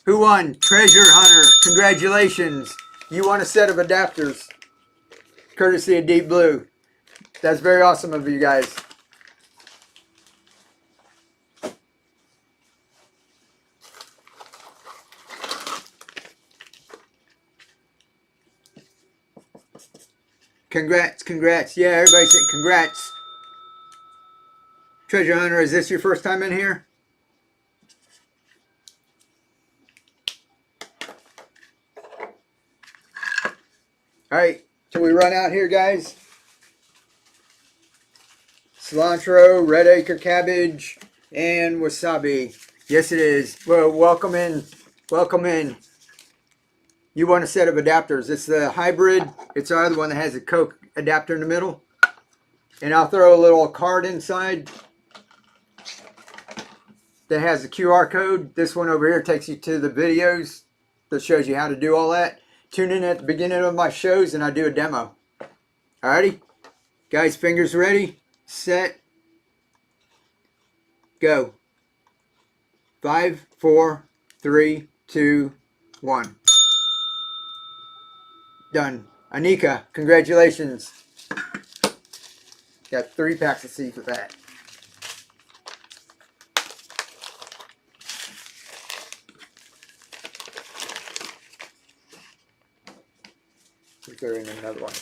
Who won? Treasure Hunter. Congratulations. You won a set of adapters. Courtesy of Deep Blue. That's very awesome of you guys. Congrats, congrats. Yeah, everybody said congrats. Treasure Hunter, is this your first time in here? All right, till we run out here, guys. Cilantro, red acre cabbage, and wasabi. Yes, it is. Well, welcome in. Welcome in. You want a set of adapters. It's the hybrid. It's the other one that has a Coke adapter in the middle. And I'll throw a little card inside that has a QR code. This one over here takes you to the videos that shows you how to do all that. Tune in at the beginning of my shows and I do a demo. Alrighty? Guys, fingers ready, set, go. 5, 4, 3, 2, 1. Done. Anika, congratulations. Got 3 packs of seeds with that. We're throwing in another one.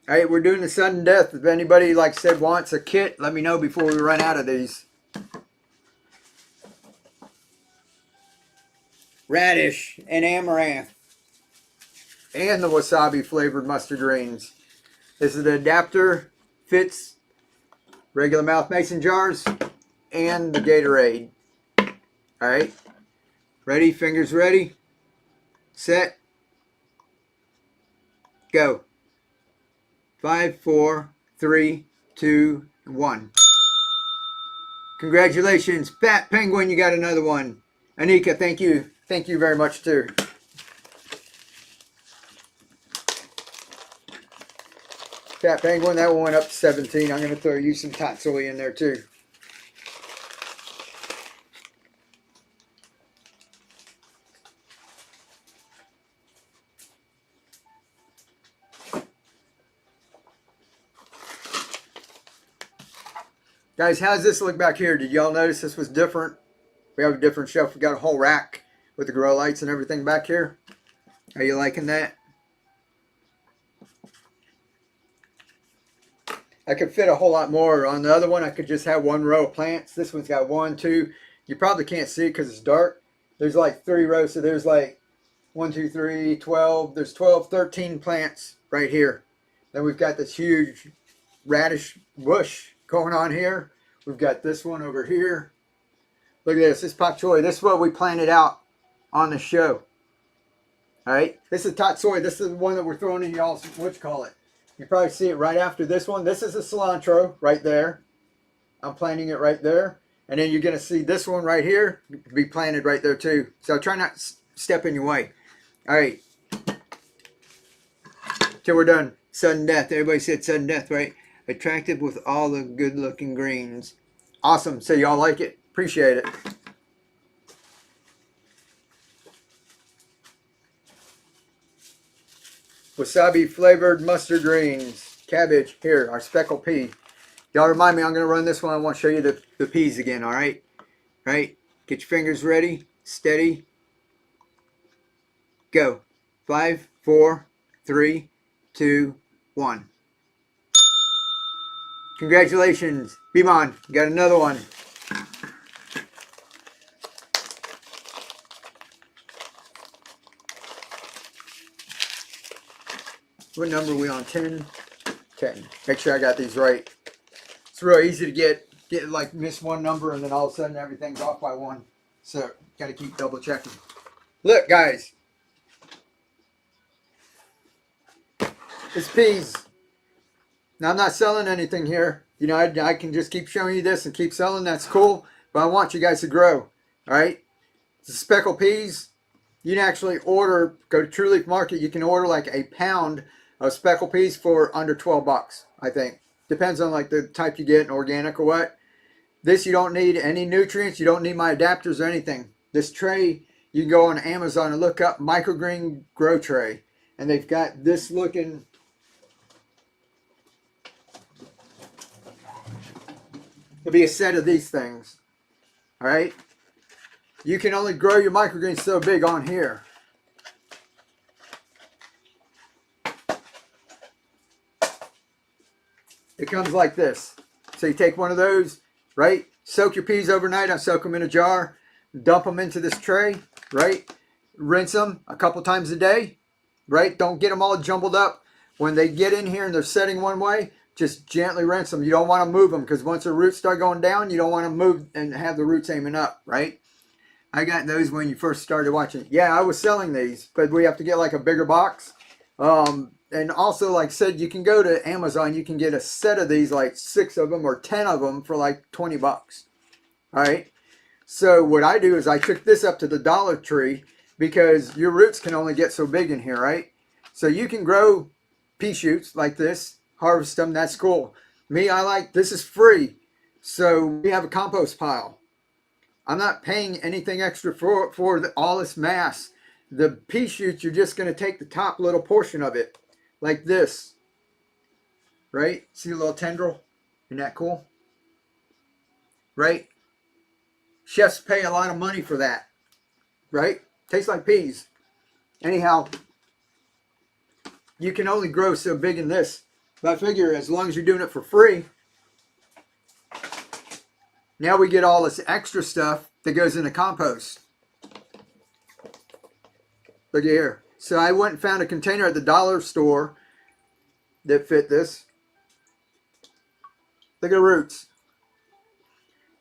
All right, we're doing the sudden death. If anybody, like I said, wants a kit, let me know before we run out of these. Radish and amaranth. And the wasabi flavored mustard greens. This is the adapter. Fits regular mouth mason jars and the Gatorade. All right. Ready? Fingers ready. Set. Go. 5, 4, 3, 2, 1. Congratulations, Fat Penguin, you got another one. Anika, thank you. Thank you very much too. Fat Penguin, that one went up to 17. I'm going to throw you some tatsui in there too. Guys, how's this look back here? Did y'all notice this was different? We have a different shelf. We got a whole rack with the grow lights and everything back here. Are you liking that? I could fit a whole lot more. On the other one, I could just have 1 row of plants. This one's got 1, 2. You probably can't see it because it's dark. There's like 3 rows. So there's like 1, 2, 3, 12. There's 12, 13 plants right here. Then we've got this huge radish bush going on here. We've got this one over here. Look at this. This pak choi. This is what we planted out on the show. All right, this is tatsoi. This is the one that we're throwing in y'all's, what you call it. You probably see it right after this one. This is a cilantro right there. I'm planting it right there. And then you're going to see this one right here be planted right there too. So try not to step in your way. All right. Till we're done. Sudden death. Everybody said sudden death, right? Attractive with all the good looking greens. Awesome. So y'all like it? Appreciate it. Wasabi flavored mustard greens. Cabbage. Here, our speckled pea. Y'all remind me, I'm going to run this one. I want to show you the peas again, all right? All right? Get your fingers ready. Steady. Go. 5, 4, 3, 2, 1. Congratulations. Bimon, got another one. What number are we on? 10? 10. Make sure I got these right. It's real easy to get like miss one number and then all of a sudden everything's off by one. So got to keep double checking. Look, guys. It's peas. Now I'm not selling anything here. You know, I can just keep showing you this and keep selling. That's cool. But I want you guys to grow. All right. The speckled peas. You can actually order. Go to True Leaf Market. You can order like a pound of speckled peas for under 12 bucks. I think. Depends on like the type you get, organic or what. This, you don't need any nutrients. You don't need my adapters or anything. This tray, you can go on Amazon and look up Microgreen Grow Tray. And they've got this looking. It'll be a set of these things. All right. You can only grow your microgreens so big on here. It comes like this. So you take one of those, right? Soak your peas overnight. I soak them in a jar. Dump them into this tray, right? Rinse them a couple times a day, right? Don't get them all jumbled up. When they get in here and they're setting one way, just gently rinse them. You don't want to move them because once the roots start going down, you don't want to move and have the roots aiming up, right? I got those when you first started watching. Yeah, I was selling these, but we have to get like a bigger box. And also, like I said, you can go to Amazon. You can get a set of these, like 6 of them or 10 of them for like 20 bucks. All right. So what I do is I took this up to the Dollar Tree because your roots can only get so big in here, right? So you can grow pea shoots like this, harvest them. That's cool. Me, I like, this is free. So we have a compost pile. I'm not paying anything extra for all this mass. The pea shoots, you're just going to take the top little portion of it. Like this, right? See a little tendril? Isn't that cool? Right? Chefs pay a lot of money for that, right? Tastes like peas. Anyhow, you can only grow so big in this. But I figure as long as you're doing it for free, now we get all this extra stuff that goes in the compost. Look at here. So I went and found a container at the dollar store that fit this. Look at the roots.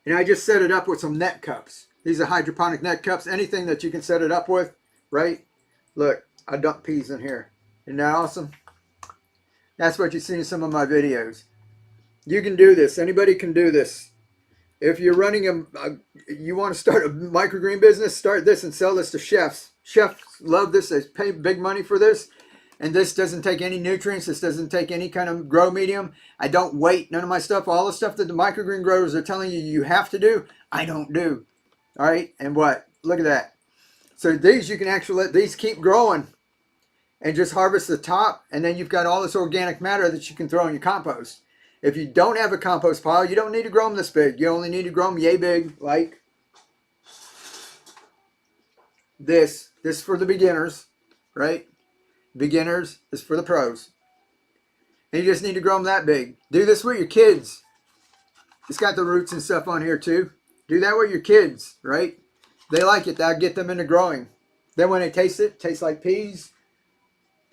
And I just set it up with some net cups. These are hydroponic net cups. Anything that you can set it up with, right? Look, I dumped peas in here. Isn't that awesome? That's what you see in some of my videos. You can do this. Anybody can do this. If you're running you want to start a microgreen business, start this and sell this to chefs. Chefs love this. They pay big money for this. And this doesn't take any nutrients. This doesn't take any kind of grow medium. I don't weight none of my stuff. All the stuff that the microgreen growers are telling you you have to do, I don't do. All right. And what? Look at that. So these, you can actually let these keep growing and just harvest the top. And then you've got all this organic matter that you can throw in your compost. If you don't have a compost pile, you don't need to grow them this big. You only need to grow them yay big, like this. This is for the beginners, right? Beginners is for the pros. And you just need to grow them that big. Do this with your kids. It's got the roots and stuff on here too. Do that with your kids, right? They like it. That'll get them into growing. Then when they taste it, tastes like peas.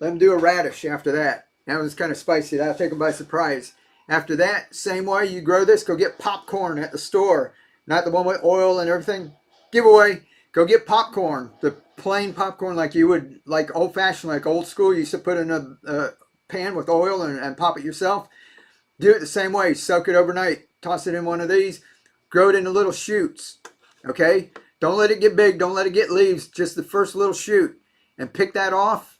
Let them do a radish after that. That one's kind of spicy. That'll take them by surprise. After that, same way you grow this, go get popcorn at the store. Not the one with oil and everything. Giveaway. Go get popcorn, the plain popcorn like you would, like old fashioned, like old school. You used to put in a pan with oil and pop it yourself. Do it the same way. Soak it overnight. Toss it in one of these. Grow it into little shoots. Okay? Don't let it get big. Don't let it get leaves. Just the first little shoot. And pick that off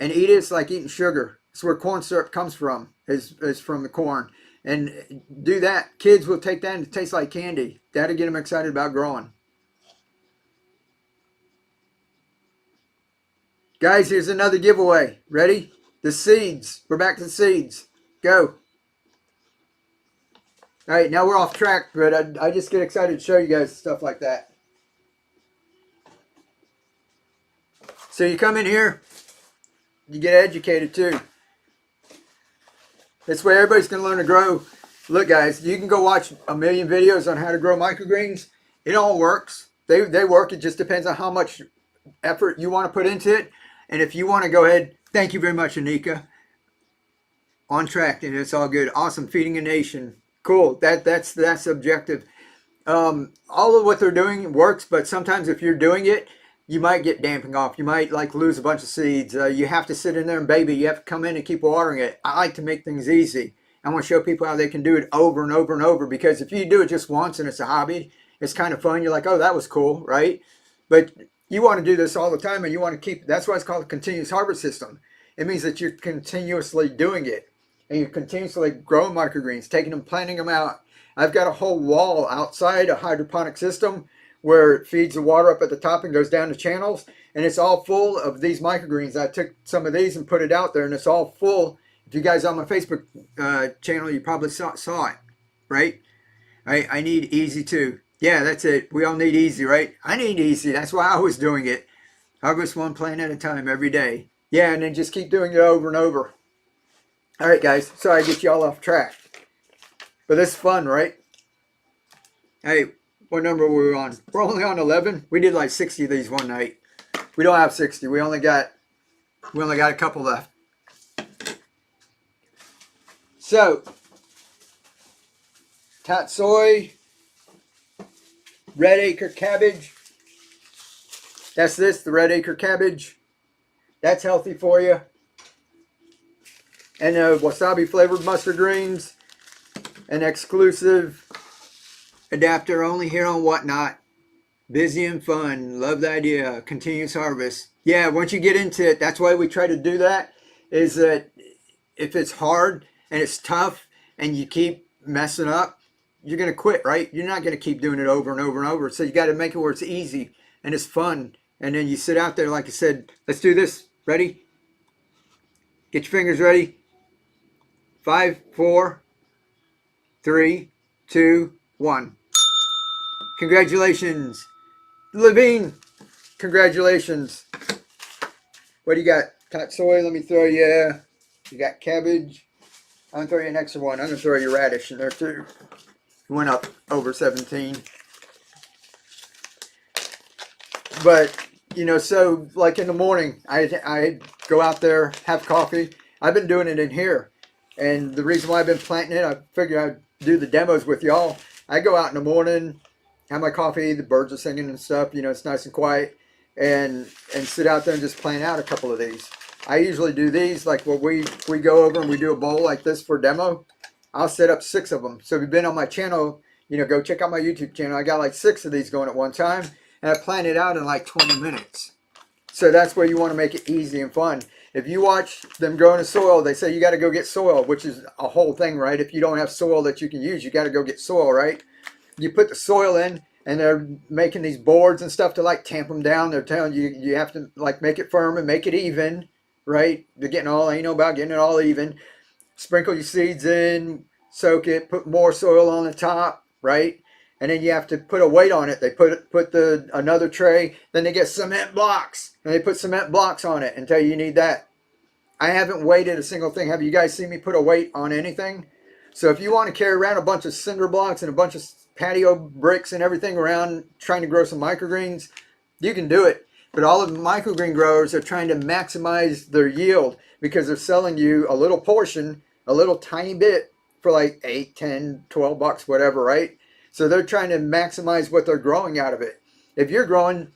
and eat it. It's like eating sugar. It's where corn syrup comes from. Is from the corn. And do that. Kids will take that and it tastes like candy. That'll get them excited about growing. Guys, here's another giveaway. Ready? The seeds. We're back to the seeds. Go. All right, now we're off track, but I just get excited to show you guys stuff like that. So you come in here, you get educated too. This way everybody's going to learn to grow. Look, guys, you can go watch a million videos on how to grow microgreens. It all works. They work. It just depends on how much effort you want to put into it. And if you want to go ahead, thank you very much, Anika. On track, and it's all good. Awesome, feeding a nation. Cool. That's objective. All of what they're doing works, but sometimes if you're doing it, you might get damping off. You might like lose a bunch of seeds. You have to sit in there and baby. You have to come in and keep watering it. I like to make things easy. I want to show people how they can do it over and over and over, because if you do it just once and it's a hobby, it's kind of fun. You're like, oh, that was cool, right? But you want to do this all the time, and you want to keep, that's why it's called a continuous harvest system. It means that you're continuously doing it, and you're continuously growing microgreens, taking them, planting them out. I've got a whole wall outside a hydroponic system where it feeds the water up at the top and goes down the channels, and it's all full of these microgreens. I took some of these and put it out there, and it's all full. If you guys on my Facebook channel, you probably saw it, right? I need easy too. Yeah, that's it. We all need easy, right? I need easy. That's why I was doing it. Harvest one plant at a time every day. Yeah, and then just keep doing it over and over. All right, guys. Sorry I get you all off track. But this is fun, right? Hey, what number were we on? We're only on 11. We did like 60 of these one night. We don't have 60. We only got a couple left. So, tatsoi, red acre cabbage. That's this, the red acre cabbage. That's healthy for you. And wasabi flavored mustard greens. An exclusive adapter only here on Whatnot. Busy and fun. Love the idea. Continuous harvest. Yeah, once you get into it, that's why we try to do that. Is that if it's hard and it's tough and you keep messing up, you're going to quit, right? You're not going to keep doing it over and over and over. So you got to make it where it's easy and it's fun. And then you sit out there, like I said, let's do this. Ready? Get your fingers ready. 5, 4, 3, 2, 1. Congratulations. Levine, congratulations. What do you got? Tatsoi, let me throw you. You got cabbage. I'm going to throw you an extra one. I'm going to throw you radish in there too. Went up over 17. But, you know, so like in the morning, I go out there, have coffee. I've been doing it in here. And the reason why I've been planting it, I figured I'd do the demos with y'all. I go out in the morning, have my coffee, the birds are singing and stuff, you know, it's nice and quiet, and sit out there and just plant out a couple of these. I usually do these, like when we go over and we do a bowl like this for demo, I'll set up 6 of them. So if you've been on my channel, you know, go check out my YouTube channel. I got like 6 of these going at one time, and I plan it out in like 20 minutes. So that's where you want to make it easy and fun. If you watch them grow in the soil, they say you got to go get soil, which is a whole thing, right? If you don't have soil that you can use, you got to go get soil, right? You put the soil in, and they're making these boards and stuff to like tamp them down. They're telling you you have to like make it firm and make it even, right? They're getting all, I know about getting it all even. Sprinkle your seeds in, soak it, put more soil on the top, right? And then you have to put a weight on it. They put another tray, then they get cement blocks, and they put cement blocks on it and tell you need that. I haven't weighted a single thing. Have you guys seen me put a weight on anything? So if you want to carry around a bunch of cinder blocks and a bunch of patio bricks and everything around trying to grow some microgreens, you can do it. But all of the microgreen growers are trying to maximize their yield because they're selling you a little portion, a little tiny bit for like 8, 10, 12 bucks, whatever, right? So they're trying to maximize what they're growing out of it. if you're growing,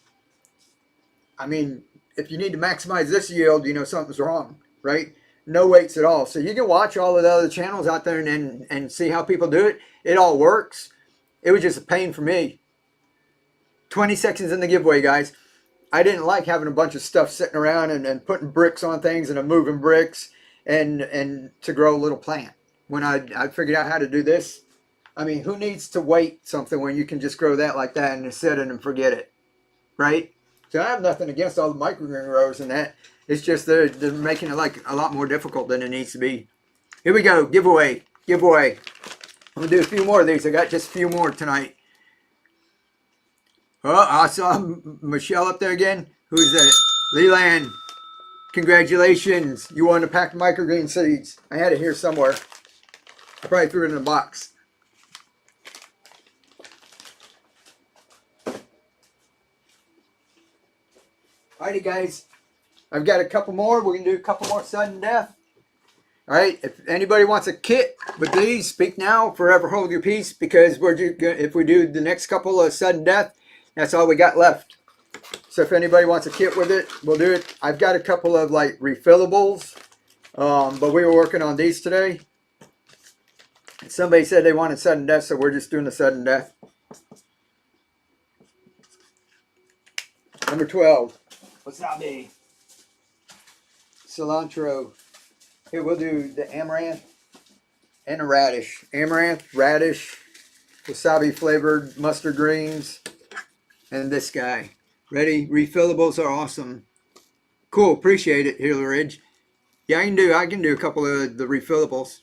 I mean, if you need to maximize this yield, you know something's wrong, right? No weights at all. So you can watch all of the other channels out there and see how people do it. It all works. It was just a pain for me. 20 seconds in the giveaway, guys. I didn't like having a bunch of stuff sitting around and putting bricks on things and moving bricks and to grow a little plant. When I figured out how to do this, I mean, who needs to weight something when you can just grow that like that and set it and forget it, right? So I have nothing against all the microgreen growers and that. It's just they're making it like a lot more difficult than it needs to be. Here we go, giveaway. I'm gonna do a few more of these. I got just a few more tonight. Oh, I saw Michelle up there again. Who's that? Leland. Congratulations. You won a pack of microgreen seeds. I had it here somewhere. I probably threw it in a box. Alrighty, guys. I've got a couple more. We're going to do a couple more sudden death. Alright, if anybody wants a kit with these, speak now, forever hold your peace, because if we do the next couple of sudden death, that's all we got left. So if anybody wants a kit with it, we'll do it. I've got a couple of like refillables, but we were working on these today. Somebody said they wanted sudden death, so we're just doing the sudden death. Number 12. Wasabi. Cilantro. Here, we'll do the amaranth and a radish. Amaranth, radish, wasabi flavored mustard greens, and this guy. Ready? Refillables are awesome. Cool, appreciate it, Hillary Ridge. Yeah, I can do a couple of the refillables.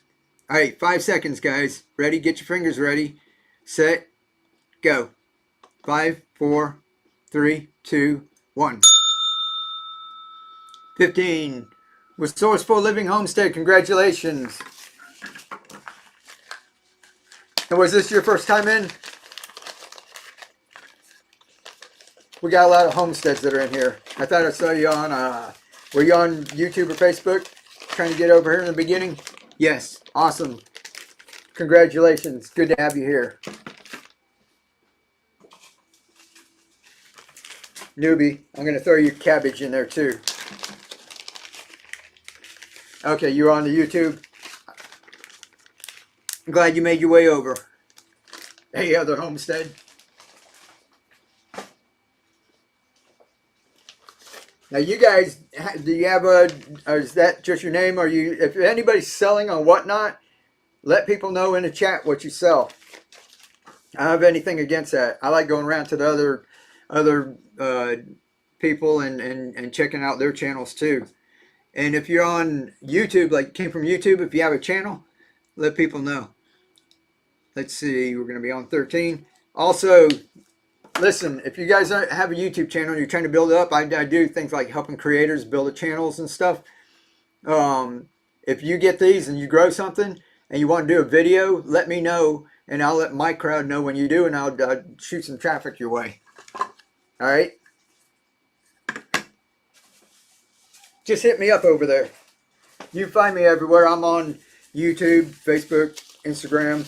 All right, 5 seconds, guys. Ready? Get your fingers ready. Set. Go. 5, 4, 3, 2, 1. 15. Resourceful Living Homestead, congratulations. And was this your first time in? We got a lot of homesteads that are in here. I thought I saw you on, were you on YouTube or Facebook? Trying to get over here in the beginning? Yes, awesome. Congratulations, good to have you here. Newbie, I'm going to throw you cabbage in there too. Okay, you're on the YouTube. I'm glad you made your way over. Hey, other homestead. Now, you guys, do you have a, or is that just your name? Or you, if anybody's selling on Whatnot, let people know in the chat what you sell. I don't have anything against that. I like going around to the other people and checking out their channels too. And if you're on YouTube, like came from YouTube, if you have a channel, let people know. Let's see, we're going to be on 13. Also, listen, if you guys have a YouTube channel and you're trying to build it up, I do things like helping creators build channels and stuff. If you get these and you grow something and you want to do a video, let me know, and I'll let my crowd know when you do, and I'll shoot some traffic your way. All right? Just hit me up over there. You find me everywhere. I'm on YouTube, Facebook, Instagram.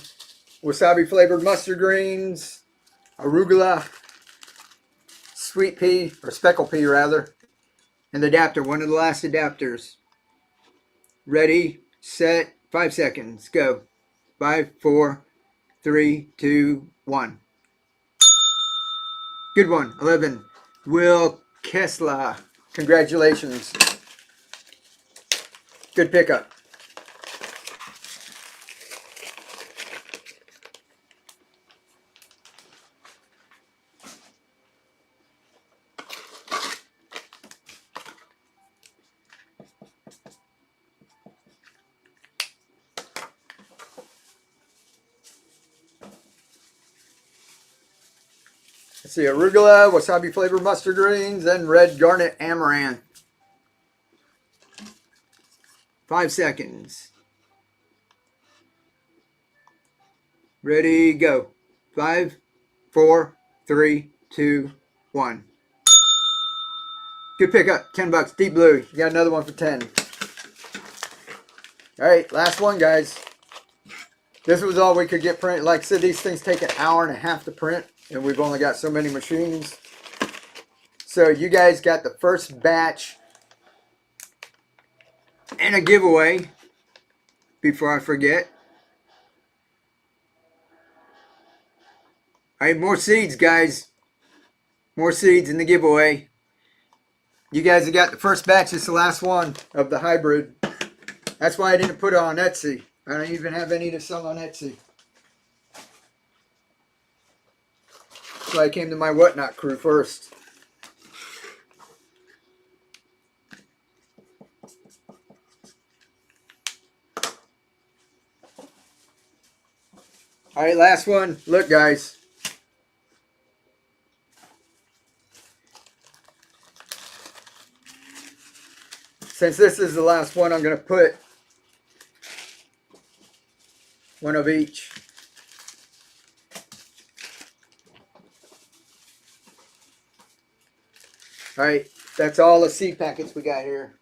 Wasabi flavored mustard greens, arugula, sweet pea, or speckle pea rather, and the adapter, one of the last adapters. Ready, set, 5 seconds, go. 5, 4, 3, 2, 1. Good one. 11. Will Kessler. Congratulations. Good pickup. Let's see, arugula, wasabi flavored mustard greens, and red garnet amaranth. 5 seconds. Ready, go. 5, 4, 3, 2, 1. Good pickup. $10. Deep blue. You got another one for 10. All right, last one, guys. This was all we could get printed. Like I said, these things take an hour and a half to print, and we've only got so many machines. So you guys got the first batch and a giveaway before I forget. All right, more seeds, guys. More seeds in the giveaway. You guys have got the first batch. It's the last one of the hybrid. That's why I didn't put it on Etsy. I don't even have any to sell on Etsy. So I came to my Whatnot crew first. All right, last one. Look, guys. Since this is the last one, I'm going to put one of each. All right, that's all the seed packets we got here.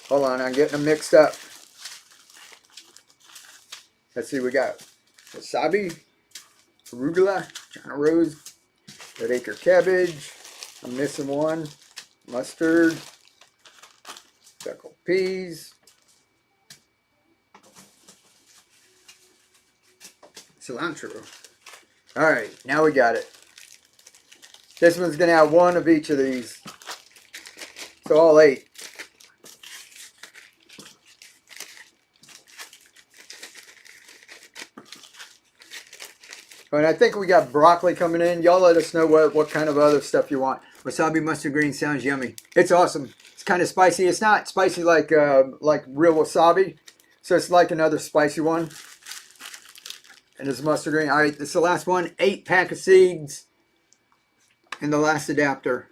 Hold on, I'm getting them mixed up. Let's see, we got wasabi, arugula, China rose, red acre cabbage. I'm missing one. Mustard, speckled peas, cilantro. All right, now we got it. This one's gonna have one of each of these. So all 8. And I think we got broccoli coming in. Y'all let us know what kind of other stuff you want. Wasabi mustard green sounds yummy. It's awesome. It's kind of spicy. It's not spicy like real wasabi. So it's like another spicy one. And it's mustard green. All right, this is the last one. 8 pack of seeds. And the last adapter.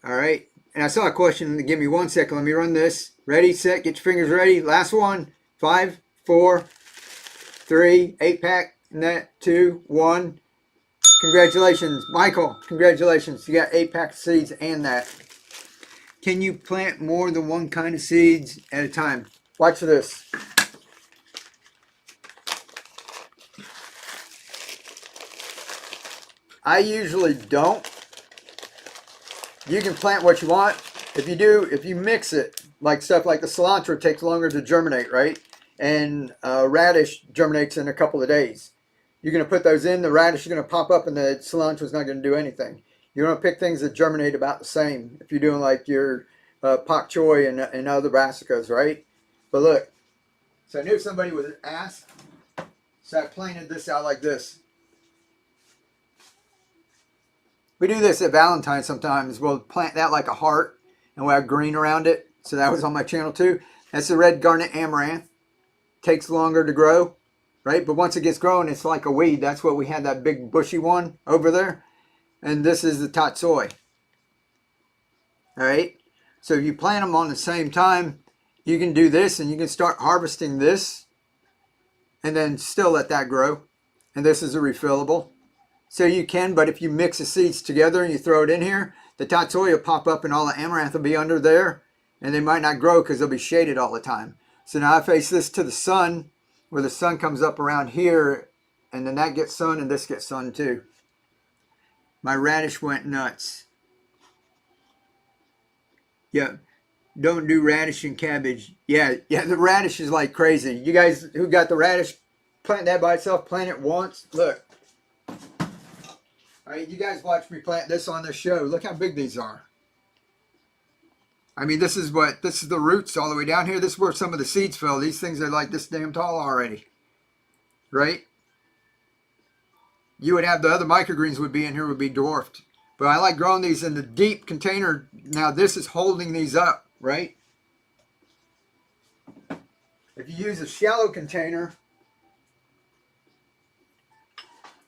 All right. And I saw a question. Give me 1 second. Let me run this. Ready, set, get your fingers ready. Last one. 5, 4, 3, 8 pack. And that 2, 1. Congratulations, Michael. Congratulations. You got 8 packs of seeds and that. Can you plant more than one kind of seeds at a time? Watch this. I usually don't. You can plant what you want. If you mix it, like stuff like the cilantro takes longer to germinate, right? And radish germinates in a couple of days. You're going to put those in, the radish is going to pop up, and the cilantro is not going to do anything. You're going to pick things that germinate about the same if you're doing like your pak choy and other brassicas, right? But look, so I knew somebody would ask, so I planted this out like this. We do this at Valentine's sometimes. We'll plant that like a heart, and we'll have green around it. So that was on my channel too. That's the red garnet amaranth. Takes longer to grow. Right, but once it gets growing, it's like a weed. That's what we had, that big bushy one over there. And this is the tatsoi. All right, so if you plant them on the same time, you can do this and you can start harvesting this and then still let that grow. And this is a refillable. So you can, but if you mix the seeds together and you throw it in here, the tatsoi will pop up and all the amaranth will be under there. And they might not grow because they'll be shaded all the time. So now I face this to the sun, where the sun comes up around here, and then that gets sun and this gets sun too. My radish went nuts. Yeah, don't do radish and cabbage. Yeah, the radish is like crazy. You guys who got the radish, plant that by itself, plant it once. Look. All right, you guys watch me plant this on this show. Look how big these are. I mean, this is the roots all the way down here. This is where some of the seeds fell. These things are like this damn tall already. Right? You would have the other microgreens would be in here, would be dwarfed. But I like growing these in the deep container. Now this is holding these up, right? If you use a shallow container,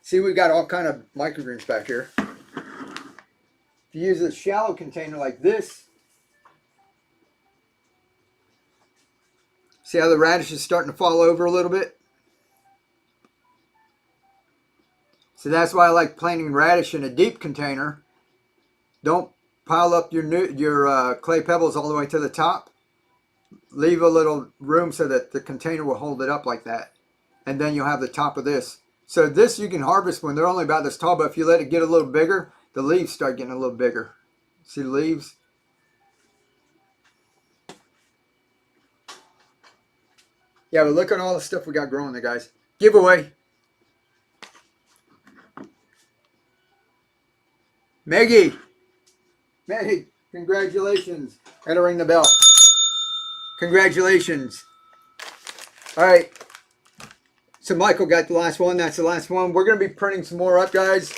see, we've got all kind of microgreens back here. If you use a shallow container like this, see how the radish is starting to fall over a little bit? So that's why I like planting radish in a deep container. Don't pile up your clay pebbles all the way to the top. leave a little room so that the container will hold it up like that. And then you'll have the top of this. So this you can harvest when they're only about this tall, but if you let it get a little bigger, the leaves start getting a little bigger. See the leaves? Yeah, but look at all the stuff we got growing there, guys. Giveaway. Maggie, congratulations. Gotta ring the bell. Congratulations. All right. So Michael got the last one. That's the last one. We're going to be printing some more up, guys.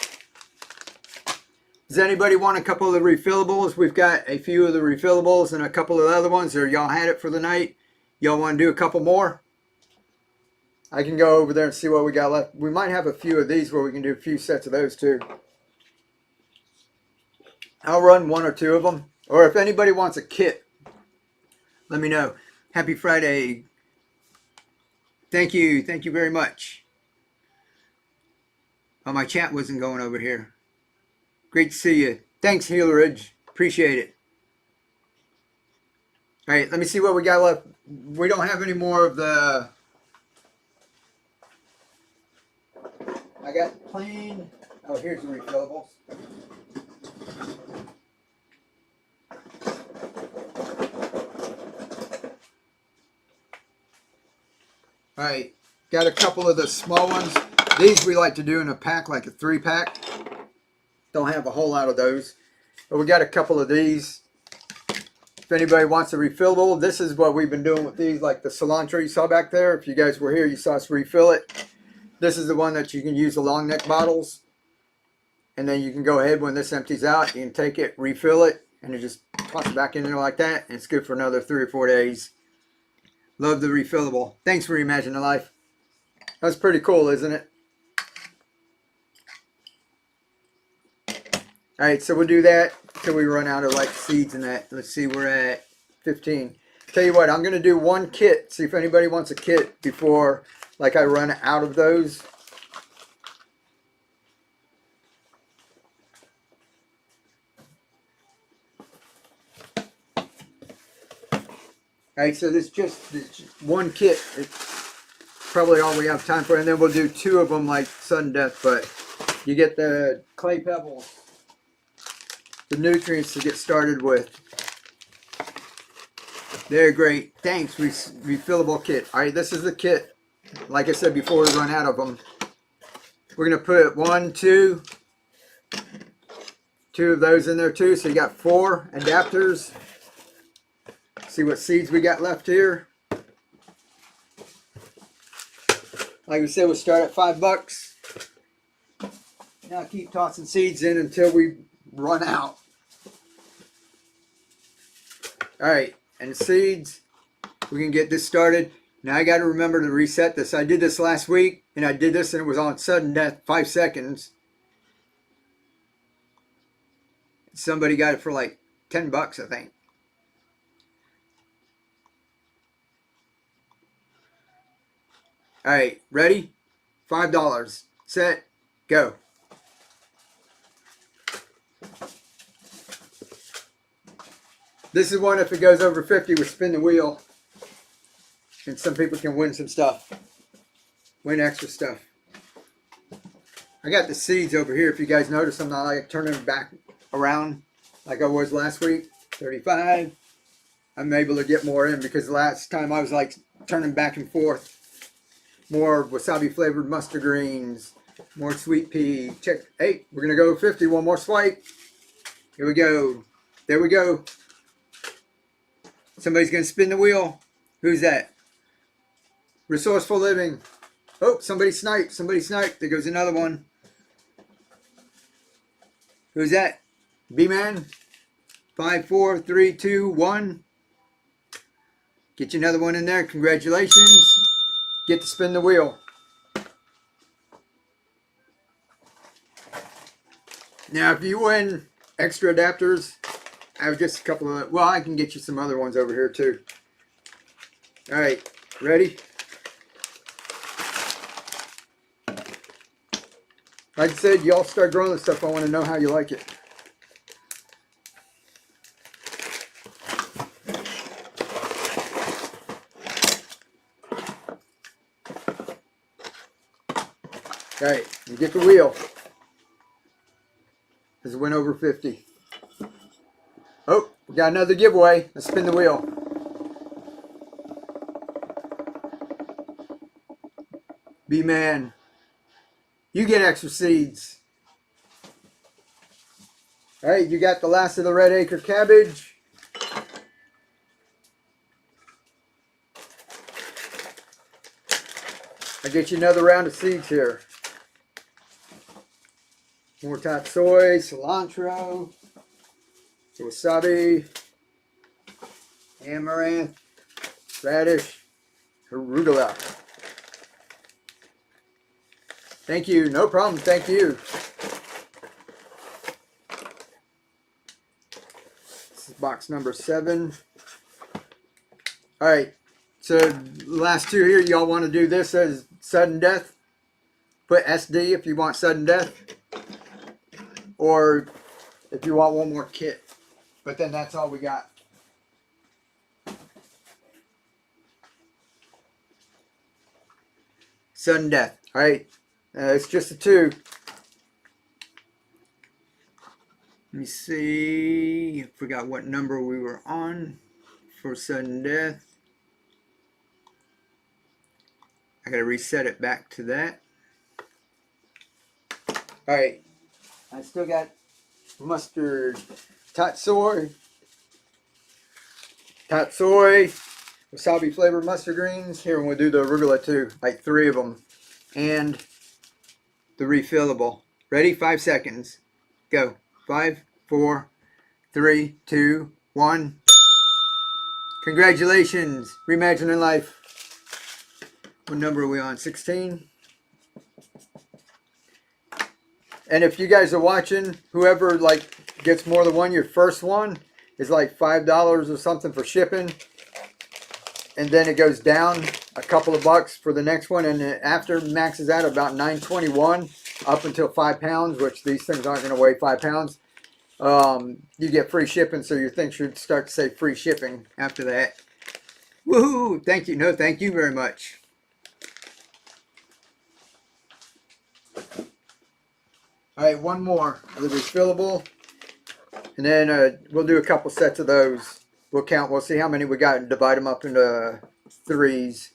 Does anybody want a couple of the refillables? We've got a few of the refillables and a couple of the other ones. Or y'all had it for the night? Y'all want to do a couple more? I can go over there and see what we got left. We might have a few of these where we can do a few sets of those too. I'll run one or two of them. Or if anybody wants a kit, let me know. Happy Friday. Thank you. Thank you very much. Oh, my chat wasn't going over here. Great to see you. Thanks, Healeridge. Appreciate it. All right, let me see what we got left. We don't have any more of the... I got plain... Oh, here's the refillables. All right, got a couple of the small ones. These we like to do in a pack, like a 3-pack. Don't have a whole lot of those. But we got a couple of these. If anybody wants a refillable, this is what we've been doing with these, like the cilantro you saw back there. If you guys were here, you saw us refill it. This is the one that you can use the long neck bottles. And then you can go ahead when this empties out, you can take it, refill it, and it just pops it back in there like that. And it's good for another 3 or 4 days. Love the refillable. Thanks for Imagine a Life. That's pretty cool, isn't it? All right, so we'll do that until we run out of like seeds and that. Let's see, we're at 15. Tell you what, I'm going to do one kit. See if anybody wants a kit before like I run out of those. All right, so this one kit. It's probably all we have time for, and then we'll do 2 of them like sudden death. But you get the clay pebbles, the nutrients to get started with. They're great. Thanks, refillable kit. All right, this is the kit. Like I said before, we run out of them. We're gonna put 1, 2 of those in there too. So you got 4 adapters. See what seeds we got left here. Like we said, we'll start at $5. Now keep tossing seeds in until we run out. All right, and seeds, we can get this started. Now I got to remember to reset this. I did this last week, and I did this, and it was on sudden death, 5 seconds. Somebody got it for like $10, I think. All right, ready? $5. Set. Go. This is one, if it goes over 50, we spin the wheel. And some people can win some stuff. Win extra stuff. I got the seeds over here. If you guys notice, I'm not like turning them back around like I was last week. 35. I'm able to get more in because last time I was like turning back and forth. More wasabi flavored mustard greens. More sweet pea. Check. Hey, we're going to go 50. One more swipe. Here we go. There we go. Somebody's going to spin the wheel. Who's that? Resourceful Living. Oh, somebody sniped. Somebody sniped. There goes another one. Who's that? B-Man. 5, 4, 3, 2, 1. Get you another one in there. Congratulations. Get to spin the wheel. Now, if you win extra adapters, I have just a couple of, well, I can get you some other ones over here too. All right, ready? Like I said, y'all start growing this stuff. I want to know how you like it. All right, you get the wheel. This went over 50. Oh, we got another giveaway. Let's spin the wheel. B-Man, you get extra seeds. All right, you got the last of the red acre cabbage. I'll get you another round of seeds here. More top soy, cilantro, wasabi, amaranth, radish, arugula. Thank you. No problem. Thank you. This is box number 7. All right. So last two here, y'all want to do this as sudden death? Put SD if you want sudden death. Or if you want one more kit. But then that's all we got. Sudden death. All right. It's just a 2. Let me see. I forgot what number we were on for sudden death. I gotta reset it back to that. All right. I still got mustard, tatsoi, wasabi flavored mustard greens. Here, and we'll do the arugula too, like 3 of them, and the refillable. Ready? 5 seconds. Go. 5, 4, 3, 2, 1. Congratulations. Reimagining life. What number are we on? 16. And if you guys are watching, whoever like gets more than one, your first one is like $5 or something for shipping. And then it goes down a couple of bucks for the next one. And after maxes out about $9.21 up until 5 pounds, which these things aren't going to weigh 5 pounds. You get free shipping, so your thing should start to say free shipping after that. Woohoo! Thank you. No, thank you very much. All right, one more of the refillable, and then we'll do a couple sets of those. We'll count. We'll see how many we got and divide them up into 3s.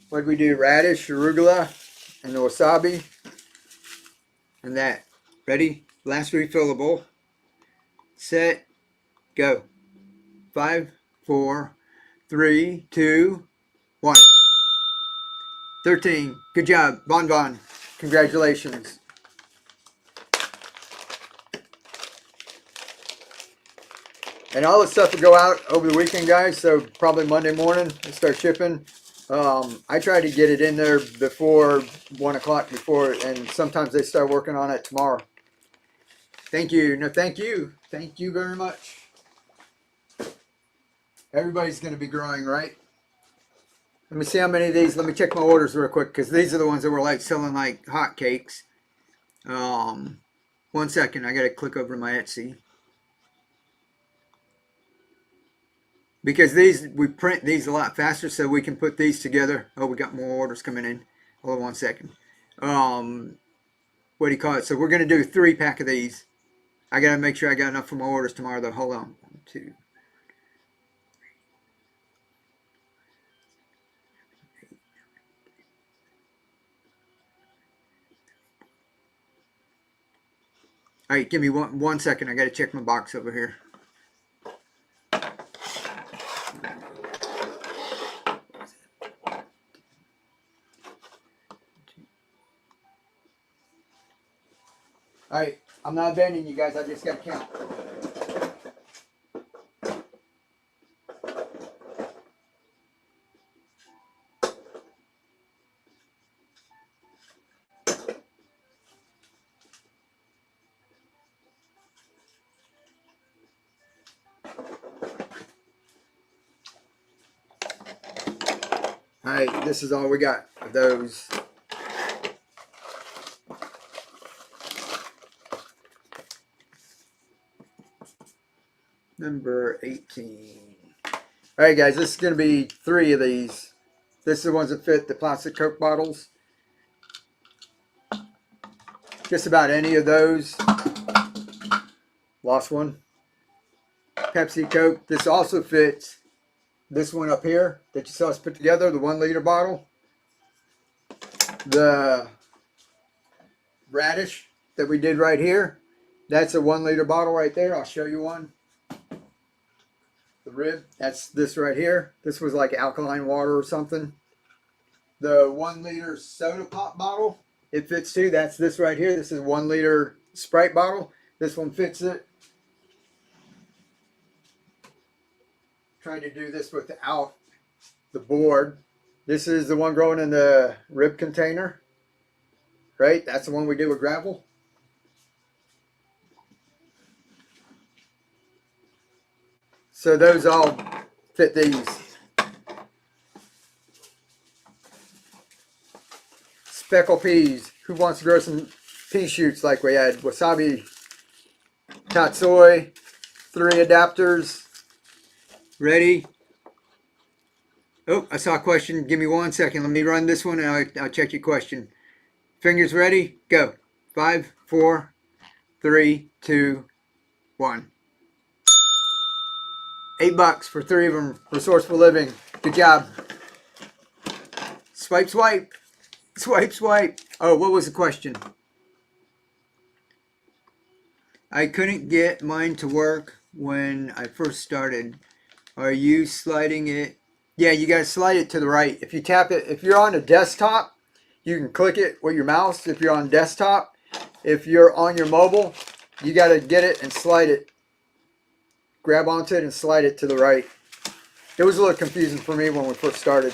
What did we do? Radish, arugula, and the wasabi. And that. Ready? Last refillable. Set. Go. 5, 4, 3, 2, 1. 13. Good job. Bon Bon. Congratulations. And all this stuff will go out over the weekend, guys. So probably Monday morning we'll start shipping. I try to get it in there before 1 o'clock before, and sometimes they start working on it tomorrow. Thank you. No, thank you. Thank you very much. Everybody's going to be growing, right? Let me see how many of these. Let me check my orders real quick, because these are the ones that were like selling like hotcakes. 1 second. I got to click over to my Etsy. Because these, we print these a lot faster, so we can put these together. Oh, we got more orders coming in. Hold on 1 second. What do you call it? So we're going to do 3-pack of these. I got to make sure I got enough for my orders tomorrow, though. Hold on. 1, 2. All right, give me one second. I got to check my box over here. All right, I'm not abandoning you guys. I just got to count. All right, this is all we got of those. number 18. All right, guys, this is going to be 3 of these. This is the ones that fit the plastic Coke bottles. Just about any of those. Lost one. Pepsi, Coke. This also fits this one up here that you saw us put together, the 1 liter bottle. The radish that we did right here, that's a 1 liter bottle right there. I'll show you one. The rib, that's this right here. This was like alkaline water or something. The 1 liter soda pop bottle, it fits too. That's this right here. This is 1 liter Sprite bottle. This one fits it. Trying to do this without the board. This is the one growing in the rib container. Right? That's the one we did with gravel. So those all fit these. Speckle peas. Who wants to grow some pea shoots like we had? Wasabi, tatsoi, 3 adapters. Ready? Oh, I saw a question. Give me 1 second. Let me run this one and I'll check your question. Fingers ready? Go. 5, 4, 3, 2, 1. $8 for 3 of them. Resourceful living. Good job. Swipe, swipe. Swipe, swipe. Oh, what was the question? I couldn't get mine to work when I first started. Are you sliding it? Yeah, you gotta slide it to the right. If you tap it, if you're on a desktop, you can click it with your mouse if you're on desktop. If you're on your mobile, you gotta get it and slide it. Grab onto it and slide it to the right. It was a little confusing for me when we first started.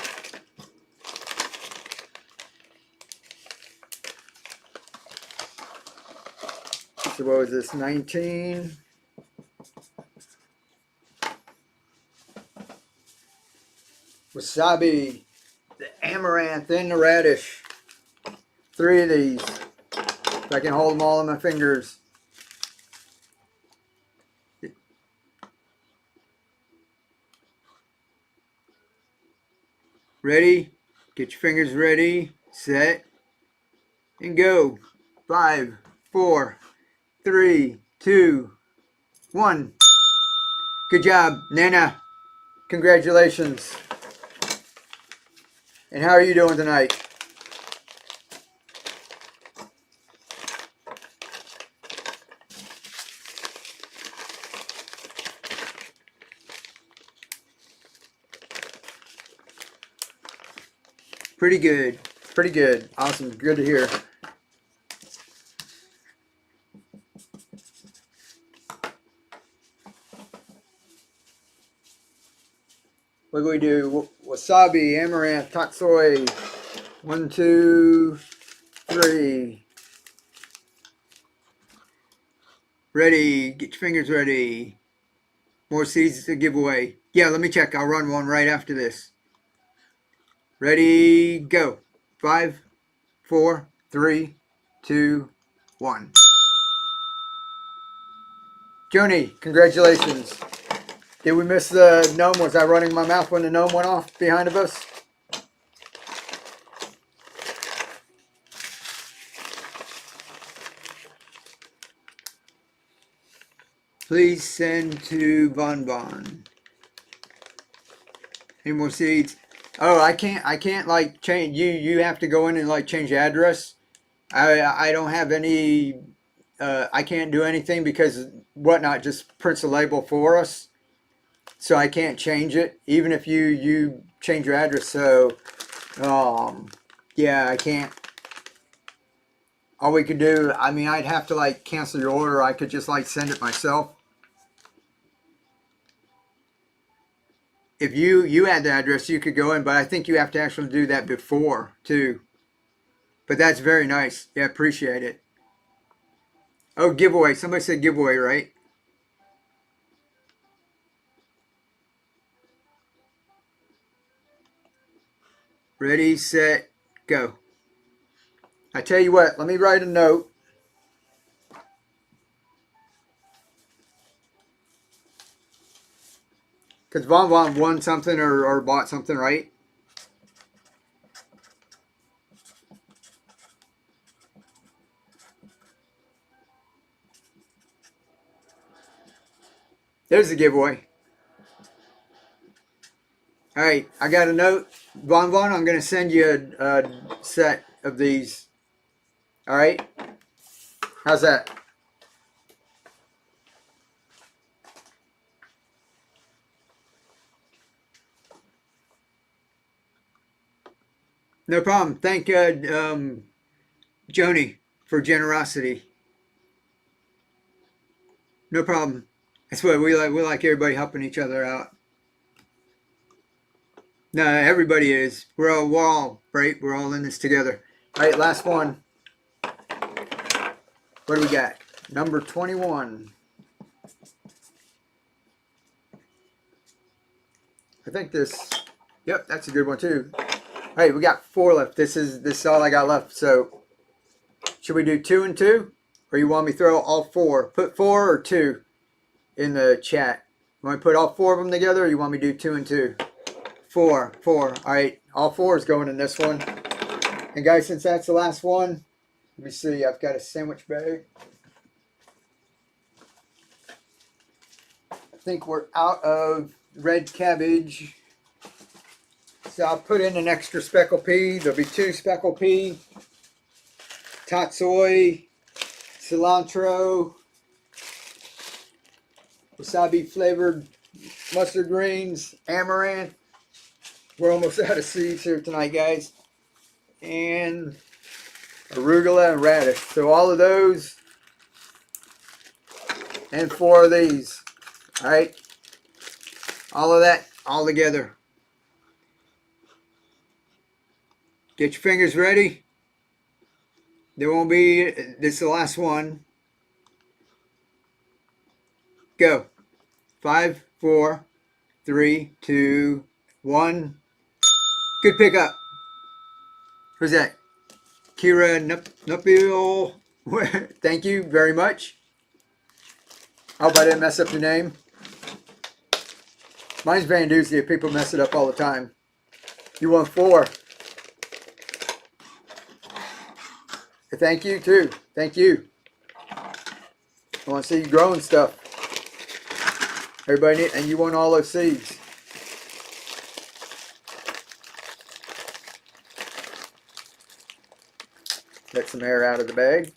So what was this, 19? Wasabi, the amaranth, and the radish. 3 of these. If I can hold them all in my fingers. Ready? Get your fingers ready, set, and go. 5, 4, 3, 2, 1. Good job, Nana. Congratulations. And how are you doing tonight? Pretty good. Pretty good. Awesome. Good to hear. What do we do? Wasabi, amaranth, tatsoi. 1, 2, 3. Ready. Get your fingers ready. More seeds to give away. Yeah, let me check. I'll run one right after this. Ready, go. 5, 4, 3, 2, 1. Joni, congratulations. Did we miss the gnome? Was I running my mouth when the gnome went off behind of us? Please send to Bon Bon. Any more seeds? Oh, I can't like change. You have to go in and like change the address. I don't have any. I can't do anything because Whatnot just prints a label for us, so I can't change it even if you change your address. So, yeah, I can't. All we could do, I mean, I'd have to like cancel your order. I could just like send it myself. If you had the address, you could go in, but I think you have to actually do that before too. But that's very nice. Yeah, appreciate it. Oh, giveaway. Somebody said giveaway, right? Ready, set, go. I tell you what, let me write a note. Because Von won something or bought something, right? There's the giveaway. All right, I got a note. Von, I'm going to send you a set of these. All right? How's that? No problem. Thank Joni for generosity. No problem. That's what we like. We like everybody helping each other out. No, everybody is. We're all right. We're all in this together. All right, last one. What do we got? Number 21. I think this. Yep, that's a good one too. All right, we got 4 left. This is all I got left. So, should we do 2 and 2, or you want me to throw all 4? Put 4 or 2 in the chat. You want me to put all 4 of them together, or you want me to do 2 and 2? 4. All right, all 4 is going in this one. And guys, since that's the last one, let me see. I've got a sandwich bag. I think we're out of red cabbage. So I'll put in an extra speckled pea. There'll be 2 speckled pea, tatsoi, cilantro, wasabi flavored mustard greens, amaranth. We're almost out of seeds here tonight, guys. And arugula and radish. So all of those and 4 of these. All right. All of that all together. Get your fingers ready. There won't be, this is the last one. Go. 5, 4, 3, 2, 1. Good pickup. Who's that? Kira Nupil. Thank you very much. I hope I didn't mess up your name. Mine's Van Doozy. People mess it up all the time. You won 4. Thank you too. Thank you. I want to see you growing stuff. Everybody, and you won all those seeds. Let some air out of the bag.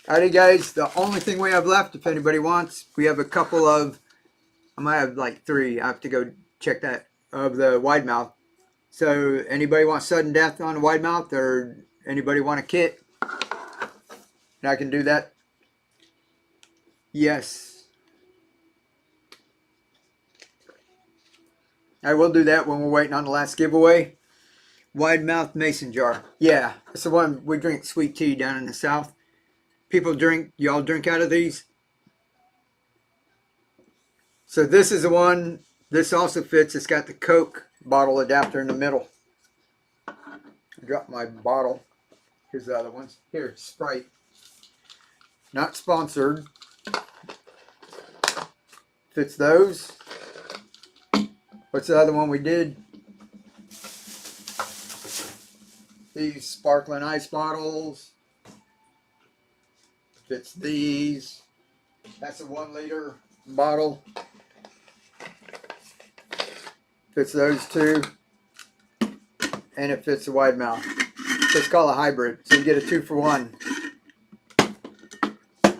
Alrighty guys, the only thing we have left, if anybody wants, we have a couple of, I might have like 3, I have to go check that, of the wide mouth. So anybody want sudden death on a wide mouth, or anybody want a kit? And I can do that. Yes. I will do that when we're waiting on the last giveaway. Wide mouth mason jar. Yeah, it's the one we drink sweet tea down in the south. People drink, y'all drink out of these? So this is the one, this also fits. It's got the Coke bottle adapter in the middle. I dropped my bottle. Here's the other ones. Here, Sprite. Not sponsored. Fits those. What's the other one we did? These sparkling ice bottles. Fits these. That's a 1 liter bottle. Fits those 2. And it fits the wide mouth. So it's called a hybrid. So you get a 2 for 1.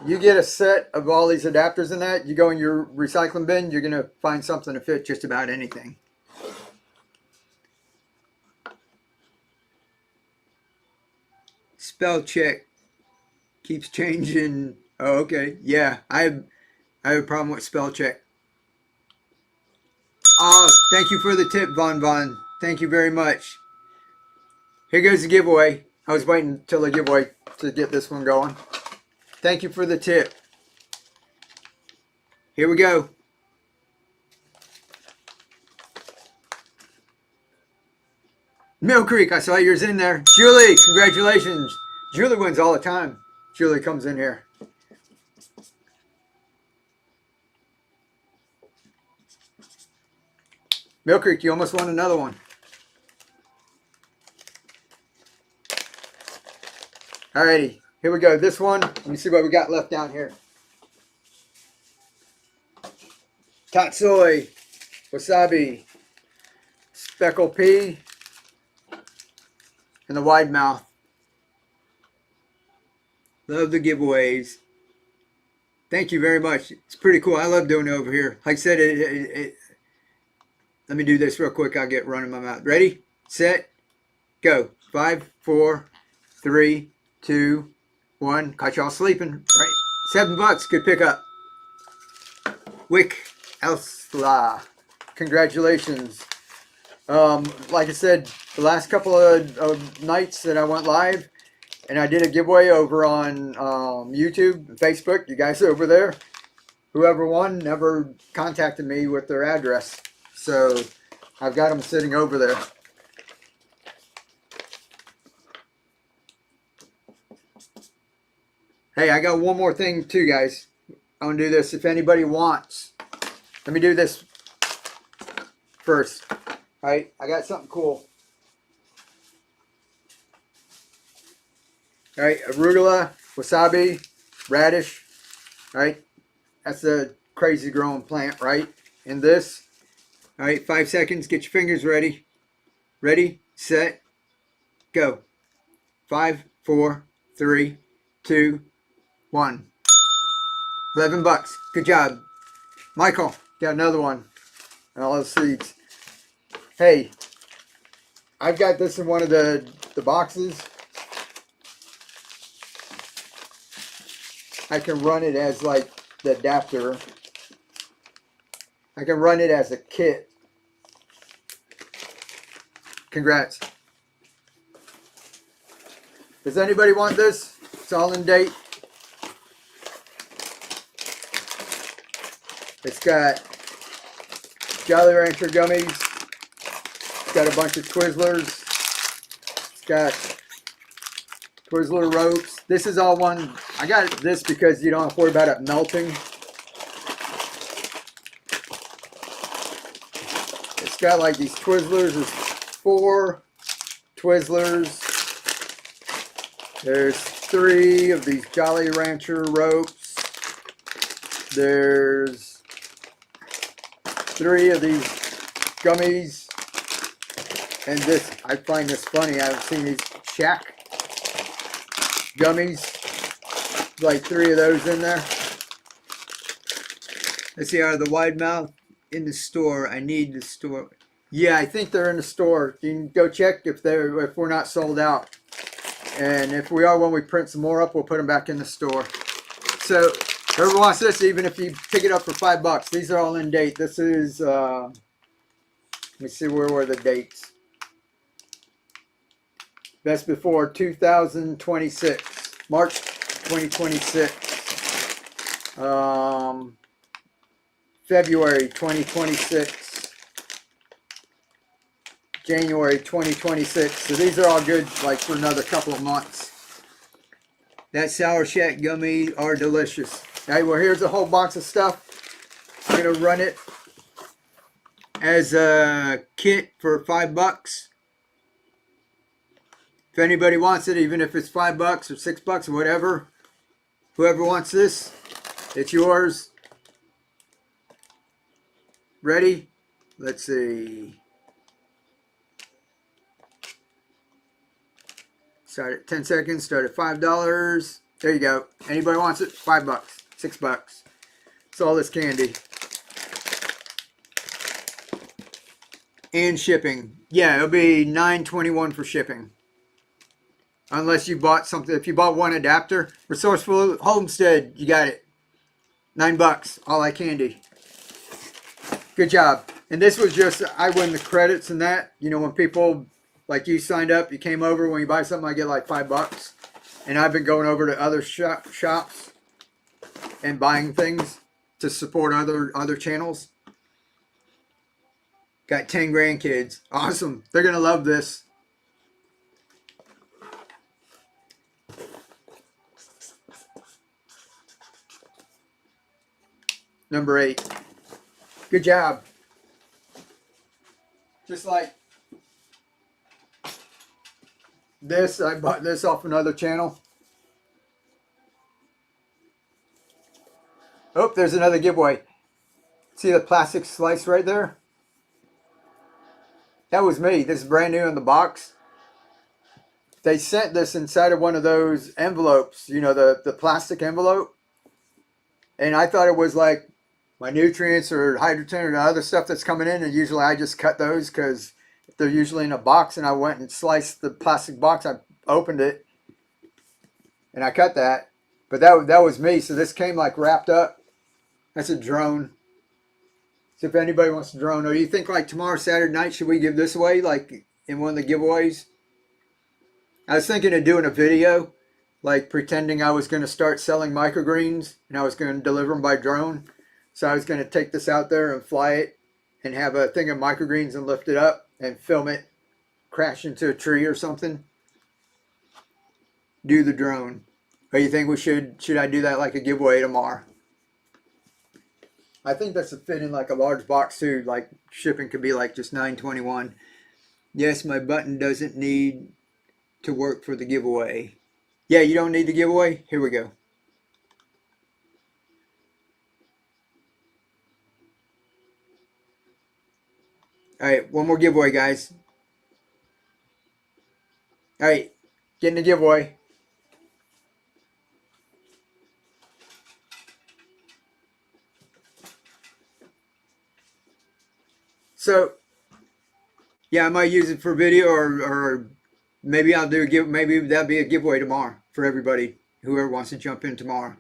You get a set of all these adapters in that, you go in your recycling bin, you're going to find something to fit just about anything. Spell check keeps changing. Oh, okay. Yeah, I have a problem with spell check. Oh, thank you for the tip, Von. Thank you very much. Here goes the giveaway. I was waiting until the giveaway to get this one going. Thank you for the tip. Here we go. Mill Creek, I saw yours in there. Julie, congratulations. Julie wins all the time. Julie comes in here. Mill Creek, you almost won another one. Alrighty, here we go. This one, let me see what we got left down here. Tatsoi, wasabi, speckled pea, and the wide mouth. Love the giveaways. Thank you very much. It's pretty cool. I love doing it over here. Like I said, let me do this real quick. I'll get running my mouth. Ready, set, go. 5, 4, 3, 2, 1. Caught y'all sleeping. Right. $7. Good pickup. Wick Elsla. Congratulations. Like I said, the last couple of nights that I went live, and I did a giveaway over on YouTube and Facebook. You guys over there, whoever won never contacted me with their address. So I've got them sitting over there. Hey, I got one more thing too, guys. I'm going to do this if anybody wants. Let me do this first. All right, I got something cool. All right, arugula, wasabi, radish. All right, that's a crazy growing plant, right? And this. All right, 5 seconds. Get your fingers ready. Ready, set, go. 5, 4, 3, 2, 1. $11. Good job. Michael, got another one. And all those seeds. Hey, I've got this in one of the boxes. I can run it as like the adapter. I can run it as a kit. Congrats. Does anybody want this? It's all in date. It's got Jolly Rancher gummies. It's got a bunch of Twizzlers. It's got Twizzler ropes. This is all one. I got this because you don't have to worry about it melting. It's got like these Twizzlers. There's 4 Twizzlers. There's 3 of these Jolly Rancher ropes. There's 3 of these gummies. And this, I find this funny. I've seen these Shack gummies. Like 3 of those in there. Let's see, are the wide mouth in the store? I need the store. Yeah, I think they're in the store. You can go check if we're not sold out. And if we are, when we print some more up, we'll put them back in the store. So whoever wants this, even if you pick it up for $5, these are all in date. This is let me see, where were the dates? Best before 2026, March 2026, February 2026, January 2026. So these are all good, like for another couple of months. That Sour Shack gummy are delicious. All right, well, here's a whole box of stuff. I'm gonna run it as a kit for $5. If anybody wants it, even if it's $5 or $6 or whatever, whoever wants this, it's yours. Ready? Let's see. Start at 10 seconds. Start at $5. There you go. Anybody wants it? $5, $6. It's all this candy. And shipping. Yeah, it'll be $9.21 for shipping. Unless you bought something. If you bought one adapter, Resourceful Homestead, you got it. $9, all that candy. Good job. And this was just, I win the credits and that. You know, when people like you signed up, you came over. When you buy something, I get like $5. And I've been going over to other shops and buying things to support other channels. Got 10 grandkids. Awesome. They're going to love this. number 8. Good job. Just like this, I bought this off another channel. Oh, there's another giveaway. See the plastic slice right there? That was me. This is brand new in the box. They sent this inside of one of those envelopes, you know, the plastic envelope. And I thought it was like my nutrients or hydrogen or the other stuff that's coming in. And usually I just cut those because they're usually in a box. And I went and sliced the plastic box. I opened it and I cut that. But that was me. So this came like wrapped up. That's a drone. So if anybody wants a drone, or you think like tomorrow, Saturday night, should we give this away like in one of the giveaways? I was thinking of doing a video, like pretending I was going to start selling microgreens and I was going to deliver them by drone. So I was going to take this out there and fly it and have a thing of microgreens and lift it up and film it crash into a tree or something. Do the drone. Or you think we should I do that like a giveaway tomorrow? I think that's a fit in like a large box too. Like shipping could be like just $9.21. Yes, my button doesn't need to work for the giveaway. Yeah, you don't need the giveaway? Here we go. Alright, one more giveaway, guys. Alright, getting the giveaway. So, yeah, I might use it for video or maybe I'll do maybe that'll be a giveaway tomorrow for everybody, whoever wants to jump in tomorrow.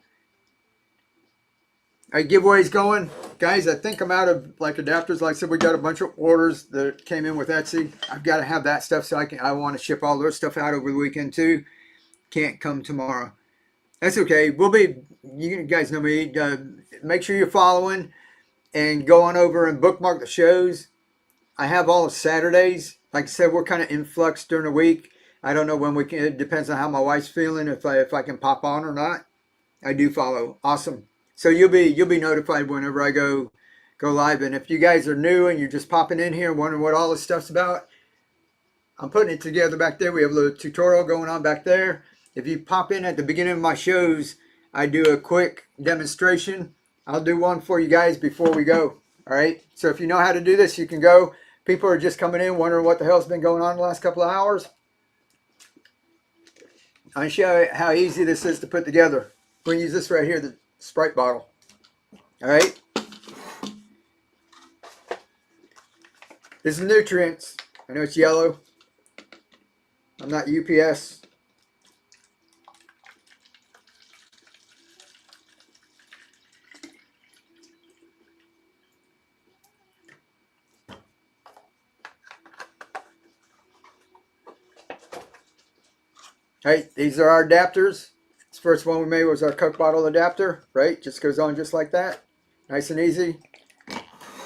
All right, giveaway's going. Guys, I think I'm out of like adapters. Like I said, we got a bunch of orders that came in with Etsy. I've got to have that stuff so I want to ship all their stuff out over the weekend too. Can't come tomorrow. That's okay. You guys know me. Make sure you're following and go on over and bookmark the shows. I have all of Saturdays. Like I said, we're kind of in flux during the week. I don't know when we can. It depends on how my wife's feeling, if I can pop on or not. I do follow. Awesome. So you'll be notified whenever I go live. And if you guys are new and you're just popping in here and wondering what all this stuff's about, I'm putting it together back there. We have a little tutorial going on back there. If you pop in at the beginning of my shows, I do a quick demonstration. I'll do one for you guys before we go. All right. So if you know how to do this, you can go. People are just coming in wondering what the hell's been going on the last couple of hours. I'll show you how easy this is to put together. We're going to use this right here, the Sprite bottle. All right. This is nutrients. I know it's yellow. I'm not UPS. Right, these are our adapters. This first one we made was our Coke bottle adapter, right? Just goes on just like that. Nice and easy.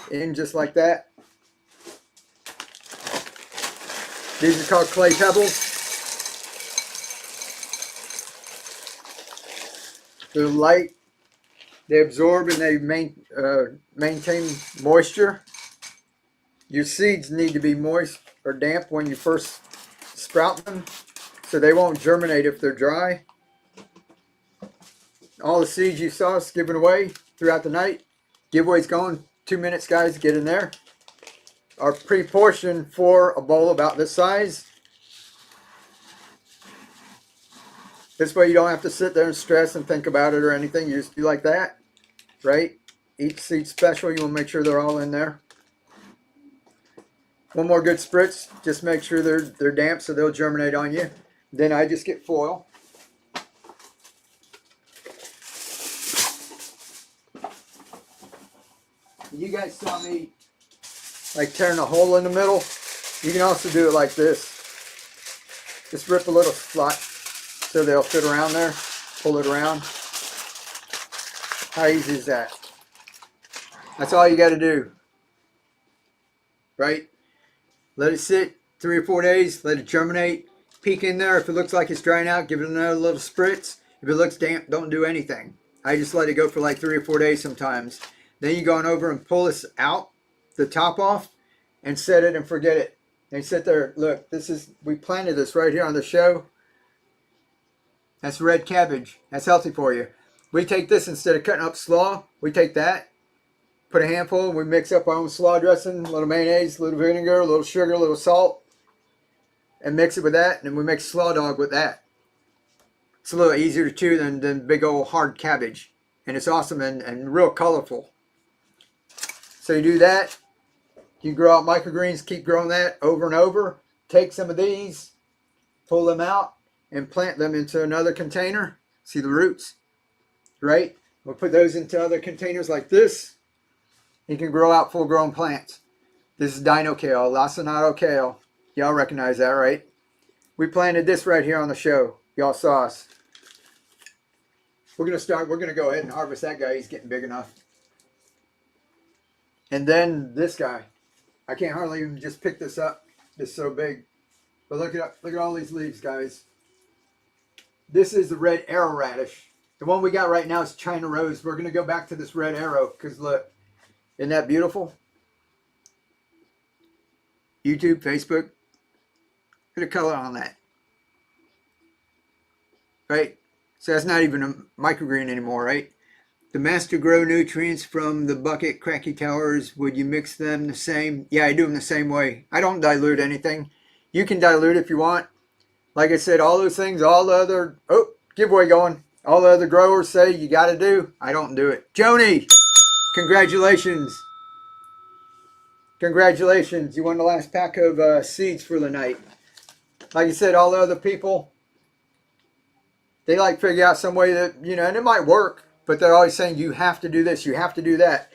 In just like that. These are called clay pebbles. They're light. They absorb and they maintain moisture. Your seeds need to be moist or damp when you first sprout them, so they won't germinate if they're dry. All the seeds you saw us giving away throughout the night. Giveaway's going. 2 minutes, guys. Get in there. Are pre-portioned for a bowl about this size. This way you don't have to sit there and stress and think about it or anything. You just do like that, right? Each seed special. You want to make sure they're all in there. One more good spritz. Just make sure they're damp so they'll germinate on you. Then I just get foil. You guys saw me like tearing a hole in the middle. You can also do it like this. Just rip a little slot so they'll fit around there. Pull it around. How easy is that? That's all you got to do. Right? Let it sit 3 or 4 days. Let it germinate. Peek in there. If it looks like it's drying out, give it another little spritz. If it looks damp, don't do anything. I just let it go for like 3 or 4 days sometimes. Then you go on over and pull this out, the top off, and set it and forget it. They sit there, look, we planted this right here on the show. That's red cabbage. That's healthy for you. We take this instead of cutting up slaw. We take that, put a handful, and we mix up our own slaw dressing, a little mayonnaise, a little vinegar, a little sugar, a little salt, and mix it with that, and then we make slaw dog with that. It's a little easier to chew than big old hard cabbage, and it's awesome and real colorful. So you do that. You grow out microgreens, keep growing that over and over. Take some of these, pull them out, and plant them into another container. See the roots, right? We'll put those into other containers like this. You can grow out full-grown plants. This is dino kale, lacinato kale. Y'all recognize that, right? We planted this right here on the show. Y'all saw us. We're gonna go ahead and harvest that guy. He's getting big enough. And then this guy. I can't hardly even just pick this up. It's so big. But look at all these leaves, guys. This is the red arrow radish. The one we got right now is China rose. We're going to go back to this red arrow because look, isn't that beautiful? YouTube, Facebook, put a color on that. Right? So that's not even a microgreen anymore, right? The master grow nutrients from the bucket Kratky towers, would you mix them the same? Yeah, I do them the same way. I don't dilute anything. You can dilute if you want. Like I said, all those things, all the other, giveaway going. All the other growers say you got to do. I don't do it. Joni, congratulations. Congratulations. You won the last pack of seeds for the night. Like I said, all the other people, they like figure out some way that, and it might work. But they're always saying, you have to do this, you have to do that.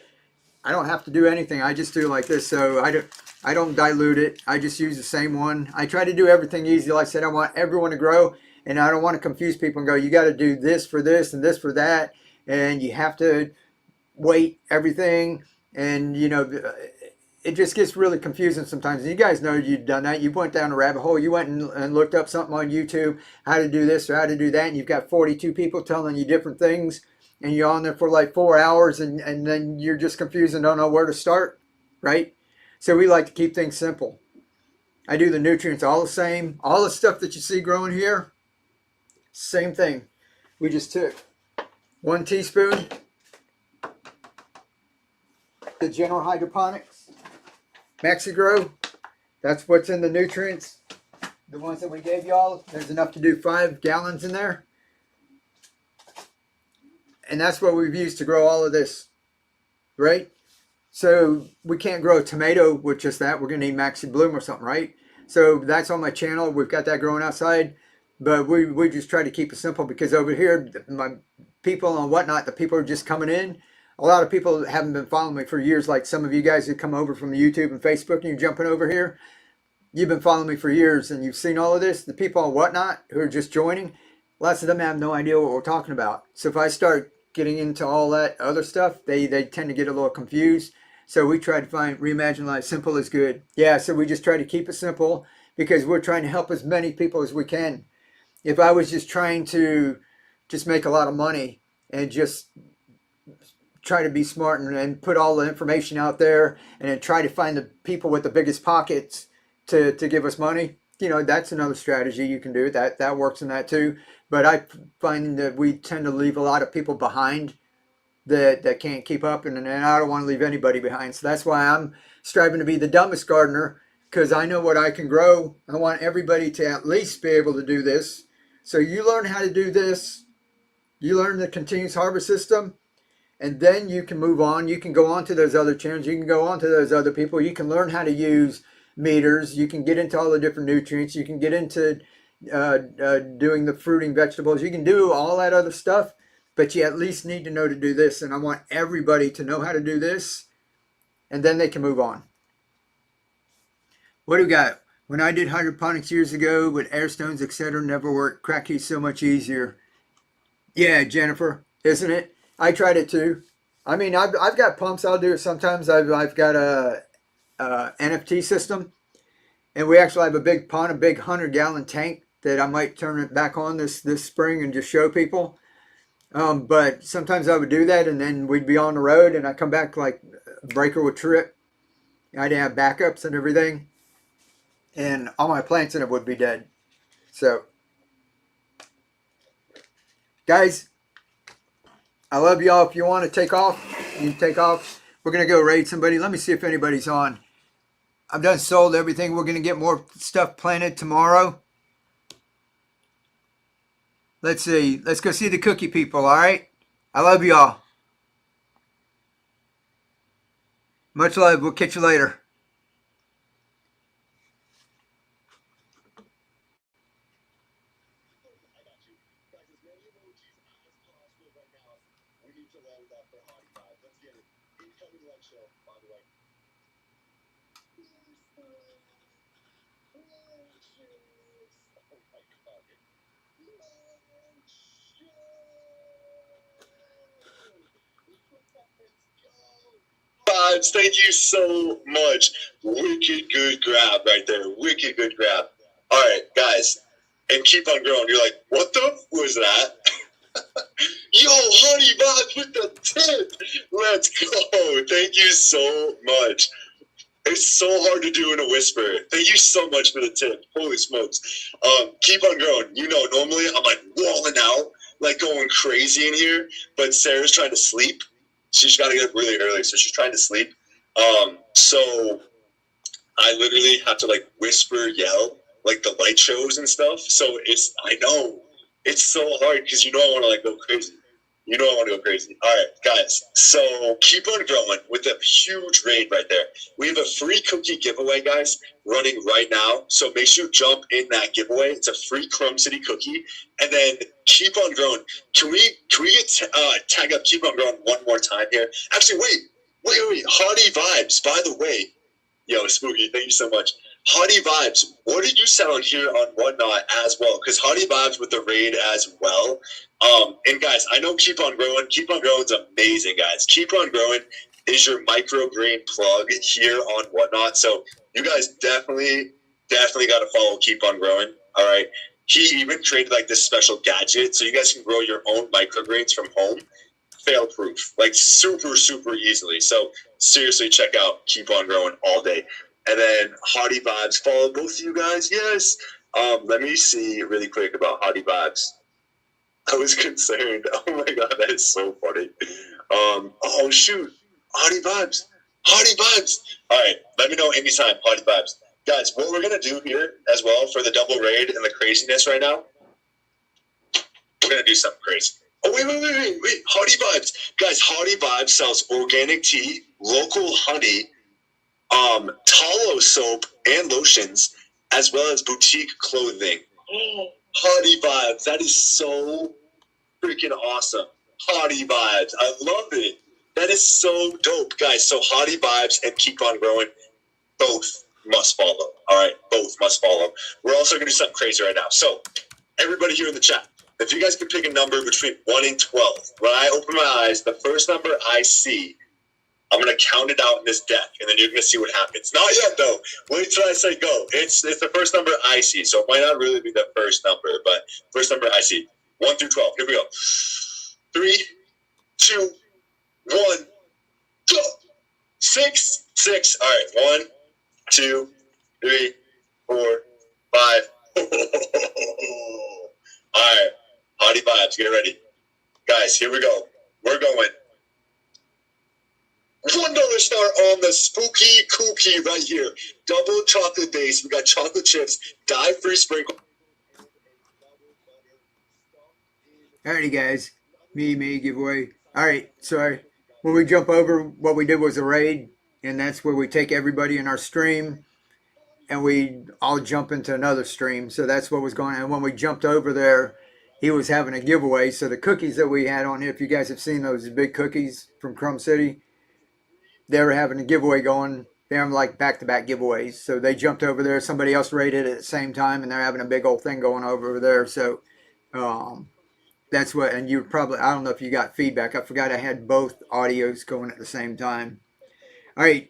I don't have to do anything. I just do like this. So I don't dilute it. I just use the same one. I try to do everything easy. Like I said, I want everyone to grow. And I don't want to confuse people and go, you got to do this for this and this for that. And you have to weight everything. And, it just gets really confusing sometimes. And you guys know you've done that. You went down a rabbit hole. You went and looked up something on YouTube, how to do this or how to do that. And you've got 42 people telling you different things. And you're on there for like 4 hours and then you're just confused and don't know where to start, right? So we like to keep things simple. I do the nutrients all the same. All the stuff that you see growing here, same thing. We just took 1 teaspoon, the General Hydroponics, Microgreen. That's what's in the nutrients. The ones that we gave y'all, there's enough to do 5 gallons in there. And that's what we've used to grow all of this, right? So we can't grow a tomato with just that. We're going to need Maxi Bloom or something, right? So that's on my channel. We've got that growing outside. But we just try to keep it simple because over here, my people and whatnot, the people are just coming in. A lot of people haven't been following me for years, like some of you guys who come over from YouTube and Facebook and you're jumping over here. You've been following me for years and you've seen all of this. The people and whatnot who are just joining, lots of them have no idea what we're talking about. So if I start getting into all that other stuff, they tend to get a little confused. So we try to reimagine life. Simple is good. Yeah, so we just try to keep it simple because we're trying to help as many people as we can. If I was just trying to just make a lot of money and just try to be smart and put all the information out there and then try to find the people with the biggest pockets to give us money, that's another strategy you can do. That works in that too. But I find that we tend to leave a lot of people behind that can't keep up, and I don't want to leave anybody behind. So that's why I'm striving to be the dumbest gardener, because I know what I can grow. I want everybody to at least be able to do this. So you learn how to do this, you learn the continuous harvest system, and then you can move on. You can go on to those other channels. You can go on to those other people. You can learn how to use meters. You can get into all the different nutrients. You can get into doing the fruiting vegetables. You can do all that other stuff, but you at least need to know to do this. And I want everybody to know how to do this, and then they can move on. What do we got? When I did hydroponics years ago with air stones, etc., never worked. Kratky so much easier. Yeah, Jennifer, isn't it? I tried it too. I mean, I've got pumps. I'll do it sometimes. I've got a NFT system, and we actually have a big pond, a big 100-gallon tank that I might turn it back on this spring and just show people. But sometimes I would do that, and then we'd be on the road, and I come back like a breaker would trip. I'd have backups and everything, and all my plants in it would be dead. So, guys, I love y'all. If you want to take off, you take off. We're gonna go raid somebody. Let me see if anybody's on. I've done sold everything. We're gonna get more stuff planted tomorrow. Let's see. Let's go see the cookie people. All right. I love y'all. Much love. We'll catch you later. Vibes, thank you so much. Wicked good grab right there. Wicked good grab. All right, guys, and keep on growing. You're like, what the was that? Yo, honey vibes with the tip. Let's go. Thank you so much. It's so hard to do in a whisper. Thank you so much for the tip. Holy smokes. Keep on growing. You know, normally I'm like walling out, like going crazy in here, but Sarah's trying to sleep. She's got to get up really early, so she's trying to sleep. So I literally have to like whisper, yell, like the light shows and stuff. So I know it's so hard because you know I want to like go crazy. You know I want to go crazy. All right, guys. So keep on growing with a huge raid right there. We have a free cookie giveaway, guys, running right now. So make sure you jump in that giveaway. It's a free Chrome City cookie. And then keep on growing. Can we get tag up keep on growing one more time here? Actually, wait. Hardy Vibes, by the way. Yo, Spooky, thank you so much. Hardy Vibes, what did you sell on here on Whatnot as well? Because Hardy Vibes with the raid as well. And guys, I know Keep On Growing. Keep On Growing is amazing, guys. Keep On Growing is your microgreen plug here on Whatnot. So you guys definitely got to follow Keep On Growing. All right. He even created like this special gadget so you guys can grow your own microgreens from home. Fail proof, like super easily. So seriously, check out Keep On Growing all day. And then Hardy Vibes, follow both of you guys. Yes. Let me see really quick about Hardy Vibes. I was concerned. Oh my god, that is so funny. Oh shoot, Hardy Vibes. All right, let me know anytime, Hardy Vibes. Guys, what we're gonna do here as well for the double raid and the craziness right now, we're gonna do something crazy. Oh wait, Hardy Vibes, guys. Hardy Vibes sells organic tea, local honey, tallow soap and lotions, as well as boutique clothing. Hardy Vibes, that is so freaking awesome. Hardy Vibes, I love it. That is so dope, guys. So Hardy Vibes and Keep On Growing, both must follow. All right, both must follow. We're also gonna do something crazy right now. So everybody here in the chat, if you guys could pick a number between 1 and 12, when I open my eyes, the first number I see, I'm going to count it out in this deck, and then you're going to see what happens. Not yet, though. Wait till I say go. It's the first number I see, so it might not really be the first number, but first number I see. 1 through 12. Here we go. 3, 2, 1, go. 6. All right. 1, 2, 3, 4, 5. All right. Hardy Vibes, get ready. Guys, here we go. We're going. $1 star on the spooky cookie right here. Double chocolate base. We got chocolate chips, dye-free sprinkle. Alrighty, guys. Me giveaway. Alright, so when we jump over, what we did was a raid, and that's where we take everybody in our stream and we all jump into another stream. So that's what was going on. And when we jumped over there, he was having a giveaway. So the cookies that we had on here, if you guys have seen those big cookies from Chrome City, they were having a giveaway going. They're like back-to-back giveaways. So they jumped over there. Somebody else raided at the same time, and they're having a big old thing going over there. So that's what, and you probably, I don't know if you got feedback. I forgot I had both audios going at the same time. All right.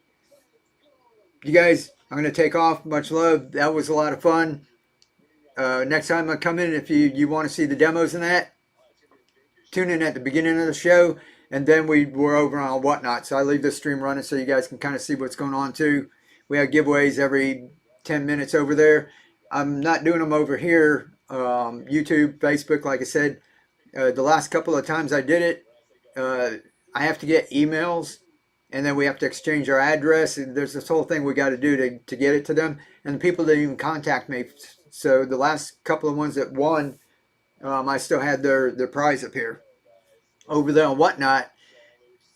You guys, I'm going to take off. Much love. That was a lot of fun. Next time I come in, if you want to see the demos and that, tune in at the beginning of the show, and then we're over on Whatnot. So I leave this stream running so you guys can kind of see what's going on too. We have giveaways every 10 minutes over there. I'm not doing them over here, YouTube, Facebook, like I said. The last couple of times I did it, I have to get emails, and then we have to exchange our address, and there's this whole thing we got to do to get it to them, and the people didn't even contact me. So the last couple of ones that won, I still had their prize up here. Over there on Whatnot,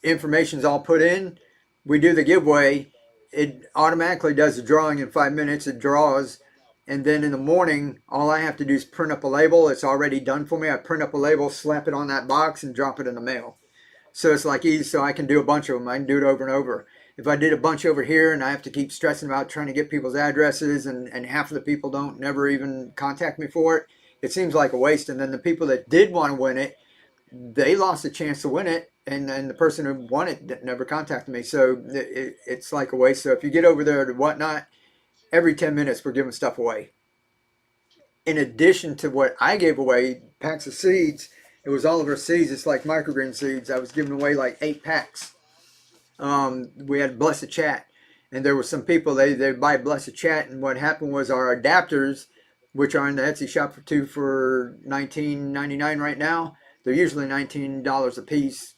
information's all put in. We do the giveaway. It automatically does the drawing in 5 minutes. It draws. And then in the morning, all I have to do is print up a label. It's already done for me. I print up a label, slap it on that box, and drop it in the mail. So it's like easy, so I can do a bunch of them. I can do it over and over. If I did a bunch over here and I have to keep stressing about trying to get people's addresses, and half of the people don't never even contact me for it, it seems like a waste. And then the people that did want to win it, they lost a chance to win it, and then the person who won it never contacted me. So it's like a waste. So if you get over there to Whatnot, every 10 minutes we're giving stuff away. In addition to what I gave away, packs of seeds, it was all of our seeds. It's like microgreen seeds. I was giving away like 8 packs. We had Blessed Chat, and there were some people, they buy Blessed Chat, and what happened was our adapters, which are in the Etsy shop for $19.99 right now, they're usually $19 a piece,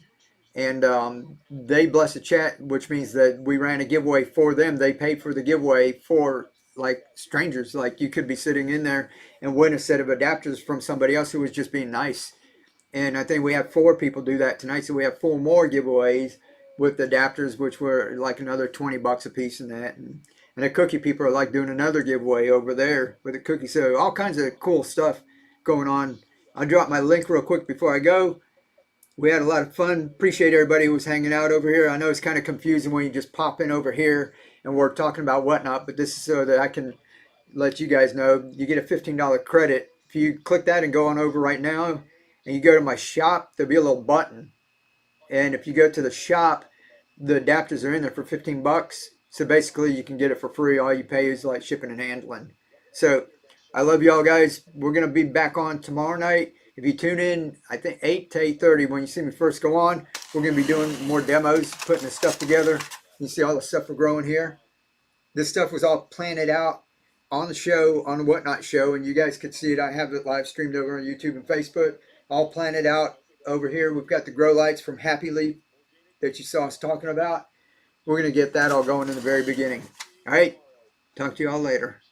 and they Blessed Chat, which means that we ran a giveaway for them. They paid for the giveaway for like strangers. Like you could be sitting in there and win a set of adapters from somebody else who was just being nice. And I think we have 4 people do that tonight, so we have 4 more giveaways with adapters, which were like another $20 a piece in that. And the cookie people are like doing another giveaway over there with the cookie. So all kinds of cool stuff going on. I'll drop my link real quick before I go. We had a lot of fun. Appreciate everybody who was hanging out over here. I know it's kind of confusing when you just pop in over here and we're talking about Whatnot, but this is so that I can let you guys know you get a $15 credit. If you click that and go on over right now and you go to my shop, there'll be a little button. And if you go to the shop, the adapters are in there for 15 bucks. So basically you can get it for free. All you pay is like shipping and handling. So I love y'all guys. We're going to be back on tomorrow night. If you tune in, I think 8 to 8:30 when you see me first go on, we're going to be doing more demos, putting this stuff together. You see all the stuff we're growing here. This stuff was all planted out on the show, on the Whatnot show, and you guys could see it. I have it live streamed over on YouTube and Facebook. All planted out over here. We've got the grow lights from Happy Leaf that you saw us talking about. We're going to get that all going in the very beginning. All right. Talk to you all later.